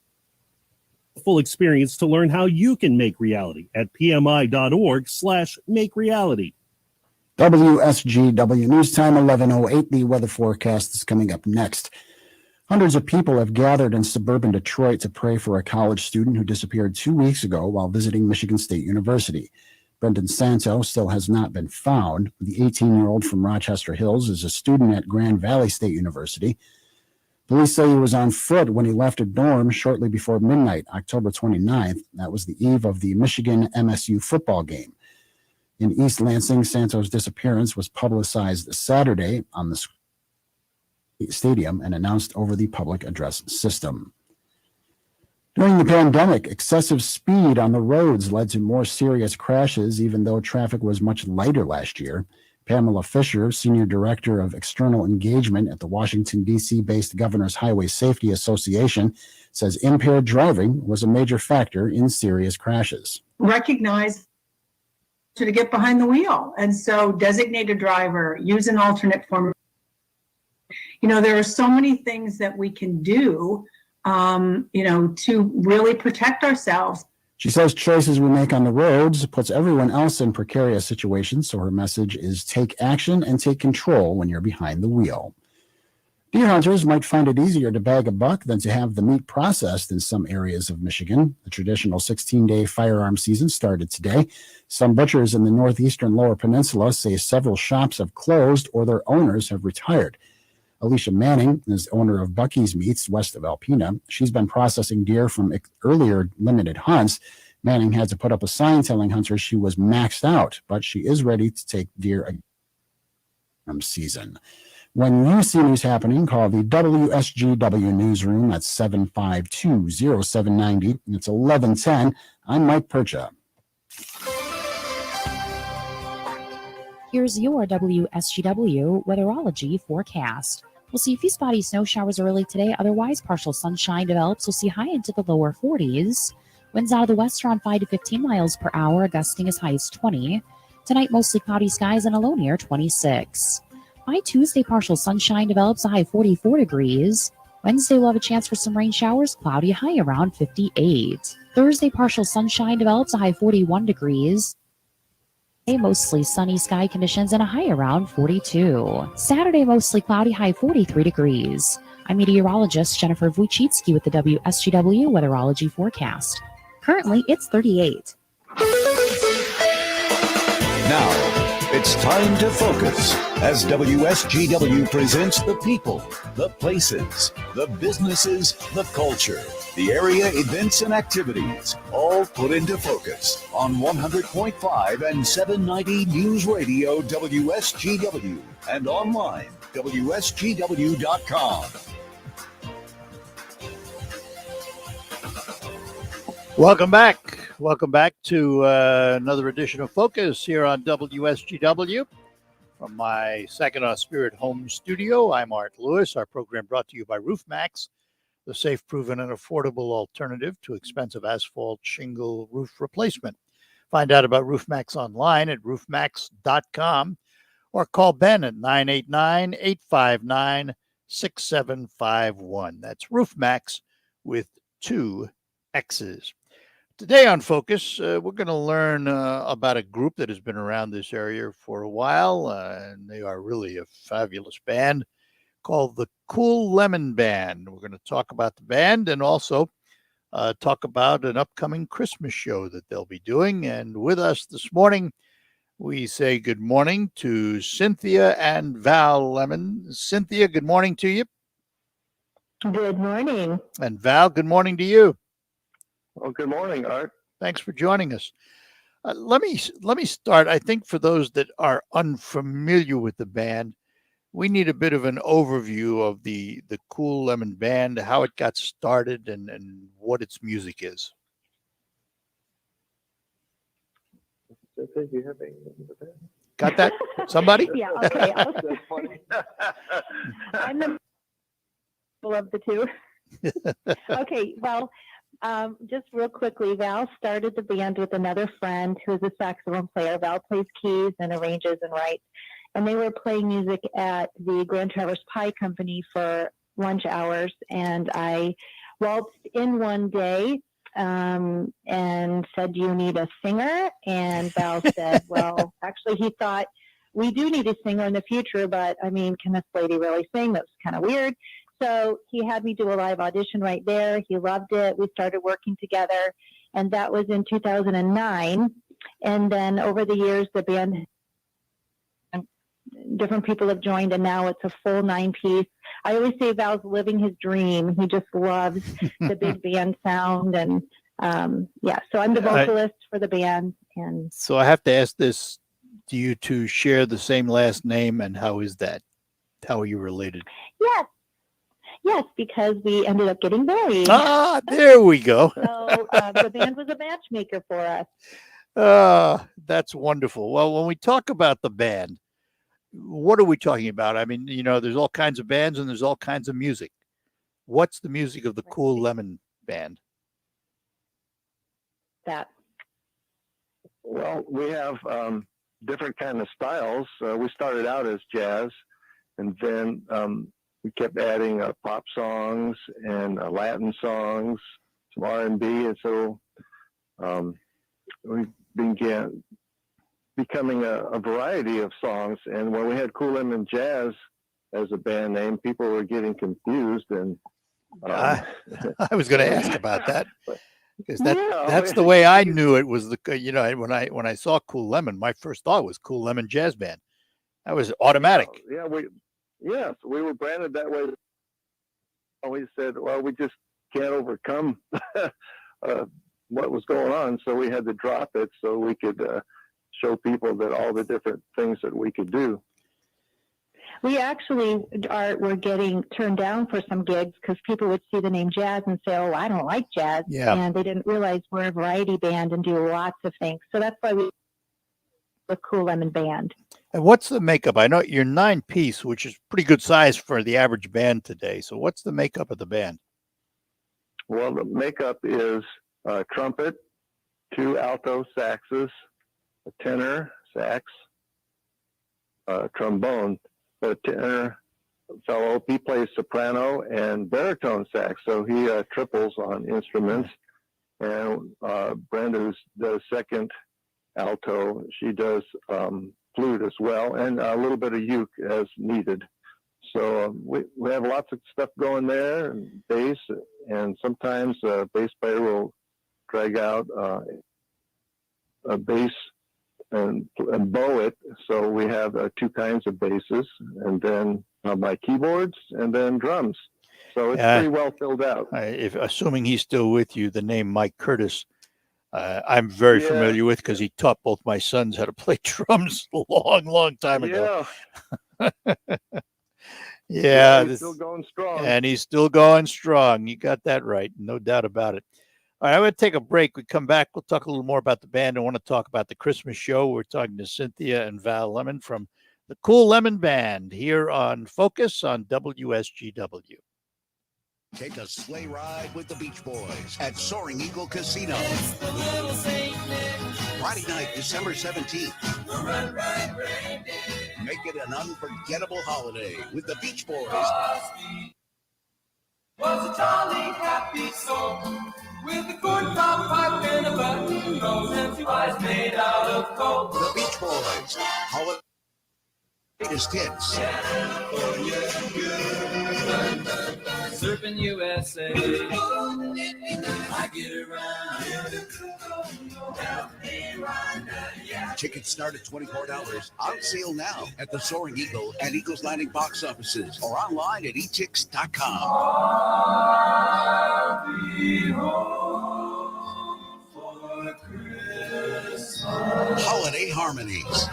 full experience to learn how you can make reality at pmi.org/make reality. WSGW News Time 11:08. The weather forecast is coming up next. Hundreds of people have gathered in suburban Detroit to pray for a college student who disappeared 2 weeks ago while visiting Michigan State University. Brendan Santo still has not been found. The 18-year-old from Rochester Hills is a student at Grand Valley State University. Police say he was on foot when he left a dorm shortly before midnight, October 29th. That was the eve of the Michigan-MSU football game. In East Lansing, Santo's disappearance was publicized Saturday on the stadium and announced over the public address system. During the pandemic, excessive speed on the roads led to more serious crashes, even though traffic was much lighter last year. Pamela Fisher, Senior Director of External Engagement at the Washington, D.C.-based Governor's Highway Safety Association, says impaired driving was a major factor in serious crashes. Recognize to get behind the wheel. And so designate a driver, use an alternate form. There are so many things that we can do, to really protect ourselves. She says choices we make on the roads puts everyone else in precarious situations, so her message is take action and take control when you're behind the wheel. Deer hunters might find it easier to bag a buck than to have the meat processed in some areas of Michigan. The traditional 16-day firearm season started today. Some butchers in the northeastern Lower Peninsula say several shops have closed or their owners have retired. Alicia Manning is owner of Bucky's Meats west of Alpena. She's been processing deer from earlier limited hunts. Manning had to put up a sign telling hunters she was maxed out, but she is ready to take deer again season. When you see news happening, call the WSGW newsroom at 752-0790. It's 1110. I'm Mike Percha. Here's your WSGW Weatherology forecast. We'll see a few spotty snow showers early today. Otherwise, partial sunshine develops. We'll see high into the lower 40s. Winds out of the west around 5 to 15 miles per hour, gusting as high as 20. Tonight, mostly cloudy skies and a low near 26. By Tuesday, partial sunshine develops, a high 44 degrees. Wednesday, we'll have a chance for some rain showers, cloudy, high around 58. Thursday, partial sunshine develops, a high 41 degrees. Mostly sunny sky conditions and a high around 42. Saturday, mostly cloudy, high 43 degrees. I'm meteorologist Jennifer Wojcicki with the WSGW Weatherology forecast. Currently, it's 38. Now, it's time to focus as WSGW presents the people, the places, the businesses, the culture, the area events and activities, all put into focus on 100.5 and 790 News Radio WSGW and online WSGW.com. Welcome back. Welcome back to another edition of Focus here on WSGW. From my Saginaw Spirit Home Studio, I'm Art Lewis. Our program brought to you by RoofMax, the safe, proven, and affordable alternative to expensive asphalt shingle roof replacement. Find out about RoofMax online at roofmax.com or call Ben at 989-859-6751. That's RoofMax with 2 X's. Today on Focus, we're going to learn about a group that has been around this area for a while, and they are really a fabulous band called the Cool Lemon Band. We're going to talk about the band and also talk about an upcoming Christmas show that they'll be doing. And with us this morning, we say good morning to Cynthia and Val Lemon. Cynthia, good morning to you. Good morning. And Val, good morning to you. Well, good morning, Art. Thanks for joining us. Let me start. I think for those that are unfamiliar with the band, we need a bit of an overview of the Cool Lemon Band, how it got started, and what its music is. Got that? Somebody? Yeah, okay. That's funny. I'm the middle of the two. Okay, well, just real quickly, Val started the band with another friend who's a saxophone player. Val plays keys and arranges and writes. And they were playing music at the Grand Traverse Pie Company for lunch hours. And I waltzed in one day and said, "Do you need a singer?" And Val said, well, actually, he thought we do need a singer in the future, but I mean, can this lady really sing? That's kind of weird. So he had me do a live audition right there. He loved it. We started working together, and that was in 2009. And then over the years, the band, different people have joined, and now it's a full 9-piece. I always say Val's living his dream. He just loves the big band sound, and yeah. So I'm the vocalist for the band. And so I have to ask this: do you two share the same last name, and how is that? How are you related? Yes, because we ended up getting married. Ah, there we go. So the band was a matchmaker for us. That's wonderful. Well, when we talk about the band, what are we talking about? I mean, there's all kinds of bands and there's all kinds of music. What's the music of the Cool Lemon Band? Well, we have different kind of styles. We started out as jazz, and then we kept adding pop songs and Latin songs, some R&B, and so we began becoming a variety of songs. And when we had Cool Lemon Jazz as a band name, people were getting confused. And I was going to ask about that, because that's the way I knew it was. When I saw Cool Lemon, my first thought was Cool Lemon Jazz Band. That was automatic. Yes, we were branded that way. We said, well, we just can't overcome what was going on, so we had to drop it so we could show people that all the different things that we could do. We actually were getting turned down for some gigs because people would see the name jazz and say, oh, I don't like jazz. Yeah. And they didn't realize we're a variety band and do lots of things. So that's why we the Cool Lemon Band. And what's the makeup? I know you're 9-piece, which is pretty good size for the average band today. So what's the makeup of the band? Well, the makeup is trumpet, 2 alto saxes, a tenor sax, trombone. But a tenor fellow, he plays soprano and baritone sax, so he triples on instruments. And Brenda, who does second alto, she does flute as well, and a little bit of uke as needed. So we have lots of stuff going there, and bass, and sometimes a bass player will drag out a bass and bow it. So we have 2 kinds of basses, and then my keyboards, and then drums. So it's pretty well filled out. If assuming he's still with you, the name Mike Curtis, I'm very familiar with, because he taught both my sons how to play drums a long time ago. He's still going strong. And he's still going strong. You got that right. No doubt about it. All right, I'm going to take a break. We come back. We'll talk a little more about the band. I want to talk about the Christmas show. We're talking to Cynthia and Val Lemon from the Cool Lemon Band here on Focus on WSGW. Take a sleigh ride with the Beach Boys at Soaring Eagle Casino. Friday night, December 17th. Make it an unforgettable holiday with the Beach Boys. Was a jolly happy soul with a corn cob pipe and a button nose and 2 eyes made out of coal. The Beach Boys. Holiday greatest hits. Surfing USA. I get around. Tickets start at $24. On sale now at the Soaring Eagle and Eagles Landing box offices or online at etix.com. Holiday Harmonies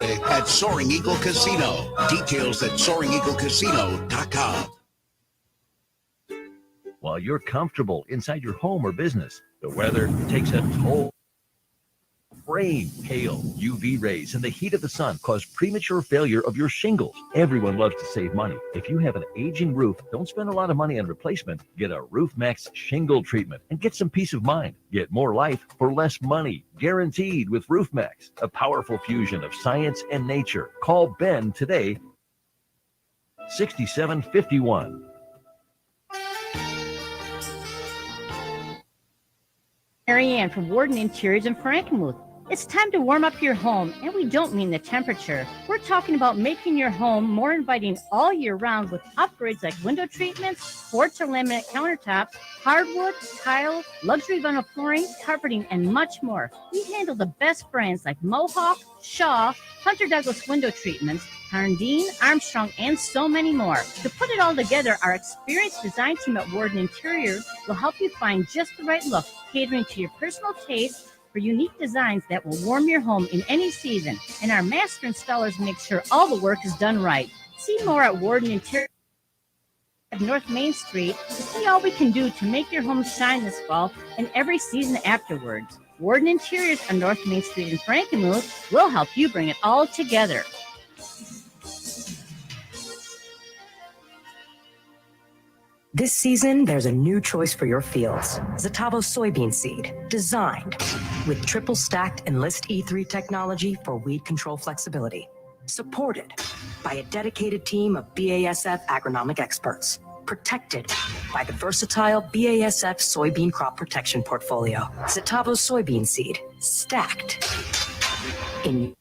at Soaring Eagle Casino. Details at SoaringEagleCasino.com. While you're comfortable inside your home or business, the weather takes a toll. Rain, hail, UV rays, and the heat of the sun cause premature failure of your shingles. Everyone loves to save money. If you have an aging roof, don't spend a lot of money on replacement. Get a RoofMax shingle treatment and get some peace of mind. Get more life for less money, guaranteed with RoofMax, a powerful fusion of science and nature. Call Ben today, 6751. Mary Ann from Warden Interiors in Frankenmuth. It's time to warm up your home, and we don't mean the temperature. We're talking about making your home more inviting all year round with upgrades like window treatments, quartz or laminate countertops, hardwood, tile, luxury vinyl flooring, carpeting, and much more. We handle the best brands like Mohawk, Shaw, Hunter Douglas window treatments, Harndine, Armstrong, and so many more. To put it all together, our experienced design team at Warden Interior will help you find just the right look, catering to your personal taste for unique designs that will warm your home in any season. And our master installers make sure all the work is done right. See more at Warden Interior at North Main Street to see all we can do to make your home shine this fall and every season afterwards. Warden Interiors on North Main Street in Frankenmuth will help you bring it all together. This season, there's a new choice for your fields. Zetavo soybean seed, designed with triple stacked Enlist E3 technology for weed control flexibility. Supported by a dedicated team of BASF agronomic experts. Protected by the versatile BASF soybean crop protection portfolio. Zetavo soybean seed, stacked in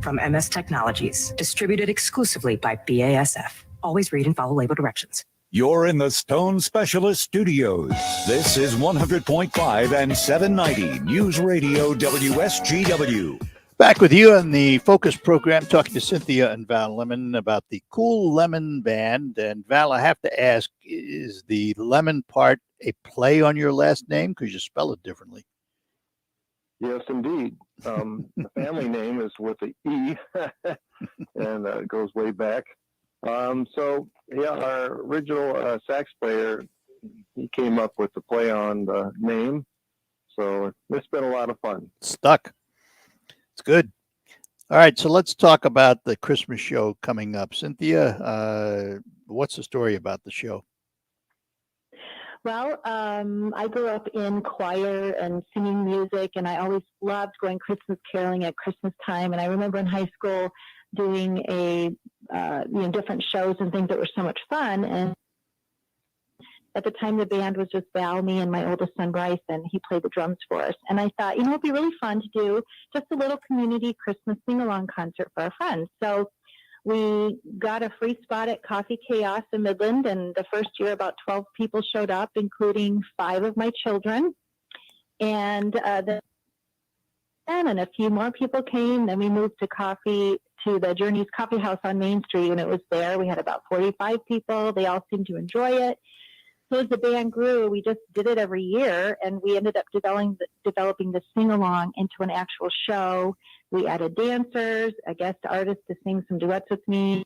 from MS Technologies, distributed exclusively by BASF. Always read and follow label directions. You're in the Stone Specialist Studios. This is 100.5 and 790 News Radio WSGW. Back with you on the Focus program, talking to Cynthia and Val Lemon about the Cool Lemon Band. And Val, I have to ask, is the lemon part a play on your last name? Because you spell it differently. Yes, indeed. The family name is with the E, and it goes way back. So, yeah, our original sax player, he came up with the play on the name. So it's been a lot of fun. Stuck. It's good. All right, so let's talk about the Christmas show coming up. Cynthia, what's the story about the show? Well, I grew up in choir and singing music, and I always loved going Christmas caroling at Christmas time. And I remember in high school doing different shows and things that were so much fun. And at the time, the band was just Val, me, and my oldest son, Bryce, and he played the drums for us. And I thought, it'd be really fun to do just a little community Christmas sing-along concert for our friends. So we got a free spot at Coffee Chaos in Midland, and the first year about 12 people showed up, including 5 of my children. And then a few more people came. Then we moved to the Journey's Coffee House on Main Street, and it was there. We had about 45 people. They all seemed to enjoy it. So as the band grew, we just did it every year, and we ended up developing the sing-along into an actual show. We added dancers, a guest artist to sing some duets with me,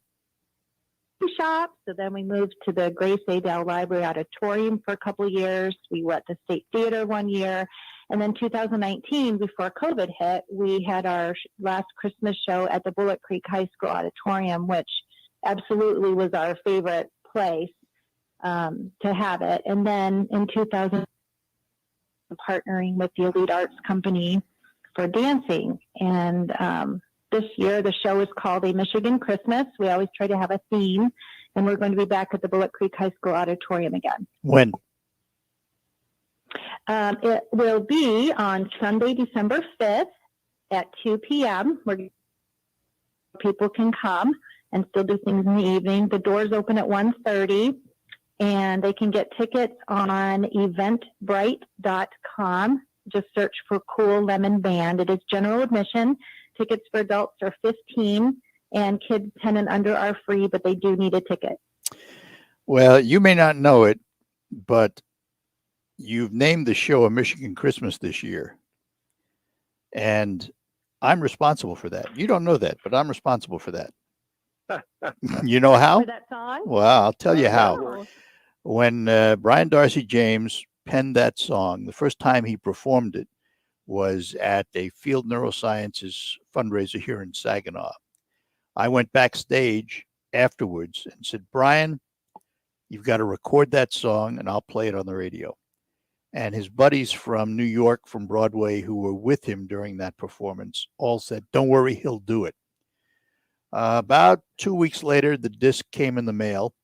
shop. So then we moved to the Grace Adele Library Auditorium for a couple of years. We were at the State Theater one year. And then 2019, before COVID hit, we had our last Christmas show at the Bullet Creek High School Auditorium, which absolutely was our favorite place to have it. And then in 2000, partnering with the Elite Arts Company for dancing. And this year, the show is called A Michigan Christmas. We always try to have a theme, and we're going to be back at the Bullet Creek High School Auditorium again. When? It will be on Sunday, December 5th at 2 p.m. where people can come and still do things in the evening. The doors open at 1:30, and they can get tickets on eventbrite.com. Just search for Cool Lemon Band. It is general admission. Tickets for adults are $15, and kids 10 and under are free, but they do need a ticket. Well, you may not know it, but you've named the show A Michigan Christmas this year. And I'm responsible for that. You don't know that, but I'm responsible for that. You know how? For that song? Well, I'll tell you how. When Brian Darcy James penned that song, the first time he performed it was at a Field Neurosciences fundraiser here in Saginaw. I went backstage afterwards and said, Brian, you've got to record that song and I'll play it on the radio. And his buddies from New York, from Broadway, who were with him during that performance, all said, don't worry, he'll do it. About 2 weeks later, the disc came in the mail,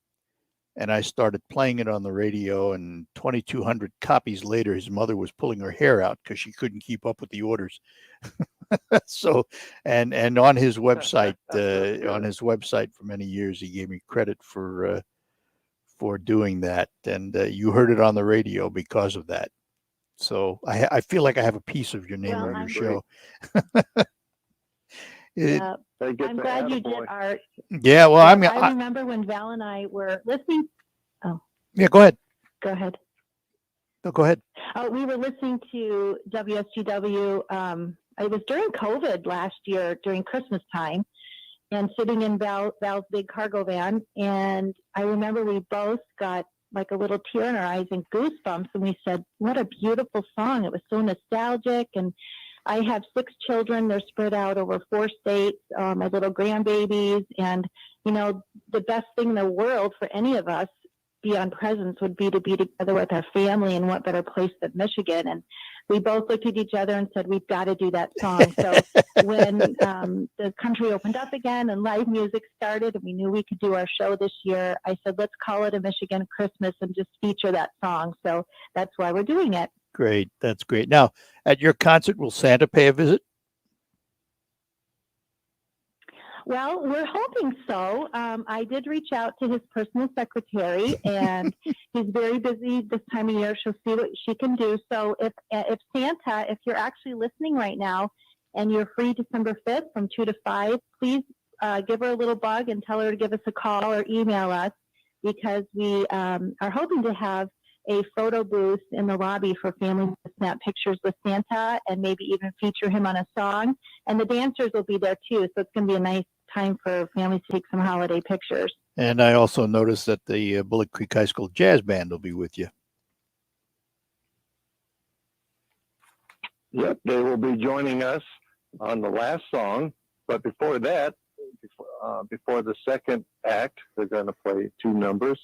and I started playing it on the radio, and 2,200 copies later, his mother was pulling her hair out because she couldn't keep up with the orders. So, and on his website, for many years, he gave me credit for doing that, and you heard it on the radio because of that. So I feel like I have a piece of your name on your show. I'm glad you did, Art. Yeah, well, I remember when Val and I were listening. Oh, yeah, go ahead. Go ahead. No, go ahead. We were listening to WSGW. It was during COVID last year, during Christmas time, and sitting in Val's big cargo van. And I remember we both got like a little tear in our eyes and goosebumps. And we said, what a beautiful song. It was so nostalgic. And I have 6 children. They're spread out over 4 states, my little grandbabies. And, you know, the best thing in the world for any of us beyond presents would be to be together with our family, and what better place than Michigan. And we both looked at each other and said, we've got to do that song. So when the country opened up again and live music started and we knew we could do our show this year, I said, let's call it a Michigan Christmas and just feature that song. So that's why we're doing it. Great. That's great. Now, at your concert, will Santa pay a visit? Well, we're hoping so. I did reach out to his personal secretary, and he's very busy this time of year. She'll see what she can do. So if Santa, if you're actually listening right now and you're free December 5th from 2 to 5, please give her a little bug and tell her to give us a call or email us, because we are hoping to have a photo booth in the lobby for families to snap pictures with Santa and maybe even feature him on a song. And the dancers will be there too. So it's going to be a nice time for families to take some holiday pictures. And I also noticed that the Bullitt Creek High School Jazz Band will be with you. Yep, they will be joining us on the last song. But before that, before the second act, they're going to play 2 numbers.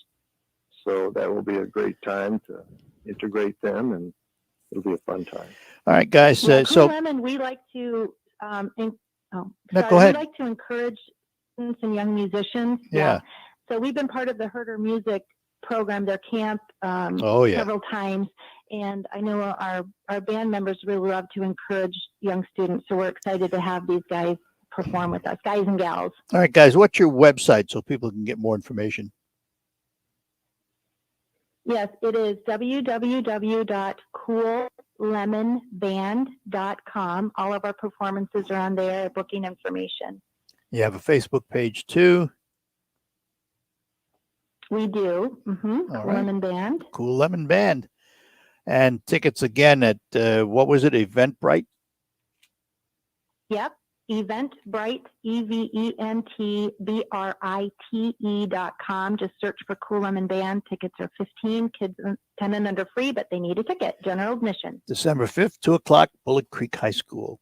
So that will be a great time to integrate them, and it'll be a fun time. All right, guys. Cool Lemon, we like to go ahead. We like to encourage students and young musicians. Yeah. So we've been part of the Herder Music program, their camp, several times. And I know our band members really love to encourage young students. So we're excited to have these guys perform with us, guys and gals. All right, guys. What's your website so people can get more information? Yes, it is www.coollemonband.com. All of our performances are on there, booking information. You have a Facebook page too? We do. Cool Lemon Band. Cool Lemon Band. And tickets again at, what was it, Eventbrite? Yep. Eventbrite, eventbrite.com. Just search for Cool Lemon Band. Tickets are $15, kids 10 and under free, but they need a ticket. General admission. December 5th, 2 o'clock, Bullitt Creek High School.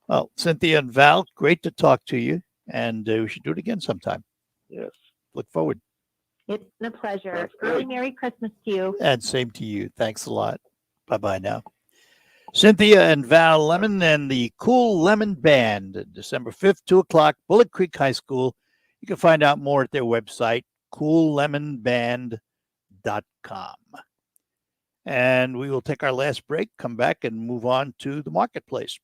Well, Cynthia and Val, great to talk to you, and we should do it again sometime. Yes. Look forward. It's been a pleasure. Early Merry Christmas to you. And same to you. Thanks a lot. Bye-bye now. Cynthia and Val Lemon and the Cool Lemon Band, December 5th, 2 o'clock, Bullitt Creek High School. You can find out more at their website, coollemonband.com. And we will take our last break, come back, and move on to the marketplace.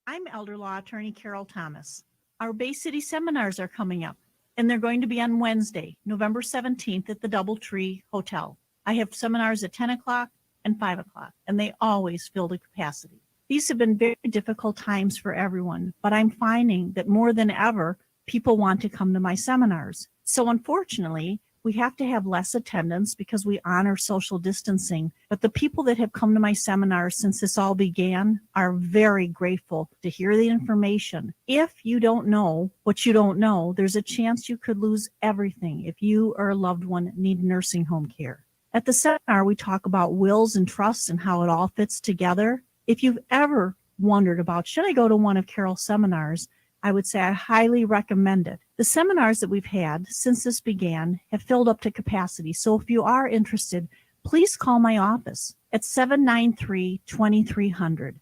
I'm Elder Law Attorney Carol Thomas. Our Bay City seminars are coming up, and they're going to be on Wednesday, November 17th at the Doubletree Hotel. I have seminars at 10 o'clock and 5 o'clock, and they always fill the capacity. These have been very difficult times for everyone, but I'm finding that more than ever, people want to come to my seminars. So unfortunately, we have to have less attendance because we honor social distancing. But the people that have come to my seminars since this all began are very grateful to hear the information. If you don't know what you don't know, there's a chance you could lose everything if you or a loved one need nursing home care. At the seminar, we talk about wills and trusts and how it all fits together. If you've ever wondered about, should I go to one of Carol's seminars, I would say I highly recommend it. The seminars that we've had since this began have filled up to capacity. So if you are interested, please call my office at 793-2300.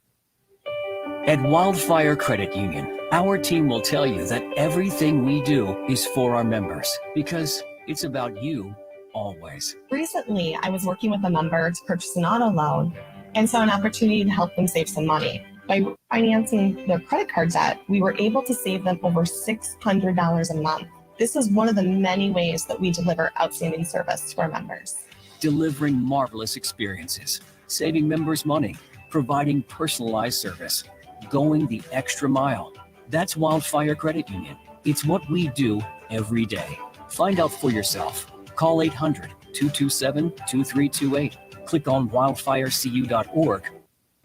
At Wildfire Credit Union, Our team will tell you that everything we do is for our members because it's about you always. Recently, I was working with a member to purchase an auto loan and saw an opportunity to help them save some money. By financing their credit card debt, we were able to save them over $600 a month. This is one of the many ways that we deliver outstanding service to our members. Delivering marvelous experiences, saving members money, providing personalized service, going the extra mile. That's Wildfire Credit Union. It's what we do every day. Find out for yourself. Call 800-227-2328. Click on wildfirecu.org.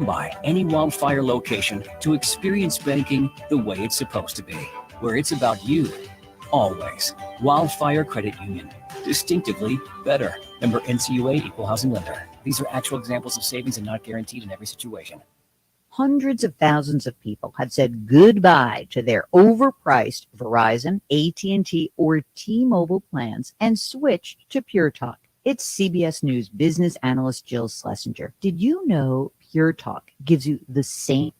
By any Wildfire location to experience banking the way it's supposed to be, where it's about you always. Wildfire Credit Union. Distinctively better. Member NCUA, Equal Housing Lender. These are actual examples of savings and not guaranteed in every situation. Hundreds of thousands of people have said goodbye to their overpriced Verizon, AT&T, or T-Mobile plans and switched to Pure Talk. It's CBS News business analyst Jill Schlesinger. Did you know Pure Talk gives you the same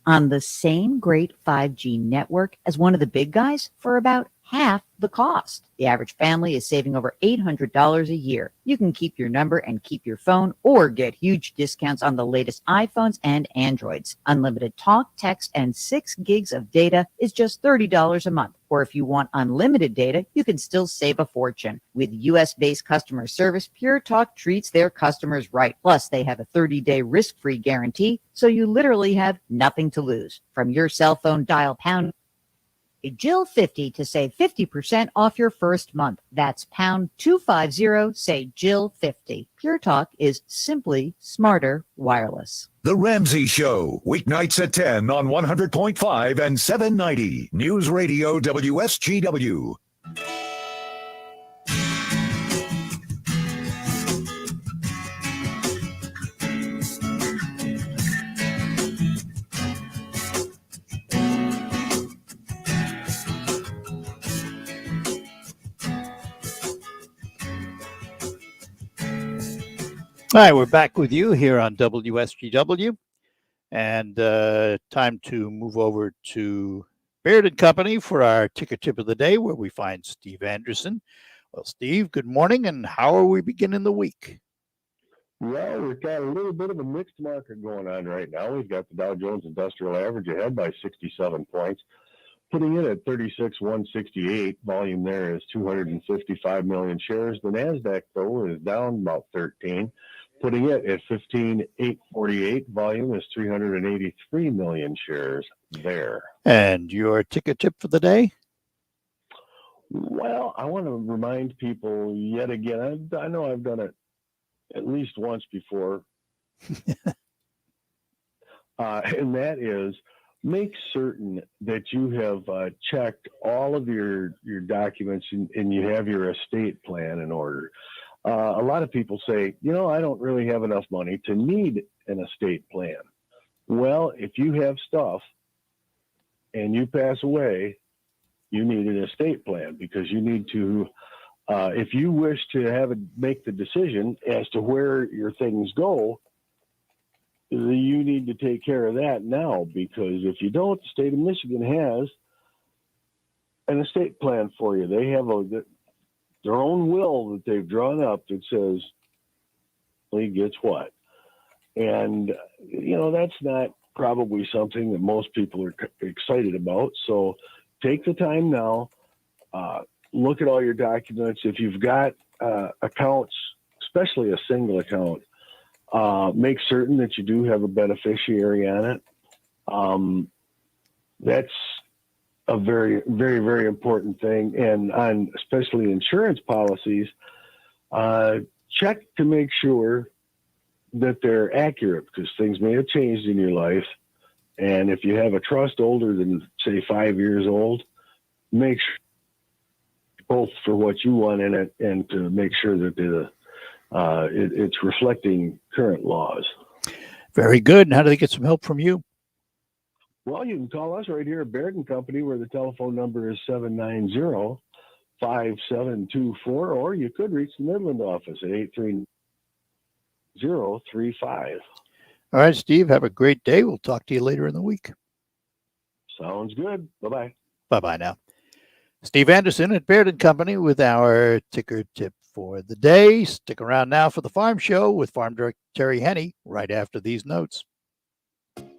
on the same great 5G network as one of the big guys for about half the cost? The average family is saving over $800 a year. You can keep your number and keep your phone or get huge discounts on the latest iPhones and Androids. Unlimited talk, text, and 6 gigs of data is just $30 a month. Or if you want unlimited data, you can still save a fortune. With US-based customer service, Pure Talk treats their customers right. Plus, they have a 30-day risk-free guarantee, so you literally have nothing to lose. From your cell phone, dial pound Jill 50 to save 50% off your first month. That's pound 250, say Jill 50. Pure Talk is simply smarter wireless. The Ramsey Show, weeknights at 10 on 100.5 and 790 News Radio WSGW. All right, we're back with you here on WSGW, and time to move over to Baird & Company for our ticker tip of the day, where we find Steve Anderson. Well, Steve, good morning, and how are we beginning the week? Well, we've got a little bit of a mixed market going on right now. We've got the Dow Jones Industrial Average ahead by 67 points, putting it at 36,168. Volume there is 255 million shares. The NASDAQ, though, is down about 13. Putting it at 15,848. Volume is 383 million shares there. And your ticker tip for the day? Well, I want to remind people yet again, I know I've done it at least once before, and that is make certain that you have checked all of your documents and you have your estate plan in order. A lot of people say, I don't really have enough money to need an estate plan. Well, if you have stuff and you pass away, you need an estate plan because you need to, if you wish to make the decision as to where your things go, you need to take care of that now, because if you don't, the state of Michigan has an estate plan for you. They have their own will that they've drawn up that says he gets what. And, that's not probably something that most people are excited about. So take the time now, look at all your documents. If you've got accounts, especially a single account, make certain that you do have a beneficiary on it. That's a very, very, very important thing. And on especially insurance policies, check to make sure that they're accurate, because things may have changed in your life. And if you have a trust older than, say, 5 years old, make sure both for what you want in it and to make sure that it's reflecting current laws. Very good. And how do they get some help from you? Well, you can call us right here at Baird & Company, where the telephone number is 790-5724, or you could reach the Midland office at 830-35. All right, Steve, have a great day. We'll talk to you later in the week. Sounds good. Bye-bye. Bye-bye now. Steve Anderson at Baird & Company with our ticker tip for the day. Stick around now for the Farm Show with Farm Director Terry Henney right after these notes.